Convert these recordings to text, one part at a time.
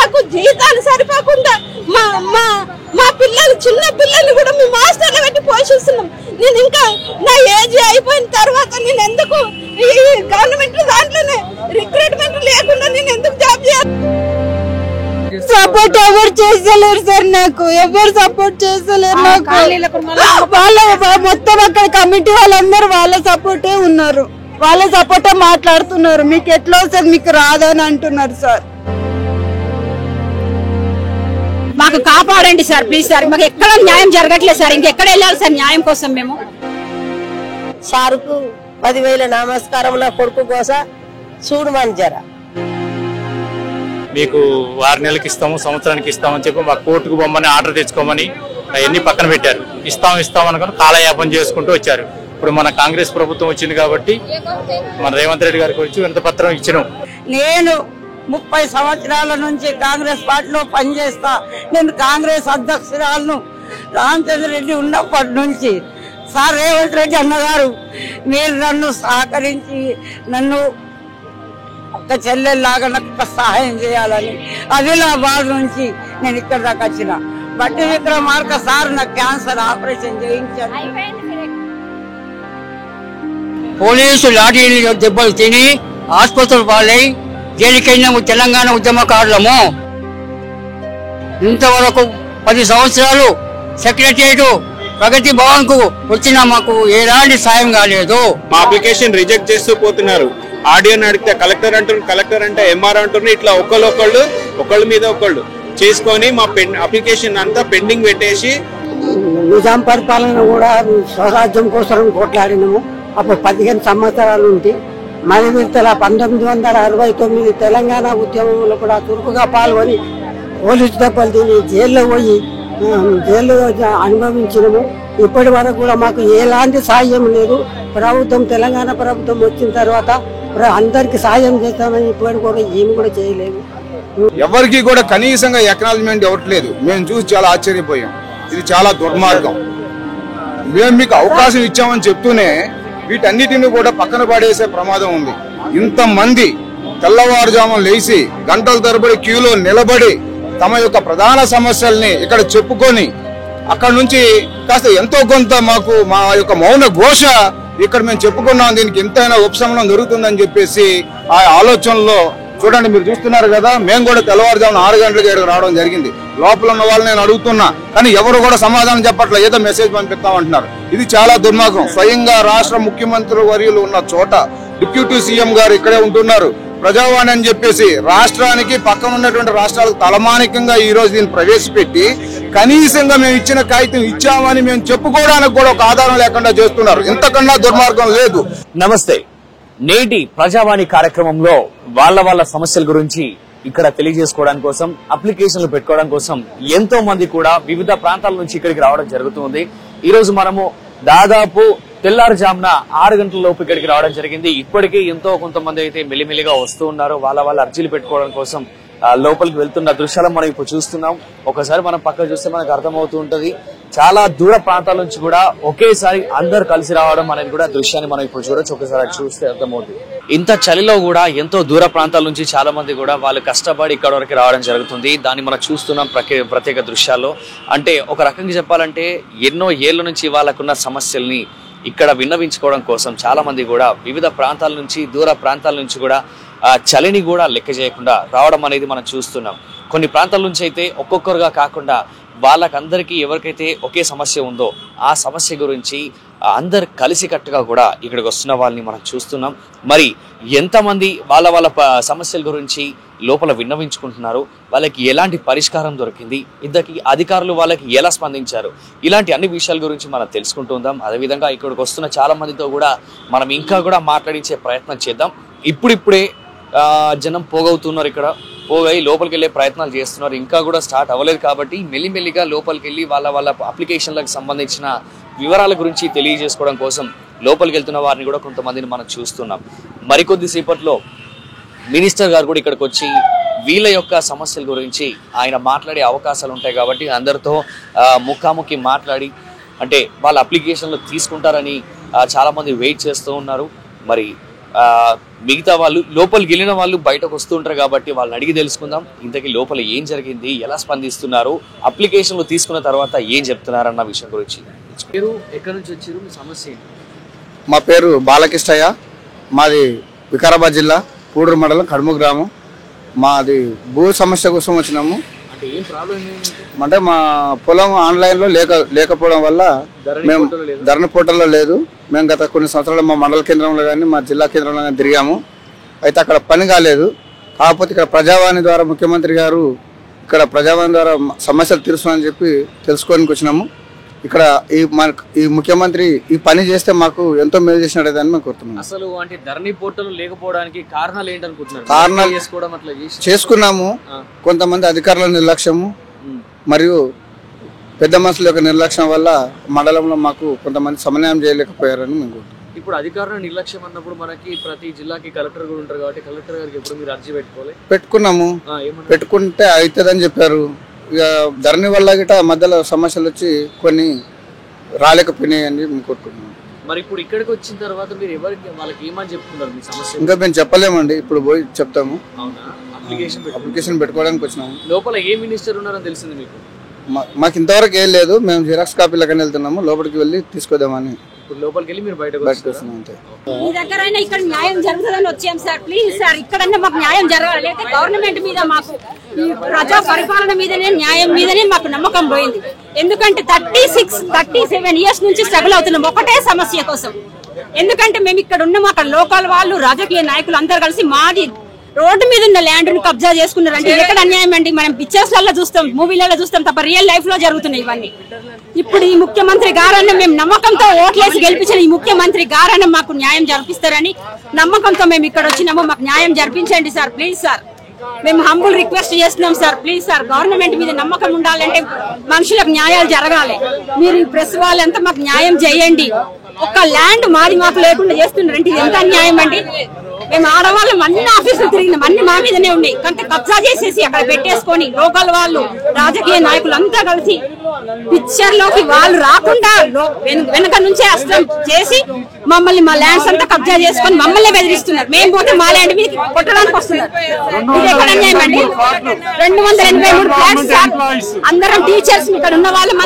మాకు జీతాలు సరిపోకుండా మా మా మా పిల్లలు చిన్న పిల్లల్ని కూడా మేము హాస్టల్లో పెట్టి పోషిస్తున్నాం. నేను ఇంకా నా ఏజ్ అయిపోయిన తర్వాత నేను ఎందుకు ఈ గవర్నమెంట్ దాంట్లోనే రిక్రూట్మెంట్ లేకుండా నేను ఎందుకు జాబ్ చేయాలి? సపోర్ట్ ఎవరు చేస్తలేరు సార్, నాకు ఎవరు సపోర్ట్ చేస్తలేరు. నాకు వాళ్ళ మొత్తం అక్కడ కమిటీ వాళ్ళందరూ వాళ్ళ సపోర్టే ఉన్నారు, వాళ్ళ సపోర్టే మాట్లాడుతున్నారు. మీకు ఎట్లా వస్తుంది, మీకు రాదని అంటున్నారు సార్. మాకు కాపాడండి సార్, ప్లీజ్ సార్. మాకు ఎక్కడ న్యాయం జరగట్లేదు సార్, ఇంకెక్కడ వెళ్ళాలి సార్ న్యాయం కోసం? మేము సార్కు 10,000 నమస్కారం, నా కొడుకు కోసం చూడమని జరా. మీకు 6 నెలలకు ఇస్తాము, సంవత్సరానికి ఇస్తామని చెప్పి మా కోర్టుకు బొమ్మని ఆర్డర్ తెచ్చుకోమని అవన్నీ పక్కన పెట్టారు. ఇస్తాం అనుకుని కాలయాపన చేసుకుంటూ వచ్చారు. ఇప్పుడు మన కాంగ్రెస్ ప్రభుత్వం వచ్చింది కాబట్టి మన రేవంత్ రెడ్డి గారికి వచ్చి వినతిపత్రం ఇచ్చినాం. నేను 30 సంవత్సరాల నుంచి కాంగ్రెస్ పార్టీలో పనిచేస్తా. నేను కాంగ్రెస్ అధ్యక్షురాలను రామచంద్ర రెడ్డి ఉన్నప్పటి నుంచి. సార్ రేవంత్ రెడ్డి అన్నగారు, మీరు నన్ను సహకరించి నన్ను ఒక చెల్లెల్లాగా నాకు సహాయం చేయాలని ఆదిలాబాద్ నుంచి నేను ఇక్కడ దాకా వచ్చిన. బట్టి విక్రమార్క సార్ నాకు క్యాన్సర్ ఆపరేషన్ చేయించారు. పోలీసు లాఠీలు దెబ్బలు తిని ఆసుపత్రులు పాలై జైలుకెళ్ళిన తెలంగాణ ఉద్యమకారులము. ఇంతవరకు 10 సంవత్సరాలు సెక్రటరియట్ ప్రగతి భవన్ కు వచ్చినా మాకు ఎలాంటి సాయం కాలేదు. మా అప్లికేషన్ రిజెక్ట్ చేస్తూ పోతున్నారు. ఆడియో అడిగితే కలెక్టర్ అంటున్నారు, కలెక్టర్ అంటే ఎంఆర్ అంటున్నారు. ఇట్లా ఒకళ్ళ మీద ఒకళ్ళు చేసుకొని మా అప్లికేషన్ అంతా పెండింగ్ పెట్టేసి నిజాం పరిపాలన కూడా స్వరాజ్యం కోసం కొట్లాడినాము. అప్పుడు 15 సంవత్సరాలు ఉంటే మరి 1969 తెలంగాణ ఉద్యమంలో కూడా చురుకుగా పాల్గొని పోలీసు దెబ్బలు తిని జైల్లో పోయి జైల్లో అనుభవించినము. ఇప్పటి వరకు కూడా మాకు ఎలాంటి సాయం లేదు. ప్రభుత్వం తెలంగాణ ప్రభుత్వం వచ్చిన తర్వాత అందరికి సాయం చేస్తామని ఇప్పటి కూడా ఏమి కూడా చేయలేదు. ఎవరికి కూడా కనీసంగా ఎక్నాలజ్మెంట్ ఇవ్వట్లేదు. మేము చూసి చాలా ఆశ్చర్యపోయాం. ఇది చాలా దుర్మార్గం. మేము మీకు అవకాశం ఇచ్చామని చెప్తూనే వీటన్నిటిని కూడా పక్కన పడేసే ప్రమాదం ఉంది. ఇంతమంది తెల్లవారుజామున లేచి గంటల తరబడి క్యూలో నిలబడి తమ యొక్క ప్రధాన సమస్యల్ని ఇక్కడ చెప్పుకొని అక్కడ నుంచి కాస్త ఎంతో కొంత మాకు మా యొక్క మౌన ఘోష ఇక్కడ మేము చెప్పుకున్నాం, దీనికి ఎంతైనా ఉపశమనం దొరుకుతుందని చెప్పేసి ఆ ఆలోచనలో చూడండి. మీరు చూస్తున్నారు కదా, మేము కూడా తెల్లవారుజామున 6 గంటలకు ఇక్కడికి రావడం జరిగింది. లోపల ఉన్న వాళ్ళు నేను అడుగుతున్నా, కానీ ఎవరు కూడా సమాధానం చెప్పట్లేదు. ఏదో మెసేజ్ పంపిస్తామంటున్నారు. ఇది చాలా దుర్మార్గం. స్వయంగా రాష్ట్ర ముఖ్యమంత్రి వర్యులు ఉన్న చోట డిప్యూటీ సీఎం గారు ఇక్కడే ఉంటున్నారు. ప్రజావాణి అని చెప్పేసి రాష్ట్రానికి పక్కన ఉన్నటువంటి రాష్ట్రాలకు తలమానికంగా ఈ రోజు దీన్ని ప్రవేశపెట్టి కనీసంగా మేము ఇచ్చిన కాగితం ఇచ్చామని మేము చెప్పుకోవడానికి కూడా ఒక ఆధారం లేకుండా చేస్తున్నారు. ఇంతకన్నా దుర్మార్గం లేదు. నమస్తే. నేటి ప్రజావాణి కార్యక్రమంలో వాళ్ళ సమస్యల గురించి ఇక్కడ తెలియజేసుకోవడానికి కోసం, అప్లికేషన్లు పెట్టుకోవడం కోసం ఎంతో మంది కూడా వివిధ ప్రాంతాల నుంచి ఇక్కడికి రావడం జరుగుతుంది. ఈ రోజు మనము దాదాపు తెల్లారుజామున 6 గంటల లోపు ఇక్కడికి రావడం జరిగింది. ఇప్పటికీ ఎంతో కొంతమంది అయితే మెల్లిమెల్లిగా వస్తూ ఉన్నారు. వాళ్ళ అర్జీలు పెట్టుకోవడం కోసం లోపలికి వెళ్తున్న దృశ్యాలను మనం ఇప్పుడు చూస్తున్నాం. ఒకసారి మనం పక్కన చూస్తే మనకు అర్థమవుతూ ఉంటది, చాలా దూర ప్రాంతాల నుంచి కూడా ఒకేసారి అందరు కలిసి రావడం అనేది కూడా దృశ్యాన్ని మనం ఇప్పుడు చూడొచ్చు. ఒకసారి చూస్తే అర్థమవుతుంది. ఇంత చలిలో కూడా ఎంతో దూర ప్రాంతాల నుంచి చాలా మంది కూడా వాళ్ళు కష్టపడి ఇక్కడ వరకు రావడం జరుగుతుంది. దాన్ని మనం చూస్తున్నాం ప్రత్యేక దృశ్యాల్లో. అంటే ఒక రకంగా చెప్పాలంటే ఎన్నో ఏళ్ల నుంచి వాళ్ళకున్న సమస్యల్ని ఇక్కడ విన్నవించుకోవడం కోసం చాలా మంది కూడా వివిధ ప్రాంతాల నుంచి, దూర ప్రాంతాల నుంచి కూడా చలిని కూడా లెక్క చేయకుండా రావడం అనేది మనం చూస్తున్నాం. కొన్ని ప్రాంతాల నుంచి అయితే ఒక్కొక్కరుగా కాకుండా వాళ్ళకందరికీ ఎవరికైతే ఒకే సమస్య ఉందో ఆ సమస్య గురించి అందరు కలిసికట్టుగా కూడా ఇక్కడికి వస్తున్న వాళ్ళని మనం చూస్తున్నాం. మరి ఎంతమంది వాళ్ళ సమస్యల గురించి లోపల విన్నవించుకుంటున్నారు, వాళ్ళకి ఎలాంటి పరిష్కారం దొరికింది, ఇంతకీ అధికారులు వాళ్ళకి ఎలా స్పందించారు, ఇలాంటి అన్ని విషయాల గురించి మనం తెలుసుకుంటుందాం. అదేవిధంగా ఇక్కడికి వస్తున్న చాలా మందితో కూడా మనం ఇంకా కూడా మాట్లాడించే ప్రయత్నం చేద్దాం. ఇప్పుడిప్పుడే జనం పోగవుతున్నారు, ఇక్కడ పోగై లోపలికి వెళ్ళే ప్రయత్నాలు చేస్తున్నారు. ఇంకా కూడా స్టార్ట్ అవ్వలేదు కాబట్టి మెల్లిమెల్లిగా లోపలికి వెళ్ళి వాళ్ళ అప్లికేషన్లకు సంబంధించిన వివరాల గురించి తెలియజేసుకోవడం కోసం లోపలికి వెళ్తున్న వారిని కూడా కొంతమందిని మనం చూస్తున్నాం. మరికొద్ది సేపట్లో మినిస్టర్ గారు కూడా ఇక్కడికి వచ్చి వీళ్ళ యొక్క సమస్యల గురించి ఆయన మాట్లాడే అవకాశాలు ఉంటాయి కాబట్టి అందరితో ముఖాముఖి మాట్లాడి అంటే వాళ్ళ అప్లికేషన్లు తీసుకుంటారని చాలా మంది వెయిట్ చేస్తూ ఉన్నారు. మరి మిగతా వాళ్ళు లోపలికి వెళ్ళిన వాళ్ళు బయటకు వస్తుంటారు కాబట్టి వాళ్ళని అడిగి తెలుసుకుందాం. ఇంతకీ లోపల ఏం జరిగింది, ఎలా స్పందిస్తున్నారు, అప్లికేషన్లు తీసుకున్న తర్వాత ఏం చెప్తున్నారు అన్న విషయం గురించి. మీరు ఎక్కడి నుంచి వచ్చారు, మీ సమస్య ఏంటి? మా పేరు బాలకృష్ణయ్య, మాది వికారాబాద్ జిల్లా పూడూరు మండలం కడుము గ్రామం. మాది భూ సమస్య కోసం వచ్చినాము. అంటే మా పొలం ఆన్లైన్లో లేకపోవడం వల్ల మేము ధరణి పోర్టల్లో లేదు. మేము గత కొన్ని సంవత్సరాలు మా మండల కేంద్రంలో కానీ మా జిల్లా కేంద్రంలో కానీ తిరిగాము. అయితే అక్కడ పని కాలేదు. కాకపోతే ఇక్కడ ప్రజావాణి ద్వారా ముఖ్యమంత్రి గారు ఇక్కడ ప్రజావాణి ద్వారా సమస్యలు తీరుస్తామని చెప్పి తెలుసుకోవడానికి వచ్చినాము. ఇక్కడ ఈ ముఖ్యమంత్రి ఈ పని చేస్తే మాకు ఎంతో మేలు చేసినట్టు మేము కోరుతున్నాం. అసలు అంటే ధరణి పోర్టల్ లేకపోవడానికి కారణాలు ఏంటనుకుంటున్నారు? కారణాలు చేసుకున్నాము. కొంతమంది అధికారుల నిర్లక్ష్యము మరియు పెద్ద మనుషుల యొక్క నిర్లక్ష్యం వల్ల మండలంలో మాకు కొంతమంది సమన్వయం చేయలేకపోయారని మేము కోరుతున్నాం. ఇప్పుడు అధికారుల నిర్లక్ష్యం అన్నప్పుడు మనకి ప్రతి జిల్లాకి కలెక్టర్ కూడా ఉంటారు కాబట్టి కలెక్టర్ గారికి ఎప్పుడు మీరు అర్జీ పెట్టుకున్నాము. పెట్టుకుంటే అవుతుందని చెప్పారు. ఇక ధరణి వల్ల గిట మధ్యలో సమస్యలు వచ్చి కొన్ని రాలేకపోయినాయి అని మేము కోరుకుంటున్నాం. మరి ఇప్పుడు ఇక్కడికి వచ్చిన తర్వాత మీరు ఎవరికి వాళ్ళకి ఏమని చెప్తున్నారు మీ సమస్య? ఇంకా మేము చెప్పలేమండి, ఇప్పుడు పోయి చెప్తాము. అవునా? అప్లికేషన్ పెట్టుకోవడానికి వచ్చినాము. లోపల ఏ మినిస్టర్ ఉన్నారని తెలిసింది మీకు? మాకు ఇంతవరకు ఏం లేదు. మేము జిరాక్స్ కాపీలకని వెళ్తున్నాము, లోపలికి వెళ్ళి తీసుకొద్దామని. ఇప్పుడు లోపలికి వెళ్ళి మీరు బయటకు వస్తున్నాం. మీ దగ్గరైనా ఇక్కడ న్యాయం జరుగుతుందని వచ్చాం సార్. ప్లీజ్ సార్, ఇక్కడన్నా మాకు న్యాయం జరగాలి. లేకపోతే గవర్నమెంట్ మీద మాకు ఈ ప్రజా పరిపాలన మీదనే న్యాయం మీదనే మాకు నమ్మకం పోయింది. ఎందుకంటే 37 ఇయర్స్ నుంచి స్ట్రగుల్ అవుతున్నాం ఒకటే సమస్య కోసం. ఎందుకంటే మేము ఇక్కడ ఉన్నాం, అక్కడ లోకల్ వాళ్ళు రాజకీయ నాయకులు అందరు కలిసి మాది రోడ్డు మీద ఉన్న ల్యాండ్ ను కబ్జా చేసుకున్నారు. అంటే ఎక్కడ అన్యాయం అండి? మనం పిక్చర్స్ లలో చూస్తాం, మూవీలలో చూస్తాం తప్ప రియల్ లైఫ్ లో జరుగుతున్నాయి ఇవన్నీ. ఇప్పుడు ఈ ముఖ్యమంత్రి గారన్న మేము నమ్మకంతో ఓట్లేసి గెలిపించిన ఈ ముఖ్యమంత్రి గారన్న మాకు న్యాయం జరిపిస్తారని నమ్మకంతో మేము ఇక్కడ వచ్చినాము. మాకు న్యాయం జరిపించండి సార్, ప్లీజ్ సార్. మేము హంబుల్ రిక్వెస్ట్ చేస్తున్నాం సార్, ప్లీజ్ సార్. గవర్నమెంట్ మీద నమ్మకం ఉండాలంటే మనుషులకు న్యాయాలు జరగాలి. మీరు ఈ ప్రెస్ వాళ్ళంతా మాకు న్యాయం చేయండి. ఒక్క ల్యాండ్ మాది మాకు లేకుండా చేస్తున్నారంటే ఇది ఎంత అన్యాయం అండి? మేము ఆడవాళ్ళం అన్ని ఆఫీసులు తిరిగినాం, అన్ని మా మీదనే ఉన్నాయి. కంటే కబ్జా చేసేసి అక్కడ పెట్టేసుకొని లోకల్ వాళ్ళు రాజకీయ నాయకులు అంతా కలిసి పిక్చర్ లోకి వాళ్ళు రాకుండా వెనక నుంచే అస్తం చేసి మమ్మల్ని మా ల్యాండ్స్ అంతా కబ్జా చేసుకొని మమ్మల్ని బెదిరిస్తున్నారు. మేము పోతే మా ల్యాండ్ మీద కొట్టడానికి వస్తున్నారు. ఇది ఎక్కడ అన్యాయం అండి? 283 ఫ్లాట్స్ సార్. అందరం టీచర్స్, ఇక్కడ ఉన్న వాళ్ళం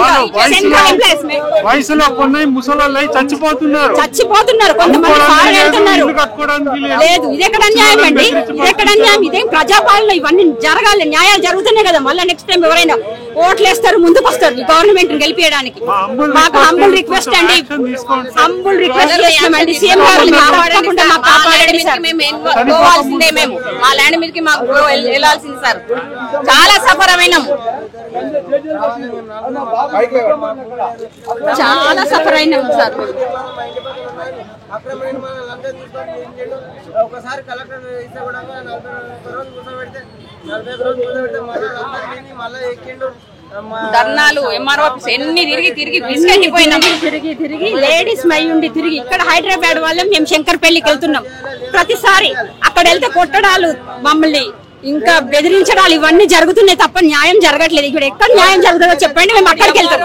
చచ్చిపోతున్నారు. కొంతమంది ఫారెన్ వెళ్తున్నారు. లేదు, ఇది ఎక్కడ అన్యాయం అండి? ఇది ఎక్కడ అన్యాయం? ఇదేం ప్రజాపాలన? ఇవన్నీ జరగాలి, న్యాయాలు జరుగుతున్నాయి కదా. మళ్ళీ నెక్స్ట్ టైం ఎవరైనా ఓట్లు వేస్తారు, ముందుకు వస్తారు గవర్నమెంట్ గెలిపేయడానికి. మాకు హంబుల్ రిక్వెస్ట్ అండి, హంబుల్ రిక్వెస్ట్ చేస్తున్నామండి. సీఎం గారిని కాపాడకుండా మాకు కాపాడండి సార్. పోవాల్సిందే, మేము మా ల్యాండ్ మీదకి మాకు వెళ్ళాల్సింది సార్. చాలా సఫర్ అయినాము, చాలా సఫర్ అయినాము సార్. ఒకసారి కలెక్టర్ ఇస్తే కూడా 40 రోజులు కూర్చోబెడితే 45 రోజులు కూర్చోబెడితే మళ్ళీ ఎక్కిండు. ధర్నాలు ఎంఆర్ఓ ఆఫీస్ ఎన్ని తిరిగి విసిగెట్టిపోయినాం. తిరిగి లేడీస్ మై ఉండి తిరిగి ఇక్కడ హైదరాబాద్ వాళ్ళం మేము శంకర్పల్లికి వెళ్తున్నాం. ప్రతిసారి అక్కడ వెళ్తే కొట్టడాలు, మమ్మల్ని ఇంకా బెదిరించడాలు ఇవన్నీ జరుగుతున్నాయి తప్ప న్యాయం జరగట్లేదు. ఇక్కడ ఎక్కడ న్యాయం జరుగుతుందో చెప్పండి, మేము అక్కడికి వెళ్తాం.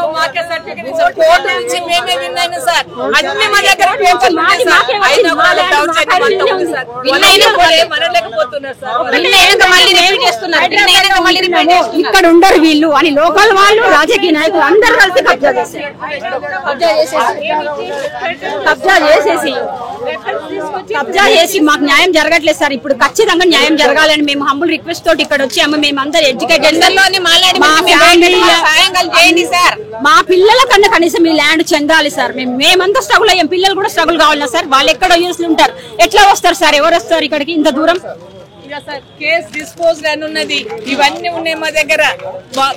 ఇక్కడ ఉండరు వీళ్ళు అని లోకల్ వాళ్ళు రాజకీయ నాయకులు అందరు కలిసి కబ్జా చేసి మాకు న్యాయం జరగట్లేదు సార్. ఇప్పుడు ఖచ్చితంగా న్యాయం జరగాలని మేము హంబుల్ రిక్వెస్ట్ తోటి ఇక్కడ వచ్చాము. మేము అందరు ఎడ్యుకేటెడ్, మా పిల్లల కన్నా కనీసం ఈ ల్యాండ్ చెందాలి సార్. మేమంతా స్ట్రగుల్ అయ్యాం, పిల్లలు కూడా స్ట్రగుల్ కావాలన్నా సార్. వాళ్ళు ఎక్కడో యూస్లు ఉంటారు, ఎట్లా వస్తారు సార్? ఎవరు వస్తారు ఇక్కడికి ఇంత దూరం? కేసు డిస్పోజ్డ్ అని ఉన్నది, ఇవన్నీ ఉన్నాయి మా దగ్గర.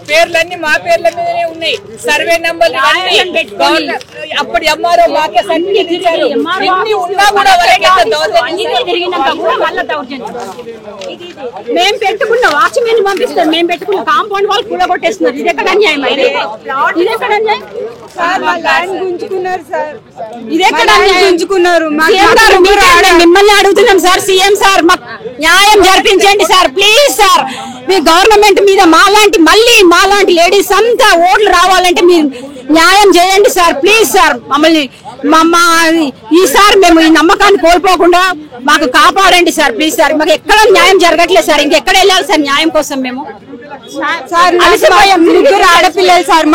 పేర్లన్నీ మా పేర్ల మీదనే ఉన్నాయి, సర్వే నంబర్ అప్పుడు ఎంఆర్ఓ మాకే సర్టిఫికేట్ ఇచ్చారు. ఇన్ని ఉన్నా కూడా మేము పెట్టుకున్న వాచ్మెన్ పంపిస్తారు, మేము పెట్టుకున్న కాంపౌండ్ వాళ్ళు కూడా కొట్టేస్తున్నారు. ఇది ఎక్కడ అన్యాయం? ఇది ఎక్కడ అన్యాయం? ఇది ఎక్కడ గుంజుకున్నారు? మిమ్మల్ని అడుగుతున్నాం సార్, సీఎం సార్ మాకు న్యాయం జరిపించండి సార్, ప్లీజ్ సార్. మీ గవర్నమెంట్ మీద మాలాంటి లేడీస్ అంతా ఓట్లు రావాలంటే మీరు న్యాయం చేయండి సార్, ప్లీజ్ సార్. మమ్మల్ని ఈసారి మేము ఈ నమ్మకాన్ని కోల్పోకుండా మాకు కాపాడండి సార్, ప్లీజ్ సార్. మాకు ఎక్కడ న్యాయం జరగట్లేదు సార్, ఇంకెక్కడ వెళ్ళాలి సార్ న్యాయం కోసం మేము? సార్ ముగ్గురు ఆడపిల్లలు సార్.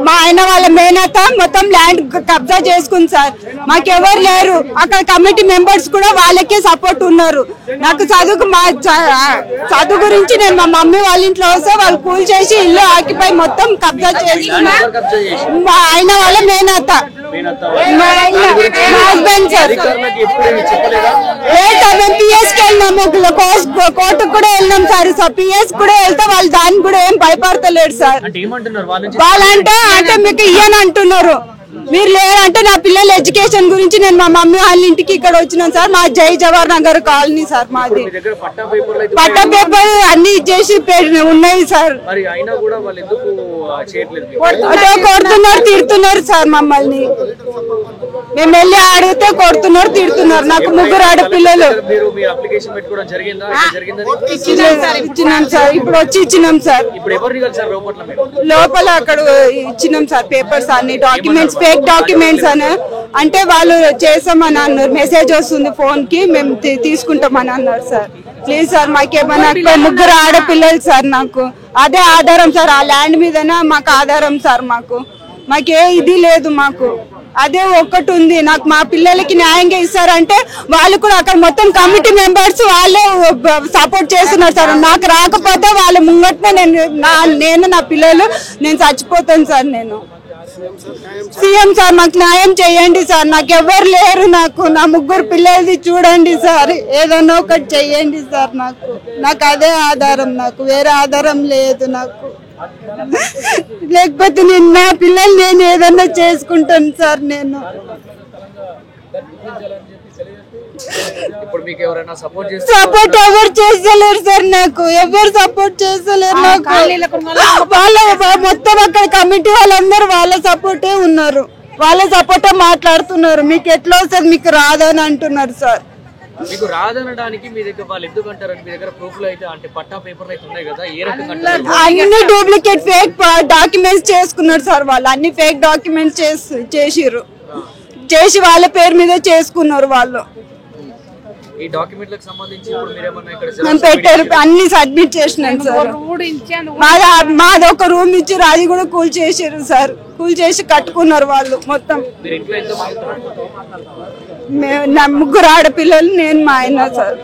మా ఆయన వాళ్ళ మేనత మొత్తం ల్యాండ్ కబ్జా చేసుకుంది సార్. మాకెవరు లేరు అక్కడ. కమిటీ మెంబర్స్ కూడా వాళ్ళకే సపోర్ట్ ఉన్నారు. నాకు చదువు గురించి నేను మా మమ్మీ వాళ్ళ ఇంట్లో వస్తే వాళ్ళు కూల్ చేసి ఇల్లు ఆకిపోయి మొత్తం కబ్జా చేసుకున్నారు. మా ఆయన వాళ్ళ మేనత, మా హస్బెండ్ సార్. మేము పిఎస్కి వెళ్ళినాము, కోర్టుకు కూడా వెళ్ళినాం సార్. పిఎస్ కూడా వెళ్తే వాళ్ళు దానికి కూడా ఏం భయపడతలేరు సార్. వాళ్ళంటే మీకు ఇయ్యని అంటున్నారు. మీరు లేరంటే నా పిల్లల ఎడ్యుకేషన్ గురించి నేను మా మమ్మీ వాళ్ళ ఇంటికి ఇక్కడ వచ్చినాను సార్. మా జై జవహర్ నగర్ కాలనీ సార్ మాది. పట్టా పేపర్ అన్ని ఇచ్చేసి ఉన్నాయి సార్. కొడుతున్నారు, తిడుతున్నారు సార్ మమ్మల్ని. మేము వెళ్ళి అడిగితే కొడుతున్నారు, తిడుతున్నారు. నాకు ముగ్గురు ఆడపిల్లలు. ఇచ్చినాం సార్, ఇప్పుడు వచ్చి ఇచ్చినాం సార్. లోపల అక్కడ ఇచ్చినాం సార్ పేపర్స్ అన్ని, డాక్యుమెంట్స్, ఫేక్ డాక్యుమెంట్స్ అని. అంటే వాళ్ళు చేసామని అన్నారు, మెసేజ్ వస్తుంది ఫోన్ కి, మేము తీసుకుంటామని అన్నారు సార్. ప్లీజ్ సార్ మాకేమన్నా, ముగ్గురు ఆడపిల్లలు సార్. నాకు అదే ఆధారం సార్, ఆ ల్యాండ్ మీదనే మాకు ఆధారం సార్. మాకే ఇది లేదు, మాకు అదే ఒక్కటి ఉంది. నాకు మా పిల్లలకి న్యాయంగా ఇస్తారంటే వాళ్ళు కూడా అక్కడ మొత్తం కమిటీ మెంబర్స్ వాళ్ళే సపోర్ట్ చేస్తున్నారు సార్. నాకు రాకపోతే వాళ్ళ ముంగట్నే నేను నా పిల్లలు నేను చచ్చిపోతాను సార్. నేను సీఎం సార్ మాకు న్యాయం చేయండి సార్. నాకు ఎవరు లేరు, నాకు నా ముగ్గురు పిల్లలది చూడండి సార్. ఏదన్నా ఒకటి చెయ్యండి సార్. నాకు అదే ఆధారం, నాకు వేరే ఆధారం లేదు. నాకు లేకపోతే నేను నా పిల్లలు నేను ఏదన్నా చేసుకుంటాను సార్. నేను సపోర్ట్ ఎవరు చేస్తలేరు సార్. నాకు ఎవరు సపోర్ట్ చేస్తలేరు. నాకు వాళ్ళ మొత్తం అక్కడ కమిటీ వాళ్ళందరూ వాళ్ళ సపోర్టే ఉన్నారు, వాళ్ళ సపోర్టే మాట్లాడుతున్నారు. మీకు ఎట్లా వస్తుంది, మీకు రాదని అంటున్నారు సార్. మీకు రాదనడానికి మీ దగ్గర వాళ్ళు ఎందుకు అంటారంటే మీ దగ్గర ప్రూఫ్లు అయితే అంటే పట్టా పేపర్లు అయితే ఉన్నాయి కదా, ఏ రకంగా అన్ని డూప్లికేట్ ఫేక్ డాక్యుమెంట్స్ చేసుకున్నారు సార్. వాళ్ళు అన్ని ఫేక్ డాక్యుమెంట్స్ చేసి వాళ్ళ పేరు మీద చేసుకున్నారు వాళ్ళు. ఈ డాక్యుమెంట్లకు సంబంధించి ఇప్పుడు మీరేమన్నా ఇక్కడ మేము పెట్టారు, అన్ని సబ్మిట్ చేసినాం సార్. మాది ఒక రూమ్ ఇచ్చారు, అది కూడా కూల్ చేసారు సార్. కూల్ చేసి కట్టుకున్నారు వాళ్ళు మొత్తం. నా ముగ్గురు ఆడపిల్లలు, నేను మా ఆయన సార్.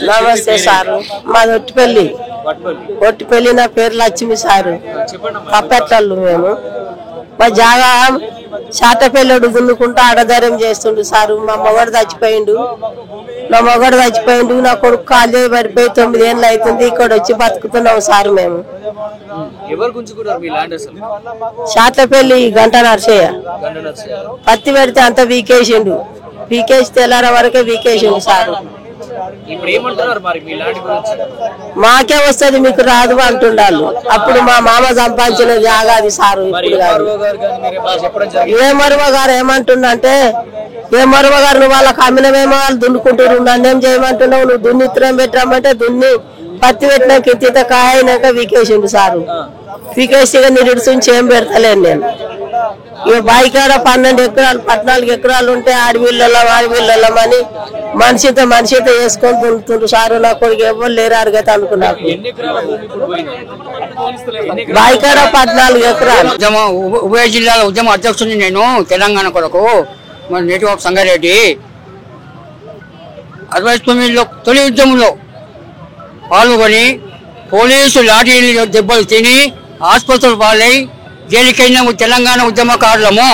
నమస్తే సార్, మాది ఒట్టిపల్లి. నా పేరు లక్ష్మి సారు. కప్పెట్టాళ్ళు మేము. మా జాగా శాతపల్లిడు దున్నుకుంటూ ఆడదారం చేస్తుండు సారు. మా మగడు చచ్చిపోయిండు. నా కొడుకు కాలు పడిపోయి 9 ఏళ్ళు అవుతుంది. ఇక్కడ వచ్చి బతుకుతున్నాం సార్ మేము. శాతపల్లి గంట నర్సయ్య. పత్తి పెడితే అంత వీకేసిండు. వీకేసి తెల్లార వరకే వీకేసిండు సారు. మాకే వస్తుంది, మీకు రాదు అంటుండాలి. అప్పుడు మా మామ సంపాదించిన జాగాది సారు. ఏ మరువ గారు ఏమంటుండంటే, ఏ మరువ గారు నువ్వు వాళ్ళకి అమ్మినమేమో వాళ్ళు దున్నుకుంటున్నారు, నన్నేం చేయమంటున్నావు, నువ్వు దున్ని ఇత్తనం పెట్టమంటే దున్ని పత్తి పెట్టినాక ఇంత కాయ అయినాక వీకేసిండు సారు. వీకేసి నిరుడుచుంచి ఏం పెడతలేను నేను. ఇక బాయికాడ 12 ఎకరాలు 14 ఎకరాలు ఉంటే ఆడవిళ్ళమని మనిషితో వేసుకొని దున్నుతుండ్రు సారు. నా కొడుకు ఎవరు లేరు అరగత అనుకున్నాను. బాయికాడ 14 ఎకరాలు. ఉభయ జిల్లాల ఉద్యమ అధ్యక్షుడిని నేను, తెలంగాణ కొరకు. మన నేటివ్ ఆఫ్ సంగారెడ్డి. 69లో తొలి ఉద్యమంలో పాల్గొని పోలీసు లాఠీలు దెబ్బలు తిని ఆసుపత్రులు పాలై జైలుకైనా తెలంగాణ ఉద్యమకారులము.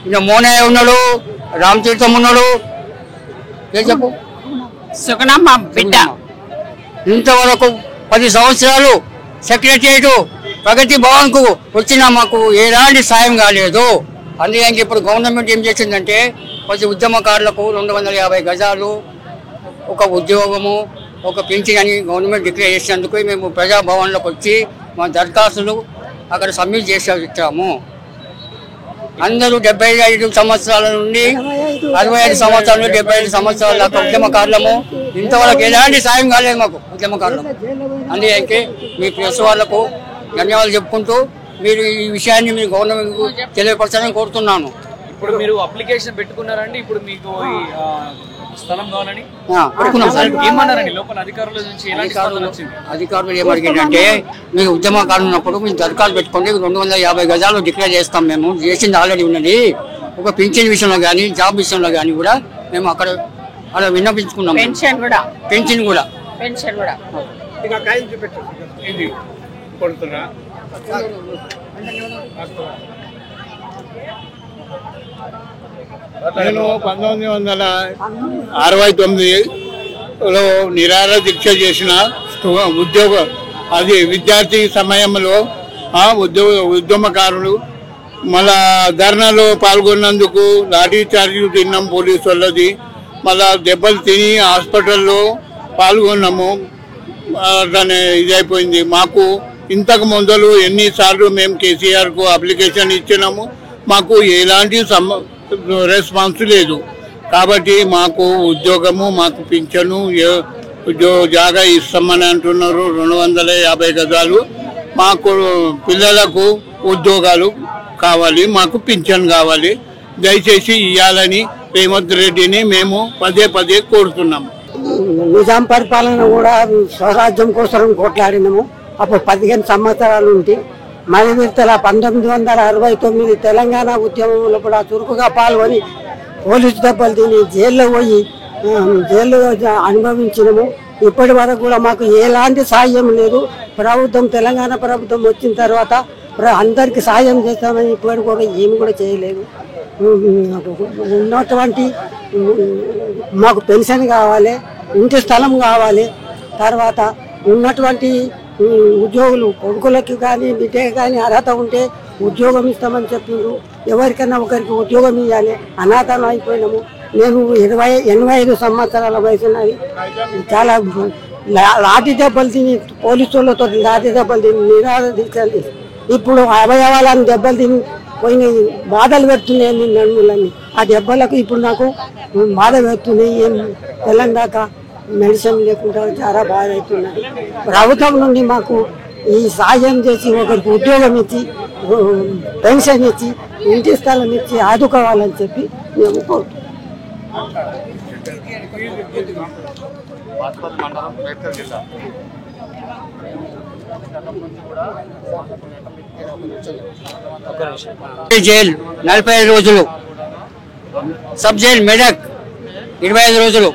ఇంకా మోనయ్య ఉన్నాడు, రామతీర్థం ఉన్నాడు, చెప్పు సుగనమ్మ బిడ్డ. ఇంతవరకు 10 సంవత్సరాలు సెక్రటరియట్ ప్రగతి భవన్ కు వచ్చినా మాకు ఎలాంటి సాయం కాలేదు. అందుకని ఇప్పుడు గవర్నమెంట్ ఏం చేసిందంటే ప్రతి ఉద్యమకారులకు 250 గజాలు, ఒక ఉద్యోగము, ఒక పింఛన్ అని గవర్నమెంట్ డిక్లేర్ చేసినందుకు మేము ప్రజాభవన్లోకి వచ్చి మా దరఖాస్తులు అక్కడ సబ్మిట్ చేసాము. అందరూ 75 సంవత్సరాల నుండి 65 సంవత్సరాలు 75 సంవత్సరాల ఉద్యమకారులము. ఇంతవరకు ఎలాంటి సాయం కాలేదు మాకు ఉద్యమకారులు. అందుకే మీ ప్రెస్ వాళ్లకు ధన్యవాదాలు చెప్పుకుంటూ మీరు ఈ విషయాన్ని మీ గవర్నమెంట్ తెలియపరచాలని కోరుతున్నాను. ఇప్పుడు మీరు అప్లికేషన్ పెట్టుకున్నారండి? ఇప్పుడు మీకు స్థలం కావాలని పెట్టుకున్నాం సార్. ఏమన్నారండి లోపల అధికారుల నుంచి? ఎలాంటి స్పందన వచ్చింది? అధికారులు ఏమడిగారంటే మీరు ఉద్యమకారులు ఉన్నప్పుడు మీరు దరఖాస్తు పెట్టుకోండి, 250 గజాలు డిక్లేర్ చేస్తాం. మేము చేసింది ఆల్రెడీ ఉన్నది. ఒక పింఛన్ విషయంలో కానీ జాబ్ విషయంలో కానీ కూడా మేము అక్కడ అలా విన్నపించుకున్నాం. పెన్షన్ కూడా నేను 1969లో నిరాహార దీక్ష చేసిన ఉద్యోగ అది విద్యార్థి సమయంలో ఉద్యమకారులు మళ్ళా ధర్నాలో పాల్గొన్నందుకు లాఠీ చార్జీలు తిన్నాం పోలీసు వాళ్ళది. మళ్ళా దెబ్బలు తిని హాస్పిటల్లో పాల్గొన్నాము. అట్లానే ఇదైపోయింది. మాకు ఇంతకు ముందలు ఎన్నిసార్లు మేము కేసీఆర్కు అప్లికేషన్ ఇచ్చినాము, మాకు ఎలాంటి రెస్పాన్స్ లేదు. కాబట్టి మాకు ఉద్యోగము, మాకు పింఛను, జాగా ఇస్తామని అంటున్నారు. 250 గజాలు. మాకు పిల్లలకు ఉద్యోగాలు కావాలి, మాకు పింఛన్ కావాలి. దయచేసి ఇవ్వాలని రేవంత్ రెడ్డిని మేము పదే కోరుతున్నాము. నిజాం పరిపాలన కూడా స్వరాజ్యం కోసం కొట్లాడినాము. అప్పుడు 15 సంవత్సరాలు ఉంటే మరివిర్తల 1969 తెలంగాణ ఉద్యమంలో కూడా చురుకుగా పాల్గొని పోలీసు దెబ్బలు తిని జైల్లో పోయి జైల్లో అనుభవించినము. ఇప్పటి వరకు కూడా మాకు ఎలాంటి సాయం లేదు. ప్రభుత్వం తెలంగాణ ప్రభుత్వం వచ్చిన తర్వాత అందరికి సాయం చేస్తామని ఇప్పటి కూడా ఏమి కూడా చేయలేదు. ఉన్నటువంటి మాకు పెన్షన్ కావాలి, ఇంటి స్థలం కావాలి. తర్వాత ఉన్నటువంటి ఉద్యోగులు కొడుకులకి కానీ బిడ్డకి కానీ అర్హత ఉంటే ఉద్యోగం ఇస్తామని చెప్పిండ్రు. ఎవరికైనా ఒకరికి ఉద్యోగం ఇవ్వాలి. అనాథం అయిపోయినాము. నేను 85 సంవత్సరాల వయసున్నది. చాలా లాఠీ దెబ్బలు తిని పోలీసులతో లాఠీ దెబ్బలు తిని నిరాహార దీక్షలు ఇప్పుడు అవయవాలను దెబ్బలు తిని పోయిన బాధలు పెడుతున్నాయి నడుములన్నీ. ఆ దెబ్బలకు ఇప్పుడు నాకు బాధ పెడుతున్నాయి. ఏం తెలంగాణ మెడిసిన్ లేకుండా చాలా బాధ అవుతున్నది. ప్రభుత్వం నుండి మాకు ఈ సాయం చేసి ఒకరికి ఉద్యోగం ఇచ్చి పెన్షన్ ఇచ్చి ఇంటి స్థలం ఇచ్చి ఆదుకోవాలని చెప్పి మేము కోరుతున్నాం. జైలు 45 రోజులు, సబ్ జైలు మెదక్ 25 రోజులు,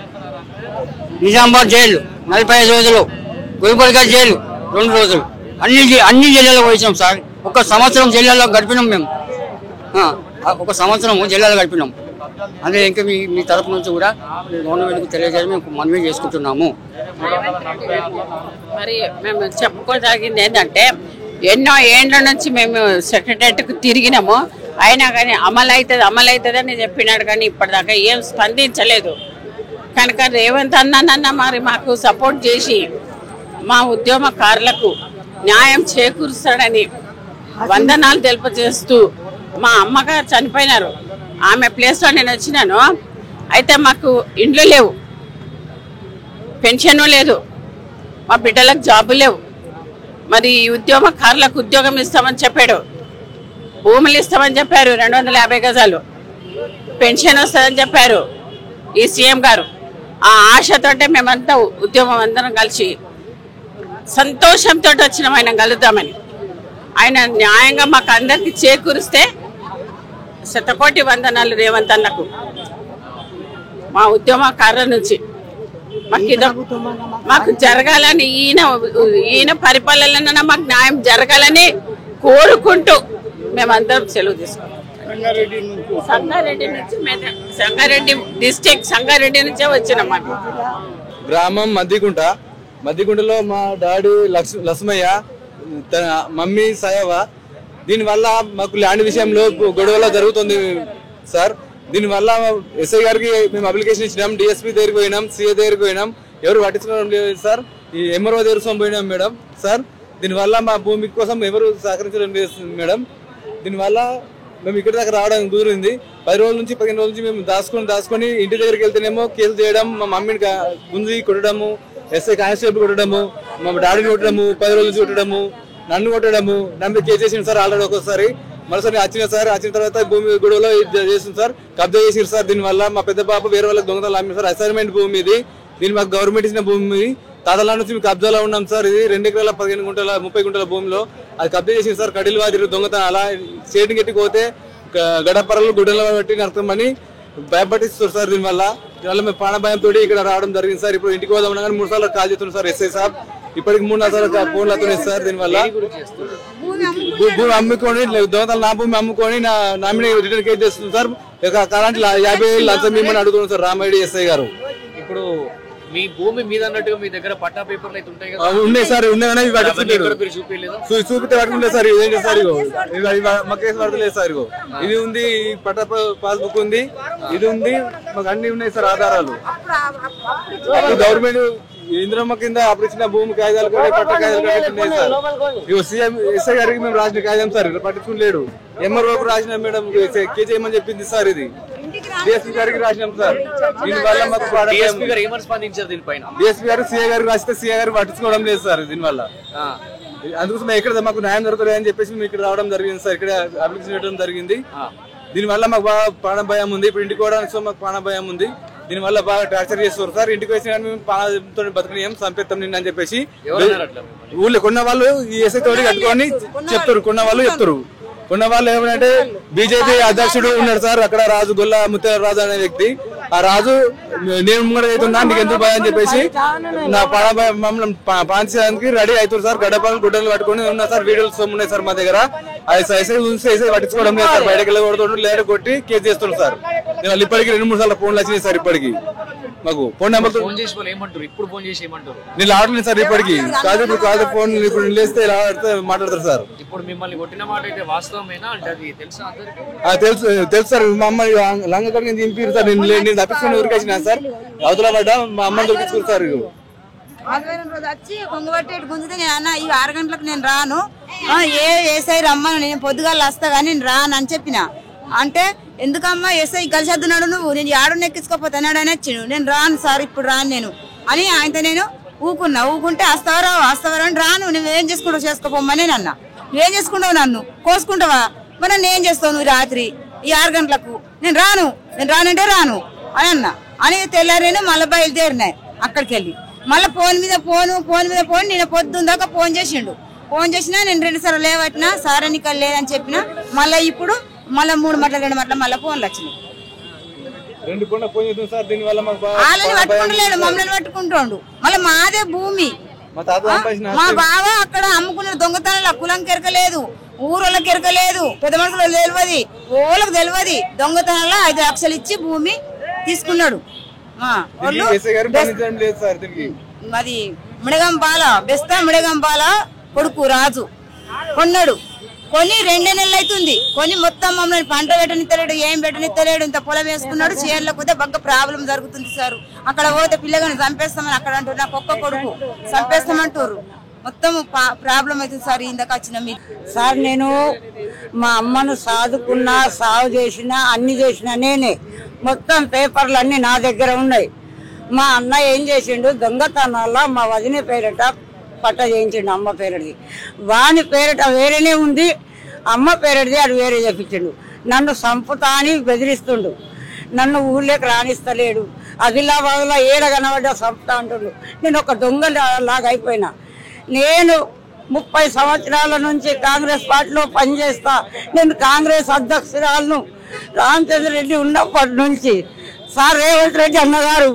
నిజామాబాద్ జైలు 45 రోజులు, గుల్బర్గా జైలు 2 రోజులు. అన్ని జిల్లాలో పోయినాం సార్. 1 సంవత్సరం జిల్లాలో గడిపినాం మేము. 1 సంవత్సరం జిల్లాలో గడిపినాం. అదే ఇంకా మీ తరపు నుంచి కూడా గవర్నమెంట్కి తెలియజేయాలని మేము మనవి చేసుకుంటున్నాము. మరి మేము చెప్పుకోదగింది ఏంటంటే ఎన్నో ఏండ్ల నుంచి మేము సెక్రటరీకి తిరిగినాము. అయినా కానీ అమలు అవుతుంది అని చెప్పినాడు. కానీ ఇప్పటిదాకా ఏం స్పందించలేదు. కనుక రేవంత్ అన్న మరి మాకు సపోర్ట్ చేసి మా ఉద్యమకారులకు న్యాయం చేకూరుస్తాడని వందనాలు తెలియజేస్తూ, మా అమ్మగారు చనిపోయినారు. ఆమె ప్లేస్లో నేను వచ్చినాను. అయితే మాకు ఇండ్లు లేవు, పెన్షన్ లేదు, మా బిడ్డలకు జాబు లేవు. మరి ఉద్యమకారులకు ఉద్యోగం ఇస్తామని చెప్పాడు, భూములు ఇస్తామని చెప్పారు, 250 గజాలు పెన్షన్ వస్తుందని చెప్పారు ఈ సీఎం గారు. ఆ ఆశతోటే మేమంతా ఉద్యమం అందరం కలిసి సంతోషంతో వచ్చినాం ఆయన కలుద్దామని. ఆయన న్యాయంగా మాకు అందరికి చేకూరిస్తే శతకోటి వందనాలు రేవంత్ అన్నకు. మా ఉద్యమకారుల నుంచి మాకు జరగాలని ఈయన పరిపాలన మాకు న్యాయం జరగాలని కోరుకుంటూ మేమందరం సెలవు తీసుకున్నాం. సంగారెడ్డి డిస్ట్రిక్ట్ సంగారెడ్డి నుంచే వచ్చినాం. గ్రామం మద్దిగుంటలో మా డాడీ లక్ష్మయ్య, మమ్మీ సయవ. దీనివల్ల మాకు ల్యాండ్ విషయంలో గొడవలు జరుగుతుంది సార్. దీనివల్ల ఎస్ఐ గారికి మేము అప్లికేషన్ ఇచ్చినాం, డిఎస్పీ దగ్గరికి పోయినాం, సిఏ దగ్గరికి పోయినాం, ఎవరు పట్టించుకోవడం లేదు సార్. ఈ ఎంఆర్ఓ దగ్గర పోయినాం మేడం సార్. దీనివల్ల మా భూమి కోసం ఎవరు సహకరించడం లేదు మేడం. దీనివల్ల మేము ఇక్కడ దాకా రావడానికి కుదిరింది. 10 రోజుల నుంచి 15 రోజుల నుంచి మేము దాచుకొని ఇంటి దగ్గరికి వెళ్తేనేమో కేసు చేయడం, మా మమ్మీని గుంజి కొట్టడము, ఎస్ఐ కానిస్టేబుల్ కొట్టడము, మా డాడీని కొట్టడము, 10 రోజుల నుంచి కొట్టడము, నన్ను కొట్టడము, నన్ను కేసు చేసింది సార్ ఆల్రెడీ ఒక్కోసారి. మరోసారి వచ్చిన తర్వాత భూమి గొడవలో చేసింది సార్, కబ్జా చేసింది సార్. దీనివల్ల మా పెద్ద బాబు వేరే వాళ్ళకి దొంగతనాలు అమ్మి సార్. అసైన్మెంట్ భూమి ఇది, దీన్ని మాకు గవర్నమెంట్ ఇచ్చిన భూమి. తాతల నుంచి మేము కబ్జాలో ఉన్నాం సార్. ఇది 2 ఎకరాల 15 గుంటల 30 గుంటల భూమిలో అది కబ్జా చేసింది సార్. కడిలు వాదిరు దొంగతనం అలా స్టేట్కి ఎట్టిపోతే గడపరలు గుడ్డలు బట్టి నడతామని భయపట్టిస్తారు సార్. దీనివల్ల మేము ప్రాణభయంతో ఇక్కడ రావడం జరిగింది సార్. ఇప్పుడు ఇంటికి పోదాం కానీ 3 సార్లు కాల్ చేస్తున్నాం సార్ ఎస్ఐ సాబ్. ఇప్పటికి 3-4 సార్లు ఫోన్లు అవుతున్నాయి సార్. దీనివల్ల భూమి అమ్ముకొని దొంగతనాలు నా భూమి అమ్ముకొని నా మీద రిటర్న్ కేసు చేస్తుంది సార్. అలాంటి 50,000 లంచం ఇమ్మని అడుగుతున్నాం సార్ రామారెడ్డి ఎస్ఐ గారు. ఇప్పుడు మీ భూమి మీద అన్నట్టుగా మీ దగ్గర పట్టా పేపర్లు అయితే ఉంటాయి కదా? ఉన్నాయి సార్, ఉన్నాయని చూపితే పట్టుకుంటే సార్. ఇదేంటి సార్, మా కేసు పడతలేదు సార్. ఇది ఉంది, పట్టా పాస్బుక్ ఉంది, ఇది ఉంది, మాకు అన్ని ఉన్నాయి సార్ ఆధారాలు. గవర్నమెంట్ ఇంద్రమ్మ కింద అప్పుడు ఇచ్చిన భూమి కాగితాలు కూడా పట్ట కాగితాలు ఉన్నాయి సార్. ఇగో సీఎం ఎస్ఐ గారికి మేము రాసిన కాగితం సార్, పట్టించుకోలేడు. ఎంఆర్ఓకు రాసిన మేడం కేసు చేయమని చెప్పింది సార్. ఇది డిఎస్పీ గారికి రాసినాం సార్. దీనివల్ల మాకు డిఎస్పీ గారు ఏమని స్పందించారు దీనిపైన? డిఎస్పీ గారు సీఏ గారికి రాస్తే సీఏ గారు పట్టించుకోవడం లేదు సార్. దీనివల్ల అందుకోసం ఎక్కడ మాకు న్యాయం జరుగుతుంది అని చెప్పేసి మేము ఇక్కడ రావడం జరిగింది సార్. ఇక్కడ అప్లికేషన్ పెట్టడం జరిగింది. దీనివల్ల మాకు బాగా ప్రాణ భయం ఉంది. ఇప్పుడు ఇంటికి పోవడానికి మాకు ప్రాణ భయం ఉంది. దీనివల్ల బాగా టార్చర్ చేస్తారు సార్. ఇంటికి వచ్చిన కానీ మేము ప్రాణంతో బతకనియం, చంపేస్తాం నిన్న అని చెప్పేసి ఊళ్ళో కొన్న వాళ్ళు ఈ ఎస్ఐ తోటి కట్టుకొని చెప్తారు. కొన్న వాళ్ళు చెప్తారు. కొన్న వాళ్ళు ఏమంటే బీజేపీ అధ్యక్షుడు ఉన్నాడు సార్ అక్కడ, రాజు గొల్ల ముత్యాల రాజు అనే వ్యక్తి. ఆ రాజు నేను ముంగడ అవుతున్నా నీకు ఎందుకు భయం అని చెప్పేసి నా మమ్మల్ని పాంచడానికి రెడీ అవుతారు సార్. గడపలు గుడ్డలు పట్టుకొని ఉన్నా సార్. వీడియోస్ ఉన్నాయి సార్ మా దగ్గర. ఎస్ఐ పట్టించుకోవడం లేదు సార్. బయటకు వెళ్ళకూడదు, లేడ కొట్టి కేసు చేస్తున్నారు సార్. ఇప్పటికి 2-3 సార్లు ఫోన్లు వచ్చినాయి సార్. ఇప్పటికి మాకు ఫోన్ నెంబర్ నేను ఆడలేదు సార్. ఇప్పటికి కాదు ఫోన్ ఇప్పుడు లేస్తే మాట్లాడతారు సార్. ఇప్పుడు మిమ్మల్ని కొట్టిన మాట అయితే వాస్తవమేనా అంటే అది తెలుసా? తెలుసు సార్. మా అమ్మ లంగకడికి దింపారు సార్. నేను తప్పించుకుని ఊరికేసిన సార్. అవతల పడ్డ మా అమ్మని దొరికించుకున్నారు సార్. రోజు వచ్చి కొంగబట్టి గుంజితే నేను అన్న ఈ 6 గంటలకు నేను రాను, ఏసై రమ్మను, నేను పొద్దుగాల వస్తా కానీ నేను రాను అని చెప్పిన. అంటే ఎందుకమ్మా ఎస్ఐ కలిసేద్దున్నాడు, నువ్వు నేను ఆడు ఎక్కించుకోపోతే అన్నాడు అని వచ్చిండు. నేను రాను సార్, ఇప్పుడు రాను నేను అని ఆయనతో నేను ఊకుంటే వస్తావరా అని రాను, నువ్వేం చేసుకుంటావు చేసుకోపోమ్మని నేను అన్నా. నువ్వేం చేసుకుంటావు, నన్ను కోసుకుంటావా, మరి నేనేం చేస్తావు నువ్వు రాత్రి ఈ 6 గంటలకు? నేను రానంటే రాను అని అన్నా. అని తెల్లారి నేను మళ్ళీ బయలుదేరినాయి అక్కడికి వెళ్ళి. మళ్ళీ ఫోన్ మీద ఫోన్ నేను పొద్దున్న దాకా ఫోన్ చేసిండు. ఫోన్ చేసినా నేను 2 సార్లు లేవట్టినా సార్ ఎన్నికలు లేదని చెప్పిన. మళ్ళీ ఇప్పుడు మళ్ళీ 3 మట్ల 2 మట్ల మళ్ళీ ఫోన్లు వచ్చినాయి. వాళ్ళని పట్టుకుంటలేడు, మమ్మల్ని పట్టుకుంటాడు. మళ్ళీ మాదే భూమి. మా బావ అక్కడ అమ్ముకున్న దొంగతనాలు కులం కెరకలేదు, ఊరోళ్ళకి ఎరకలేదు, పెద్ద మనుషులు తెలియదు, ఓళ్ళకి తెలియదు. దొంగతనాల్లో 5 లక్షలు ఇచ్చి భూమి తీసుకున్నాడు. అది మిడగంపాల కొడుకు రాజు కొన్నాడు. కొని 2 నెలలు అవుతుంది. కొని మొత్తం మమ్మల్ని పంట పెట్టనిత్తలేడు, ఏం పెట్టనిత్తలేడు. ఇంత పొలం వేసుకున్నాడు. చీరలకు పోతే బాగా ప్రాబ్లం జరుగుతుంది సార్. అక్కడ పోతే పిల్లగాని చంపేస్తామని అక్కడ అంటారు. నాకు ఒక్క కొడుకు చంపేస్తామంటారు. మొత్తం ప్రాబ్లం అవుతుంది సార్. ఇందాక వచ్చిన మీకు సార్, నేను మా అమ్మను సాదుకున్నా, సాగు చేసినా, అన్ని చేసినా నేనే. మొత్తం పేపర్లు అన్ని నా దగ్గర ఉన్నాయి. మా అన్న ఏం చేసిండు, దొంగతనాల్లో మా వదిన పేరిట పట్ట చేయించిండు, అమ్మ పేరుది. వాని పేరిట వేరేనే ఉంది, అమ్మ పేరుది అది వేరే చెప్పించిండు. నన్ను సంపుతా అని బెదిరిస్తుండు. నన్ను ఊళ్ళోకి రాణిస్తలేడు. ఆదిలాబాద్లో ఏడ కనబడ్డా సంపుతా అంటుండు. నేను ఒక దొంగ లాగా అయిపోయినా. నేను 30 సంవత్సరాల నుంచి కాంగ్రెస్ పార్టీలో పనిచేస్తా. నేను కాంగ్రెస్ అధ్యక్షురాలను రామచంద్ర రెడ్డి ఉన్నప్పటి నుంచి. సార్ రేవంత్ రెడ్డి అన్నగారు,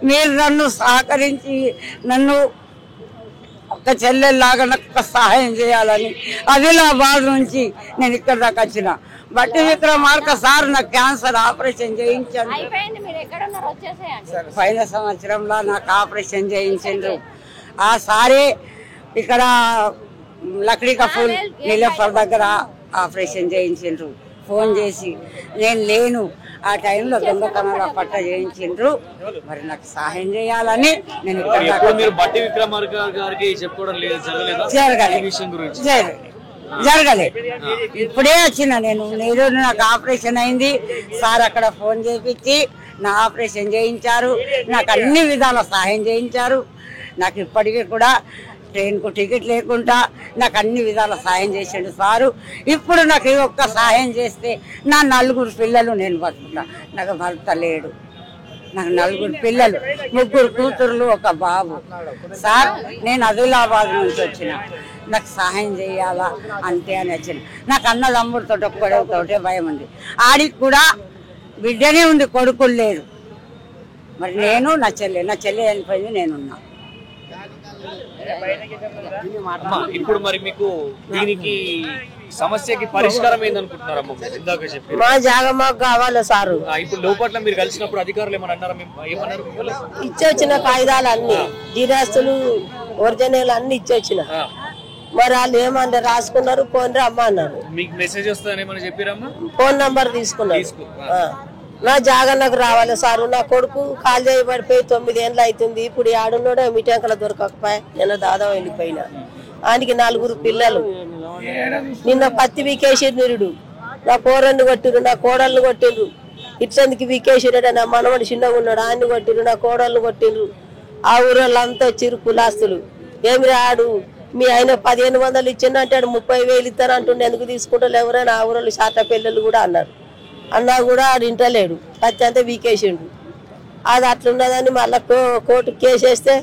మీరు నన్ను సహకరించి నన్ను ఒక చెల్లెల్లాగా నాకు సహాయం చేయాలని ఆదిలాబాద్ నుంచి నేను ఇక్కడ దాకా వచ్చిన. బట్టి విక్రమార్క సార్ నాకు క్యాన్సర్ ఆపరేషన్ చేయించాను. పోయిన సంవత్సరంలో నాకు ఆపరేషన్ చేయించారు. ఆ సారే ఇక్కడ లక్డీ కపూర్ నీలఫర్ దగ్గర ఆపరేషన్ చేయించారు. ఫోన్ చేసి నేను లేను, ఆ టైంలో దొంగతనాల పట్ట చేయించిండ్రు, మరి నాకు సహాయం చేయాలని నేను బట్టి విక్రమార్క గారికి చెప్పుకోవడం లేదు, జరగలేదు. జరగలే. ఇప్పుడే వచ్చిన నేను నాకు ఆపరేషన్ అయింది సార్, అక్కడ ఫోన్ చేయించి నా ఆపరేషన్ చేయించారు, నాకు అన్ని విధాల సహాయం చేయించారు. నాకు ఇప్పటికీ కూడా ట్రైన్కు టికెట్ లేకుండా నాకు అన్ని విధాల సహాయం చేసాడు సారు. ఇప్పుడు నాకు ఒక్క సహాయం చేస్తే నా 4 పిల్లలు నేను బతుకుతా. నాకు భర్త లేడు, నాకు 4 పిల్లలు, 3 కూతుర్లు, 1 బాబు. సార్ నేను ఆదిలాబాద్ నుంచి వచ్చిన, నాకు సహాయం చేయాలా అంతే అని వచ్చిన. నాకు అన్నదమ్ముడితో ఒక్కడే భయం ఉంది. ఆడికి కూడా బిడ్డనే ఉంది, కొడుకులు లేదు. మరి నేను నా చెల్లె చనిపోయింది, నేనున్నా. ఇప్పుడు మరి మీకు దీనికి సమస్యకి పరిష్కారం ఏందనుకుంటున్నారమ్మా? ఇందాక చెప్పి మా జాగా మాకు కావాలి సారు. ఇప్పుడు లోపట్ల మీరు కలిసినప్పుడు అధికారులు ఏమన్నారు? ఇచ్చొచ్చిన కాగితాలు అన్ని, జిరాస్తులు, ఒరిజినల్ అన్ని ఇచ్చొచ్చిన. మరి వాళ్ళు ఏమన్నా రాసుకున్నారు, ఫోన్ రమ్మ అన్నారు. మీకు మెసేజ్ వస్తుందని ఏమన్నా చెప్పారమ్మా? ఫోన్ నంబర్ తీసుకున్నారు. నా జాగా నాకు రావాలి సారు. నా కొడుకు కాలు చేయబడిపోయి 9 ఏళ్ళు అవుతుంది. ఇప్పుడు ఆడున్నాడో మిఠాంకలు దొరకకపోయా, నేను దాదాపు వెళ్ళిపోయినా. ఆయనకి 4 పిల్లలు. నిన్న పత్తి వీకేసి నిరుడు, నా కోరన్ని కొట్టిరు, నా కోడళ్ళు కొట్టిండ్రు. ఇట్లందుకు వీకేసిరాడు, నా మనవడు చిన్నగా ఉన్నాడు, ఆయన్ని కొట్టిరు, నా కోడళ్ళు కొట్టిండ్రు. ఆ ఊరోళ్ళంతా వచ్చిర్రు కులాస్తులు. ఏమి రాడు మీ ఆయన 1500 ఇచ్చిండు అంటాడు, 30,000 ఇస్తాను అంటుండే, ఎందుకు తీసుకుంటారు ఎవరైనా? ఆ ఊరోళ్ళు శాత పిల్లలు కూడా అన్నారు. అన్నా కూడా ఆడు ఇంటలేడు, పత్తి అంతా వీకేసిండు. అది అట్లున్నదని మళ్ళా కోర్టు కేసు వేస్తే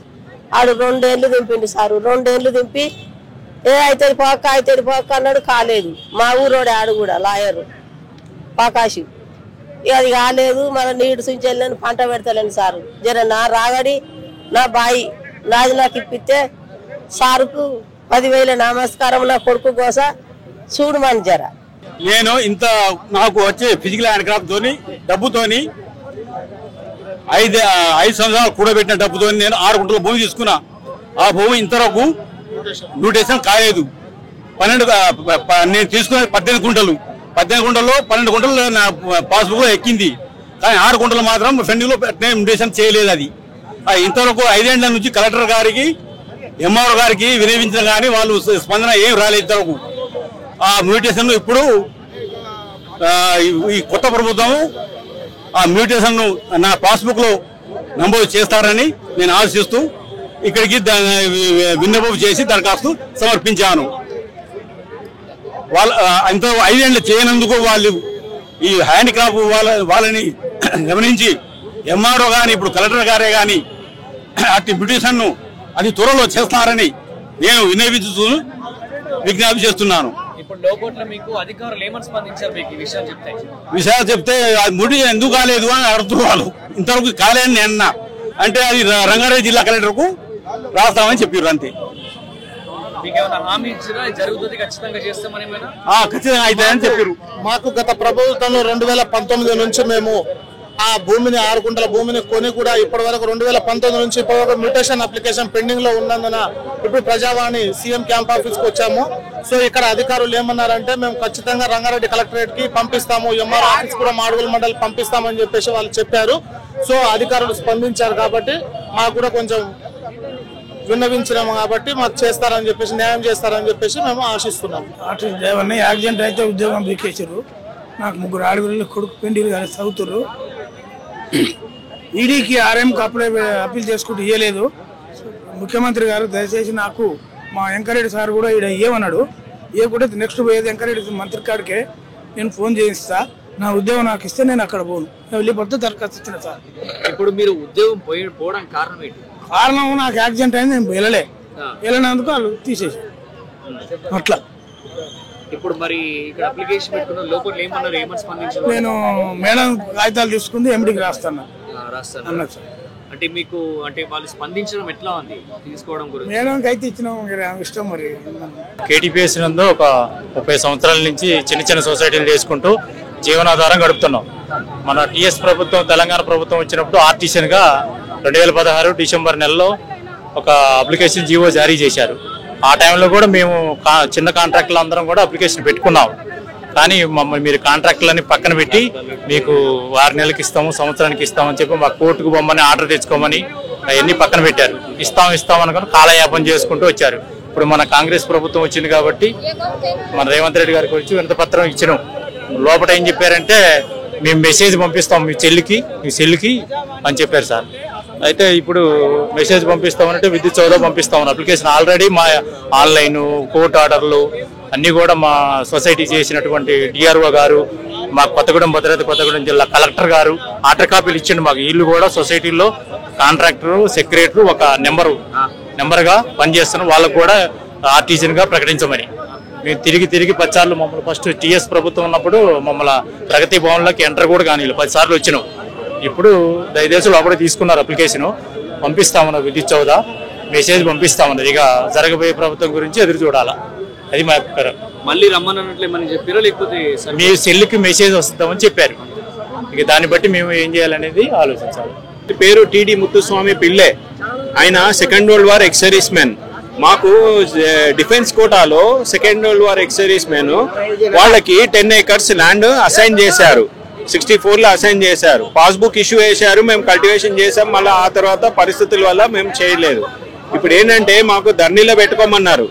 ఆడు 2 ఏళ్ళు దింపిండు సారు. 2 ఏళ్ళు దింపి అవుతుంది పోక అన్నాడు, కాలేదు. మా ఊరోడే ఆడు కూడా లాయరు పాకాశి. అది కాలేదు, మన నీడు సుంచెళ్ళని పంట పెడతలేను సారు. జర నా రాగడి నా బాయి నాది నాకు ఇప్పిస్తే సారుకు 10,000 నమస్కారం, నా కొడుకు కోస చూడమని జర. నేను ఇంత నాకు వచ్చే ఫిజికల్ హ్యాండిక్రాఫ్ట్ తోని డబ్బుతోని 5 సంవత్సరాలు కూడబెట్టిన డబ్బుతోని నేను 6 గుంటల భూమి తీసుకున్నా. ఆ భూమి ఇంతవరకు మ్యూటేషన్ కాలేదు. 12 నేను తీసుకున్న 18 గుంటలు, 18 గుంటల్లో 12 గుంటలు నా పాస్బుక్ లో ఎక్కింది. కానీ 6 గుంటలు మాత్రం ఫెండింగ్ లో మ్యూటేషన్ చేయలేదు. అది ఇంతవరకు 5 ఏళ్ల నుంచి కలెక్టర్ గారికి, ఎంఆర్ఓ గారికి వినియోగించిన కానీ వాళ్ళు స్పందన ఏం రాలేదు ఇంతవరకు. ఆ మ్యూటేషన్ ఇప్పుడు ఈ కొత్త ప్రభుత్వం ఆ మ్యూటేషన్ నా పాస్బుక్ లో నమోదు చేస్తారని నేను ఆశిస్తూ ఇక్కడికి విన్నపం చేసి దరఖాస్తు సమర్పించాను. వాళ్ళ ఇంత 5 ఏళ్ళు చేయనందుకు వాళ్ళు ఈ హ్యాండిక్రాఫ్ట్ వాళ్ళని గమనించి ఎంఆర్ఓ కానీ ఇప్పుడు కలెక్టర్ గారే కానీ అట్టి మ్యూటేషన్ ను అది త్వరలో చేస్తారని నేను విజ్ఞప్తి చేస్తున్నాను. ఇప్పుడు లోపట్ల మీకు అధికారులు ఏమని స్పందించారు? మీకు ఈ విషయాలు చెప్తే ముడి ఎందుకు కాలేదు అని అడుగుతున్నారు. ఇంతవరకు కాలేదని నేను అన్నా. అంటే అది రంగారెడ్డి జిల్లా కలెక్టర్ కు రాస్తామని చెప్పారు అంతే. ఖచ్చితంగా అవుతాయని చెప్పారు. మాకు గత ప్రభుత్వంలో 2019 నుంచి మేము ఆ భూమిని 6 గుంటల భూమిని కొని కూడా ఇప్పటి వరకు 2019 నుంచి ఇప్పటి వరకు మ్యూటేషన్ అప్లికేషన్ పెండింగ్ లో ఉన్నందున ఇప్పుడు ప్రజావాణి సీఎం క్యాంప్ ఆఫీస్ కు వచ్చాము. సో ఇక్కడ అధికారులు ఏమన్నారంటే మేము ఖచ్చితంగా రంగారెడ్డి కలెక్టరేట్ కి పంపిస్తాము, ఎంఆర్ ఆఫీస్ కూడా మాడుగుల మండలి పంపిస్తామని చెప్పేసి వాళ్ళు చెప్పారు. సో అధికారులు స్పందించారు కాబట్టి మాకు కూడా కొంచెం విన్నవించినాము కాబట్టి మాకు చేస్తారని చెప్పేసి, న్యాయం చేస్తారని చెప్పేసి మేము ఆశిస్తున్నాం. యాక్సిడెంట్ అయితే ఉద్యోగం బీకేసారు. నాకు 3 ఆడపిల్లలు, కొడుకు పెండిలు కానీ చదువుతారు. ఈడీకి ఆర్ఎంకి అప్పీల్ చేసుకుంటూ ఇవ్వలేదు. ముఖ్యమంత్రి గారు దయచేసి నాకు మా వెంకరెడ్డి సార్ కూడా ఇక్కడ ఇవ్వమన్నాడు. ఇవ్వకుంటే నెక్స్ట్ పోయేది వెంకరెడ్డి మంత్రి కాడికే నేను ఫోన్ చేయిస్తా. నా ఉద్యోగం నాకు ఇస్తే నేను అక్కడ పోను, నేను వెళ్ళిపోతే దరఖాస్తు ఇచ్చిన సార్. ఇప్పుడు మీరు ఉద్యోగం పోవడానికి కారణం ఏంటి? కారణం నాకు యాక్సిడెంట్ అయింది, నేను వెళ్ళినందుకు వాళ్ళు తీసేసి అట్లా. ఇప్పుడు మరి ఇక్కడ అప్లికేషన్ పెట్టుకున్న లోపల ఏమన్నారు? ఏమని స్పందించారు? నేను మేడం కాగితాలు తీసుకుంది ఎండికి రాస్తాను అన్నారు సార్. అంటే మీకు అంటే వాళ్ళు స్పందించడం ఎట్లా ఉంది తీసుకోవడం గురించి? మేడం అయితే ఇచ్చినాం, ఇష్టం. మరి కేటీపీఎస్ నందు ఒక 30 సంవత్సరాల నుంచి చిన్న సొసైటీలు చేసుకుంటూ జీవనాధారం గడుపుతున్నాం. మన టీఎస్ ప్రభుత్వం, తెలంగాణ ప్రభుత్వం వచ్చినప్పుడు ఆర్టిసియన్ గా 2016 డిసెంబర్ నెలలో ఒక అప్లికేషన్ జీవో జారీ చేశారు. ఆ టైంలో కూడా మేము చిన్న కాంట్రాక్టులు అందరం కూడా అప్లికేషన్ పెట్టుకున్నాం. కానీ మమ్మల్ని మీరు కాంట్రాక్టులని పక్కన పెట్టి మీకు 6 నెలలకు ఇస్తాము, సంవత్సరానికి ఇస్తామని చెప్పి మా కోర్టుకు బొమ్మని ఆర్డర్ తెచ్చుకోమని అవన్నీ పక్కన పెట్టారు. ఇస్తాం అనుకుని కాలయాపన చేసుకుంటూ వచ్చారు. ఇప్పుడు మన కాంగ్రెస్ ప్రభుత్వం వచ్చింది కాబట్టి మన రేవంత్ రెడ్డి గారికి వచ్చి వినతిపత్రం ఇచ్చినాం. లోపల ఏం చెప్పారంటే మేము మెసేజ్ పంపిస్తాం మీ సెల్లుకి అని చెప్పారు సార్. అయితే ఇప్పుడు మెసేజ్ పంపిస్తామనంటే విద్యుత్ చౌదా పంపిస్తామని అప్లికేషన్ ఆల్రెడీ మా ఆన్లైన్ కోర్టు ఆర్డర్లు అన్నీ కూడా మా సొసైటీ చేసినటువంటి డిఆర్ఓ గారు, మా కొత్తగూడెం జిల్లా కలెక్టర్ గారు ఆర్డర్ కాపీలు ఇచ్చిండు మాకు. వీళ్ళు కూడా సొసైటీలో కాంట్రాక్టర్, సెక్రటరీ ఒక నెంబర్గా పనిచేస్తున్నారు. వాళ్ళకు కూడా ఆర్టిజన్గా ప్రకటించమని మేము తిరిగి 10 సార్లు మమ్మల్ని ఫస్ట్ టీఎస్ ప్రభుత్వం ఉన్నప్పుడు మమ్మల్ని ప్రగతి భవన్లోకి ఎంటర్ కూడా కానీ 10 సార్లు వచ్చినాం. ఇప్పుడు దయచేసి లోపల తీసుకున్నారు అప్లికేషన్ పంపిస్తామన్నారు. విద్యుత్ చౌదా మెసేజ్ పంపిస్తామన్నారు. ఇక జరగబోయే ప్రభుత్వం గురించి ఎదురు చూడాలా, అది మా అభిప్రాయం. మళ్ళీ రమ్మన్నట్లే మనం చెప్పారా లేకపోతే మీ సెల్కి మెసేజ్ వస్తుందామని చెప్పారు. ఇక దాన్ని బట్టి మేము ఏం చేయాలనేది ఆలోచించాలి. పేరు టిడి ముత్తుస్వామి పిల్లే. ఆయన second world war ex service men. మాకు డిఫెన్స్ కోటాలో second world war ex service men వాళ్ళకి 10 acres ల్యాండ్ అసైన్ చేశారు. 64లో అసైన్ చేశారు. పాస్బుక్ ఇష్యూ చేశారు. మేము కల్టివేషన్ చేసాం. మళ్ళీ ఆ తర్వాత పరిస్థితుల వల్ల మేము చేయలేదు. ఇప్పుడు ఏంటంటే మాకు ధర్నీలో పెట్టుకోమన్నారు.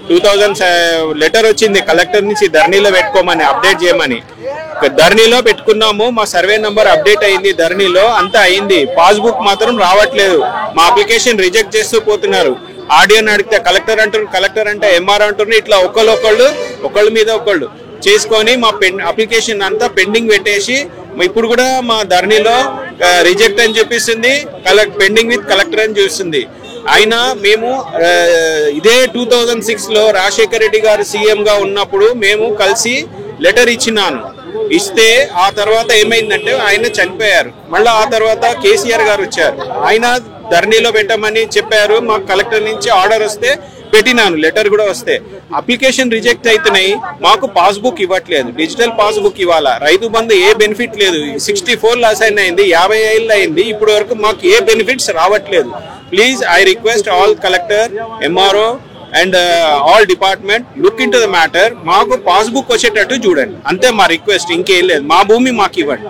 2000 లెటర్ వచ్చింది కలెక్టర్ నుంచి ధర్నీలో పెట్టుకోమని, అప్డేట్ చేయమని. ధర్నీలో పెట్టుకున్నాము. మా సర్వే నంబర్ అప్డేట్ అయింది, ధర్నీలో అంతా అయింది. పాస్బుక్ మాత్రం రావట్లేదు. మా అప్లికేషన్ రిజెక్ట్ చేస్తూ పోతున్నారు. ఆర్డీఓని అడిగితే కలెక్టర్ అంటారు, కలెక్టర్ అంటే ఎంఆర్ అంటున్నారు. ఇట్లా ఒకళ్ళ మీద ఒకళ్ళు చేసుకొని మా అప్లికేషన్ అంతా పెండింగ్ పెట్టేసి ఇప్పుడు కూడా మా ధర్నీలో రిజెక్ట్ అని చూపిస్తుంది, పెండింగ్ విత్ కలెక్టర్ అని చూస్తుంది. అయినా మేము ఇదే 2006లో రాజశేఖర రెడ్డి గారు సీఎం గా ఉన్నప్పుడు మేము కలిసి లెటర్ ఇచ్చినాను. ఇస్తే ఆ తర్వాత ఏమైందంటే ఆయన చనిపోయారు. మళ్ళీ ఆ తర్వాత కేసీఆర్ గారు వచ్చారు. ఆయన ధర్నీలో పెట్టమని చెప్పారు. మాకు కలెక్టర్ నుంచి ఆర్డర్ వస్తే పెట్టినాను, లెటర్ కూడా వస్తే. అప్లికేషన్ రిజెక్ట్ అవుతున్నాయి. మాకు పాస్బుక్ ఇవ్వట్లేదు, డిజిటల్ పాస్బుక్ ఇవ్వాలా. రైతు బంధు ఏ బెనిఫిట్ లేదు. 64లో అసైన్ అయింది, 50 ఏళ్ళు అయింది. ఇప్పటి వరకు మాకు ఏ బెనిఫిట్స్ రావట్లేదు. Please I request all collector, MRO and all department look in to the matter. మాకు పాస్బుక్ వచ్చేటట్టు చూడండి, అంతే మా రిక్వెస్ట్. ఇంకేం లేదు. మా భూమి మాకు ఇవ్వండి,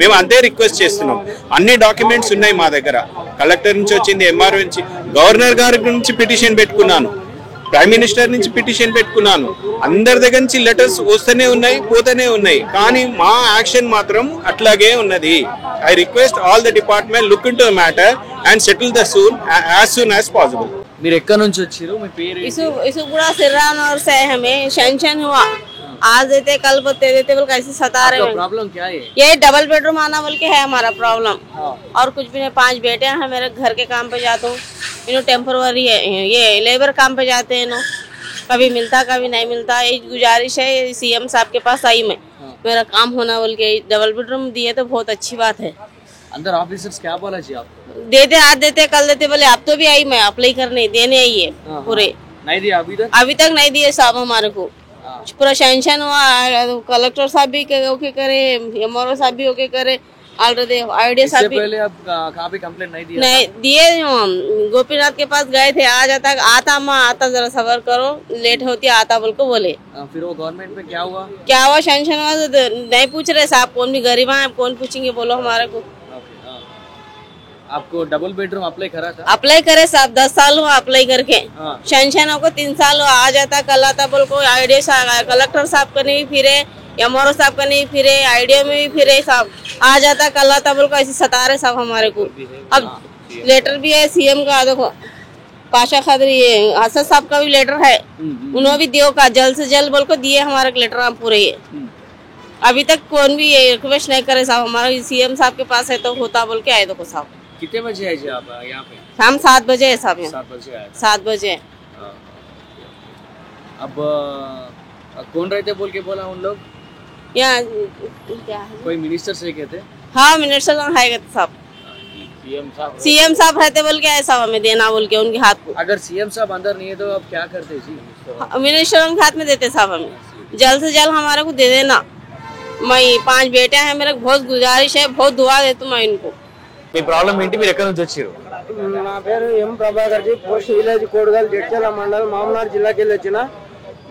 మేము అంతే రిక్వెస్ట్ చేస్తున్నాం. అన్ని డాక్యుమెంట్స్ ఉన్నాయి మా దగ్గర. కలెక్టర్ నుంచి వచ్చింది, ఎంఆర్ఓ నుంచి, గవర్నర్ గారి నుంచి పిటిషన్ పెట్టుకున్నాను, ప్రైమ్ మినిస్టర్ నుంచి పిటిషన్ పెట్టుకున్నాను. అందరి దగ్గర నుంచి లెటర్స్ వస్తూనే ఉన్నాయి, పోతూనే ఉన్నాయి. కానీ మా యాక్షన్ మాత్రం అట్లాగే ఉన్నది. I request all the department look in to the matter and settle the soon as possible. మీరు ఎక్కడి నుంచి వచ్చారు? మీ పేరు? इसुगुड़ा सिर्रानौर से हमें सेंशन हुआ. आज देते कल देते बोल कैसे सता रहे हैं. प्रॉब्लम क्या है? ये डबल बेडरूम आना बोल के है हमारा प्रॉब्लम. और कुछ भी नहीं. 5 बेटे हैं मेरे, घर के काम पे जाता हूँ. इन्हों टेम्पररी है, ये लेबर काम पे जाते हैं. कभी मिलता कभी नहीं मिलता. ये गुजारिश है सीएम साहब के पास आई मैं, मेरा काम होना बोल के डबल बेडरूम दिए तो बहुत अच्छी बात है. अंदर ऑफिसर्स क्या बोला जी आपको? देते आज देते कल देते बोले. अब तो भी आई मैं अप्लाई करने, देने आई है पूरे. नहीं दिया अभी तक नहीं दिए साहब हमारे को. पूरा सेंशन हुआ. कलेक्टर साहब भी ओके करे, एमआरओ साहब भी ओके करे. ऑलरेडी आईडिया साहब भी पहले आप कहाँ पे कंप्लेंट नहीं दिया? नहीं दिए. गोपीनाथ के पास गए थे. आज आता जरा सबर करो, लेट होती आता बोल को बोले. फिर वो गवर्नमेंट में क्या हुआ? सेंशन हुआ नहीं पूछ रहे साहब. कौन भी गरीब है, कौन पूछेंगे बोलो हमारे को. आपको डबल बेडरूम अप्लाई करा था? अप्लाई करे साहब, 10 साल हुआ अप्लाई करके. सेंशन को 3 साल हुआ. आ जाता कल आता बोल को. आईडिया कलेक्टर साहब का नहीं फिरे, एमआरओ साहब का नहीं फिरे, आईडिया में भी फिरे साहब. आ जाता कल आता बोल को. ऐसे सता रहे साहब हमारे को. अब लेटर भी है सीएम का, देखो पाशा खदरी हसन साहब का भी लेटर है. उन्होंने भी दियो का जल्द से जल्द बोल को दिए हमारे लेटर. हम पूरे अभी तक कौन भी रिक्वेस्ट नहीं करे साहब. हमारा सीएम साहब के पास है तो होता बोल के आए. देखो साहब कितने बजे आए जी आप यहाँ पे? शाम 7 बजे है साहब. 7 बजे आए. 7 बजे. अब कौन रहते बोल के बोला उन लोग? यहाँ कोई मिनिस्टर से कहते? हाँ मिनिस्टर है साहब. सीएम साहब रहते बोल के आए साहब. हमें देना बोल के उनके हाथ को. अगर सीएम साहब अंदर नहीं है तो आप क्या करते जी? मिनिस्टर उनके हाथ में देते साहब. हमें जल्द से जल्द हमारे को दे देना. मैं 5 बेटे हैं मेरे, बहुत गुजारिश है, बहुत दुआ देता मैं इनको. మీ ప్రాబ్లం ఏంటి? మీరు ఎక్కడి నుంచి వచ్చారు? నా పేరు M Prabhakar ji, post village Kodugal, Jadcherla మండలం, మామనాడు జిల్లాకి వెళ్ళి వచ్చిన.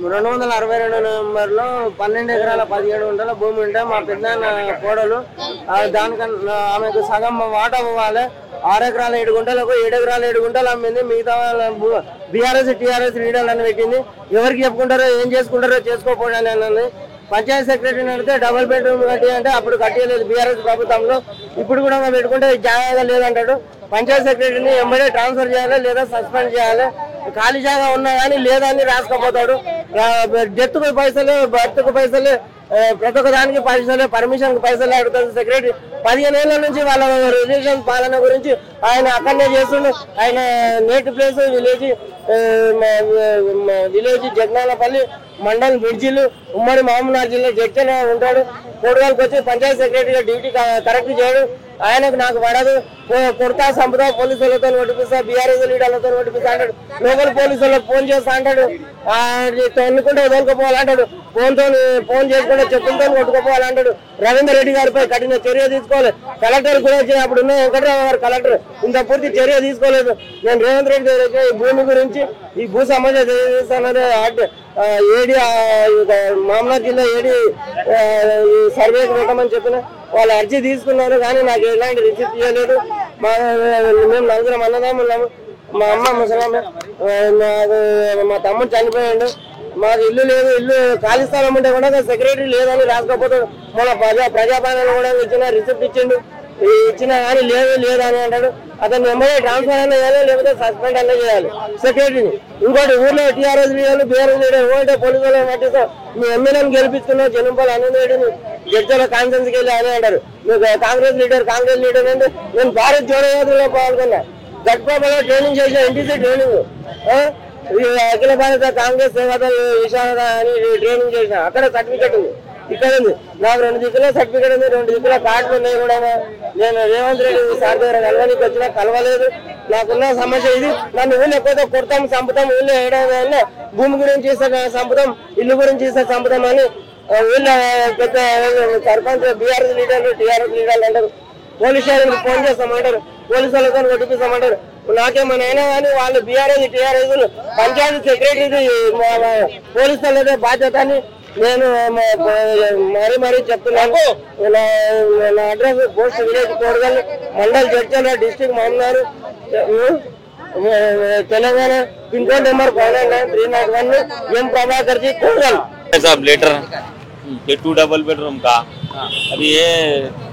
262 నెంబర్లో 12 ఎకరాల 17 గుంటల భూమి ఉంటే మా పెద్దనాన్న కోడలు దానికన్నా ఆమెకు సగం వాటా ఇవ్వాలి. 6 ఎకరాల 7 గుంటలకు 7 ఎకరాల 7 గుంటలు అమ్మింది. మిగతా బీఆర్ఎస్ టీఆర్ఎస్ లీడర్లను పెట్టింది. ఎవరికి చెప్పుకుంటారో ఏం చేసుకుంటారో చేసుకోపోవడానికి అన్నది. పంచాయతీ సెక్రటరీని అడిగితే డబుల్ బెడ్రూమ్ కట్టి అంటే అప్పుడు కట్టలేదు బీఆర్ఎస్ ప్రభుత్వంలో. ఇప్పుడు కూడా పెట్టుకుంటే జాగా లేదంటాడు. పంచాయతీ సెక్రటరీని ఎంబడే ట్రాన్స్ఫర్ చేయాలి లేదా సస్పెండ్ చేయాలి. ఖాళీ జాగా ఉన్నా కానీ లేదని రాసుకపోతాడు. డెత్కు పైసలు, బర్త్కు పైసలు, ప్రతి ఒక్క దానికి పైసలు, పర్మిషన్ పైసలు అడుగుతుంది సెక్రటరీ. 15 ఏళ్ల నుంచి వాళ్ళ రిజిస్ట్రేషన్ పాలన గురించి ఆయన అక్కడనే చేస్తుండు. ఆయన నేటివ్ ప్లేస్ విలేజ్ జగనాలపల్లి మండల్ మిర్జిలు ఉమ్మడి మహబూబ్నగర్ జిల్లా జడ్చన ఉంటాడు. కోడుగాలకు వచ్చి పంచాయతీ సెక్రటరీగా డ్యూటీ కరెక్ట్ చేయడు. ఆయనకు నాకు పడదు, కొడతా సంపద పోలీసులతో నోటిపిస్తా, బీఆర్ఎస్ లీడర్లతో నోటిపిస్తా అంటాడు. లోకల్ పోలీసులకు ఫోన్ చేస్తా అంటాడు. ఎన్నుకుంటే వదులుకోపోవాలంటాడు. ఫోన్ చేసుకుంటే చెప్పులతో కొట్టుకోపోవాలంటాడు. రవీందర్ రెడ్డి గారిపై కఠిన చర్య తీసుకోవాలి. కలెక్టర్ కూడా అప్పుడున్న వెంకటరావు గారు కలెక్టర్ ఇంత పూర్తి చర్య తీసుకోలేదు. నేను రేవంత్ రెడ్డి దగ్గర ఈ భూమి గురించి ఈ భూ సమస్య చేస్తానని ఏడి మహబూబ్నగర్ జిల్లా ఏడి సర్వేకి పెట్టమని చెప్పిన వాళ్ళు అర్జీ తీసుకున్నారు. కానీ నాకు ఎలాంటి రిసిప్ట్ ఇవ్వలేదు. మేము 4 అన్నదమ్మున్నాము. మా అమ్మ ముసలామె, మా తమ్ముడు చనిపోయాడు. మాకు ఇల్లు లేదు. ఇల్లు ఖాళీ స్థలం ఉంటే కూడా సెక్రటరీ లేదని రాసుకోపోతాడు. మన ప్రజాపాలన కూడా ఇచ్చిన రిసిప్ట్ ఇచ్చినా కానీ లేదని అంటాడు. అతను ఎంబడే ట్రాన్స్ఫర్ అన్న చేయాలి లేకపోతే సస్పెండ్ అన్న చేయాలి సెక్రటరీని. ఇంకోటి ఊర్లో టీఆర్ఎస్ లీడర్లు బీఆర్ఎస్ లీడర్ ఓటే పోలీసులు పట్టిస్తాం. మీ ఎమ్మెల్యేని గెలిపిస్తున్నావు జనంపల్లి అనంతరెడ్డిని జడ్జల కాన్ఫరెన్స్కి వెళ్ళి అని అంటారు. మీకు కాంగ్రెస్ లీడర్ అంటే నేను భారత్ జోడో యాత్రలో పాల్గొన్నా. గట్పాపలో ట్రైనింగ్ చేసిన ఎన్టీసీ ట్రైనింగ్, అఖిల భారత కాంగ్రెస్ సేవాదళ విశాఖ అని ట్రైనింగ్ చేసిన. అక్కడ సర్టిఫికెట్ ఉంది, ఇక్కడ ఉంది. నాకు 2 దిక్కుల సర్టిఫికెట్ ఉంది, 2 దిక్కుల కార్డులు ఉన్నాయి కూడా. నేను రేవంత్ రెడ్డి సార్ దగ్గర కలవడానికి వచ్చినా కలవలేదు. నాకున్న సమస్య ఇది. నన్ను ఊళ్ళో ఎక్కువ కొడతాం, చంపుతాం, ఊళ్ళో ఏడాది భూమి గురించి ఇస్తే చంపుతాం, ఇల్లు గురించి ఇస్తే చంపుతాం అని ఊళ్ళో పెద్ద సర్పంచ్ బీఆర్ఎస్ లీడర్లు టీఆర్ఎస్ లీడర్లు అంటారు. పోలీస్ స్టేషన్కి ఫోన్ చేస్తామంటారు, పోలీసు వాళ్ళతో కొట్టిపిస్తామంటారు. నాకేమన్నా అయినా కానీ వాళ్ళు BRS TRS panchayat secretary police వాళ్ళదే బాధ్యత అని నేను మరీ చెప్తున్నాను. నా address post village Kodagal mandal Jadcherla district Mahabubnagar Telangana. Pin code number 599301 M Prabhakar ji Kodagal साहब लेटर ये 2 डबल बेडरूम का अभी ये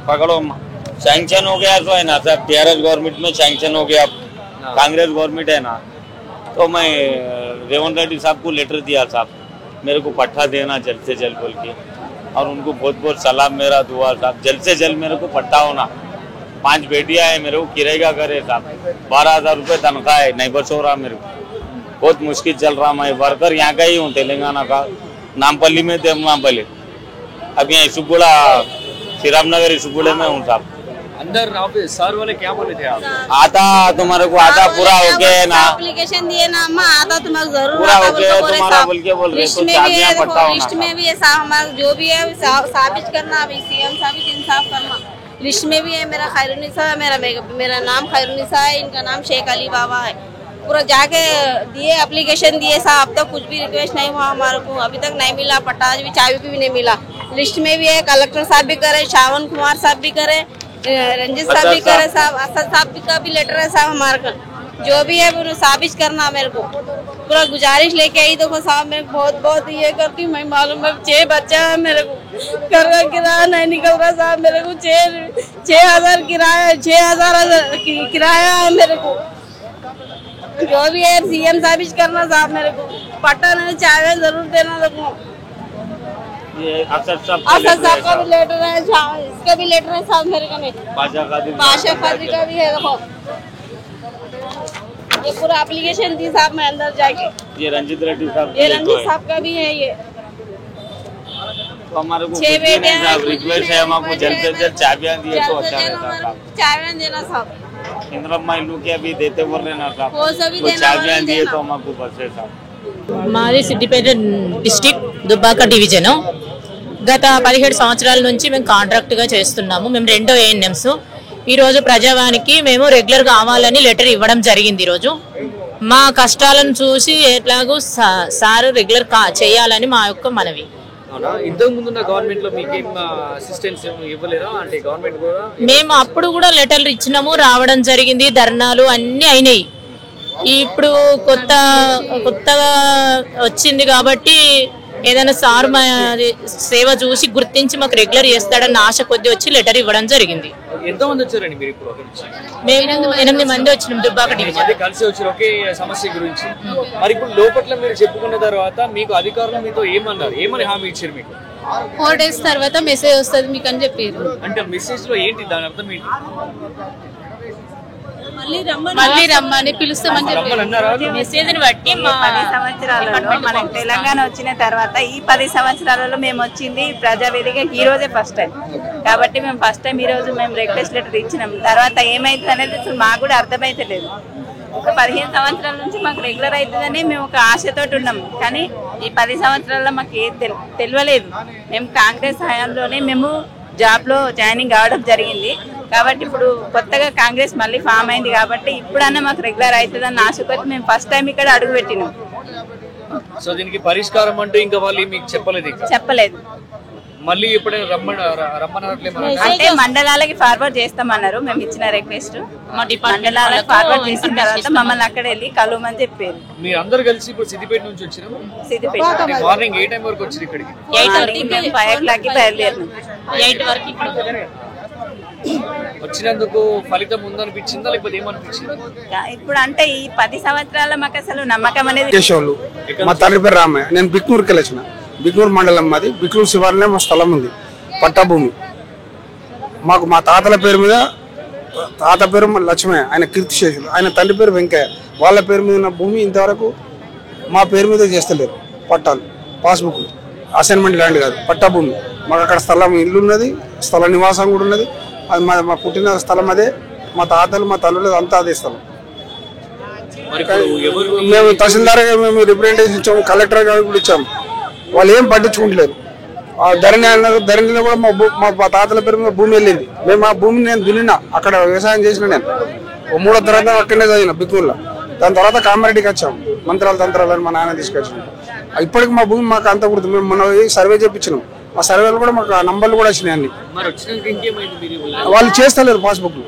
पकड़ो सैंक्शन हो गया तो है ना साहब. टीआरएस गवर्नमेंट में सैंक्शन हो गया, कांग्रेस गवर्नमेंट है ना. तो मैं रेवंत रेड्डी साहब को लेटर दिया साहब मेरे को पट्टा देना जल्द से जल्द बोल के. और उनको बहुत बहुत सलाम मेरा दुआ साहब. जल्द से जल्द मेरे को पट्टा होना. 5 बेटियां है मेरे को, किराए का घर है साहब. 12,000 रुपये तनख्वाह है, नहीं बस हो रहा मेरे को. बहुत मुश्किल चल रहा. मैं वर्कर यहाँ का ही हूँ, तेलंगाना का. नामपल्ली में थे नामपल्ली. अब यहाँ इसुगुड़ा श्रीरामनगर इसुगुड़े में हूँ साहब. अंदर ऑफिस सर वाले क्या बोले थे आप? आता तुम्हारे को आता पूरा हो गया ना, एप्लीकेशन दिए ना अम्मा, आता तुम्हारा जरूर पूरा हो गया तुम्हारा बोल के बोल रहे. तो चाबियां पट्टा होना. लिस्ट में भी है हमारा जो भी है साबित करना. अभी सीएम साबित इंसाफ करना. लिस्ट में भी है मेरा खैरुनिसा, मेरा नाम खैरुनिसा है, इनका नाम शेख अली बाबा है. पूरा जाके दिए एप्लीकेशन दिए साहब. अब तक कुछ भी रिक्वेस्ट नहीं हुआ हमारे को, अभी तक नहीं मिला पट्टा. आज भी चाबी भी नहीं मिला. लिस्ट में भी है, कलेक्टर साहब भी करे, श्रावण कुमार साहब भी करे, रंजित साहब भी करे साहब, असद साहब का भी लेटर है साहब हमारे का. जो भी है वो साबित करना मेरे को. पूरा गुजारिश लेके आई. देखो साहब मैं बहुत बहुत ये करती हूँ. मैं मालूम है 6 बच्चा है मेरे को, घर का किराया नहीं निकल रहा साहब. मेरे को 6,000 किराया, 6,000 किराया है मेरे को. जो भी है सीएम साबित करना साहब. मेरे को पट्टा नहीं चाहे जरूर देना. देखो ये असद साहब का भी लेटर है, इसका भी लेटर है साहब मेरे का. नहीं बादशाह कादरी का भी है. देखो ये पूरा एप्लीकेशन दी साहब मैं अंदर जाके. ये रंजित रेड्डी साहब, ये रंजित साहब का भी है. ये तो हमारे को 6 बेटे साहब रिक्वेस्ट है हमको जल्द से जल्द चाबियां दिए तो अच्छा रहता साहब. चाबियां देना साहब. इंद्रम्मा इल्लू के अभी देते बोल रहे ना साहब, वो सभी तो देना, चाबियां वो दिए देना. तो हमको बस है साहब. మాది సిద్దిపేట డిస్టిక్ దుబ్బాక డివిజన్. గత 17 సంవత్సరాల నుంచి మేము కాంట్రాక్ట్గా చేస్తున్నాము. మేము 2 ANMs. ఈరోజు ప్రజావానికి మేము రెగ్యులర్ కావాలని లెటర్ ఇవ్వడం జరిగింది. ఈరోజు మా కష్టాలను చూసి ఎట్లాగో సార్ రెగ్యులర్ చేయాలని మా యొక్క మనవి. ఇంతకు ముందు గవర్నమెంట్ లో మీకు అసిస్టెన్స్ ఇవ్వలేరా? అంటే గవర్నమెంట్ కూడా మేము అప్పుడు కూడా లెటర్లు ఇచ్చినాము, రావడం జరిగింది, ధర్నాలు అన్ని అయినాయి. ఇప్పుడు కొత్తగా వచ్చింది కాబట్టి ఏదైనా సార్ మా సేవ చూసి గుర్తించి మాకు రెగ్యులర్ చేస్తాడన్న ఆశ కొద్ది వచ్చి లెటర్ ఇవ్వడం జరిగింది. ఎంతమంది వచ్చారండి మీరు ఇప్పుడు? మేము 8 మంది వచ్చినాం దుబ్బాక డివిజన్ కలిసి వచ్చారు ఒకే సమస్య గురించి. మరి ఇప్పుడు లోపట్ల మీరు చెప్పుకున్న తర్వాత మీకు అధికారులు మీతో ఏమన్నారు, ఏమని హామీ ఇచ్చారు? మీకు 4 days తర్వాత మెసేజ్ వస్తుంది మీకు అని చెప్పారు. అంటే మెసేజ్ లో ఏంటి, దాని అర్థం ఏంటి? మళ్ళీ రమ్మని పిలుస్తామని చెప్పారు. మెసేజ్ ని బట్టి 10 సంవత్సరాలలో మనకు తెలంగాణ వచ్చిన తర్వాత ఈ 10 సంవత్సరాలలో మేము వచ్చింది ప్రజావేదిక ఈ రోజే ఫస్ట్ టైం కాబట్టి మేము ఫస్ట్ టైం ఈ రోజు మేము రిక్వెస్ట్ లెటర్ ఇచ్చినాం. తర్వాత ఏమైతుంది అనేది అసలు మాకు కూడా అర్థమైతలేదు. ఒక 15 సంవత్సరాల నుంచి మాకు రెగ్యులర్ అవుతుందని మేము ఒక ఆశతోటి ఉన్నాం. కానీ ఈ 10 సంవత్సరాల్లో మాకు ఏది తెలియలేదు. మేము కాంగ్రెస్ హయాంలోనే మేము జాబ్ లో జాయినింగ్ కావడం జరిగింది. కాబట్టి ఇప్పుడు కొత్తగా కాంగ్రెస్ మళ్ళీ ఫామ్ అయింది కాబట్టి ఇప్పుడన్నా మాకు రెగ్యులర్ అవుతుందని ఆశకొచ్చి మేము ఫస్ట్ టైం ఇక్కడ అడుగు పెట్టినాం. సో దీనికి పరిష్కారం అంటే ఇంకా వాళ్ళు మీకు చెప్పలేదు. మళ్ళీ ఎప్పుడైనా రమ్మన్నారట్లేదు అంటే మండలాలకి ఫార్వర్డ్ చేస్తామన్నారు. మేము ఇచ్చిన రిక్వెస్ట్ మండలాలకు ఫార్వర్డ్ చేసిన తర్వాత మమ్మల్ని అక్కడ వెళ్ళి కలవమని చెప్పారు. మీరు అందరు కలిసి ఇప్పుడు సిద్దిపేట నుంచి వచ్చినాం. సిద్దిపేట మార్నింగ్ ఏ టైం వరకు వచ్చారు ఇక్కడికి? 5 o'clock బయలుదేరినాం. 8 వరకు వచ్చినందుకు ఫలితం ఉందనిపించిందా లేకపోతే ఏమనిపించింది? ఇప్పుడు అంటే ఈ 10 సంవత్సరాల మాకు అసలు నమ్మకం అనేది. మా తండ్రి పేరు రామయ్య. నేను బిక్నూరుకి వెళ్ళొచ్చిన. బిక్నూరు మండలం మాది. బిక్నూరు శివారులోనే మా స్థలం ఉంది, పట్టాభూమి. మాకు మా తాతల పేరు మీద, తాత పేరు లక్ష్మయ్య, ఆయన కీర్తిశేషులు. ఆయన తండ్రి పేరు వెంకయ్య. వాళ్ళ పేరు మీద ఉన్న భూమి ఇంతవరకు మా పేరు మీద చేస్తలేరు. పట్టాలు, పాస్బుక్, అసైన్మెంట్ ల్యాండ్ కాదు, పట్టాభూమి. మాకు అక్కడ స్థలం, ఇల్లు ఉన్నది, స్థల నివాసం కూడా ఉన్నది. అది మా పుట్టిన స్థలం అదే. మా తాతలు మా తల్లులు అంతా అదే స్థలం. మేము తహసీల్దార్ మేము రిప్రజెంటేషన్ ఇచ్చాము, కలెక్టర్ గారికి కూడా ఇచ్చాము. వాళ్ళు ఏం పట్టించుకుంటలేరు. ధరణిలో కూడా మా తాతల పేరు మీద భూమి వెళ్ళింది. మేము ఆ భూమిని నేను దున్నినా, అక్కడ వ్యవసాయం చేసిన. నేను 3వ తరగతి అక్కడనే చదివిన బిక్కూరులో. దాని తర్వాత కామారెడ్డికి వచ్చాము. మంత్రాలు తంత్రాలని మా నాన్న తీసుకొచ్చాము. ఇప్పటికి మా భూమి మాకు అంత గుర్తు. మేము మొన్న సర్వే చేయించినాం. ఆ సర్వేలు కూడా మాకు నంబర్లు కూడా వచ్చినాయి అన్ని. వాళ్ళు చేస్తలేరు పాస్బుక్లు.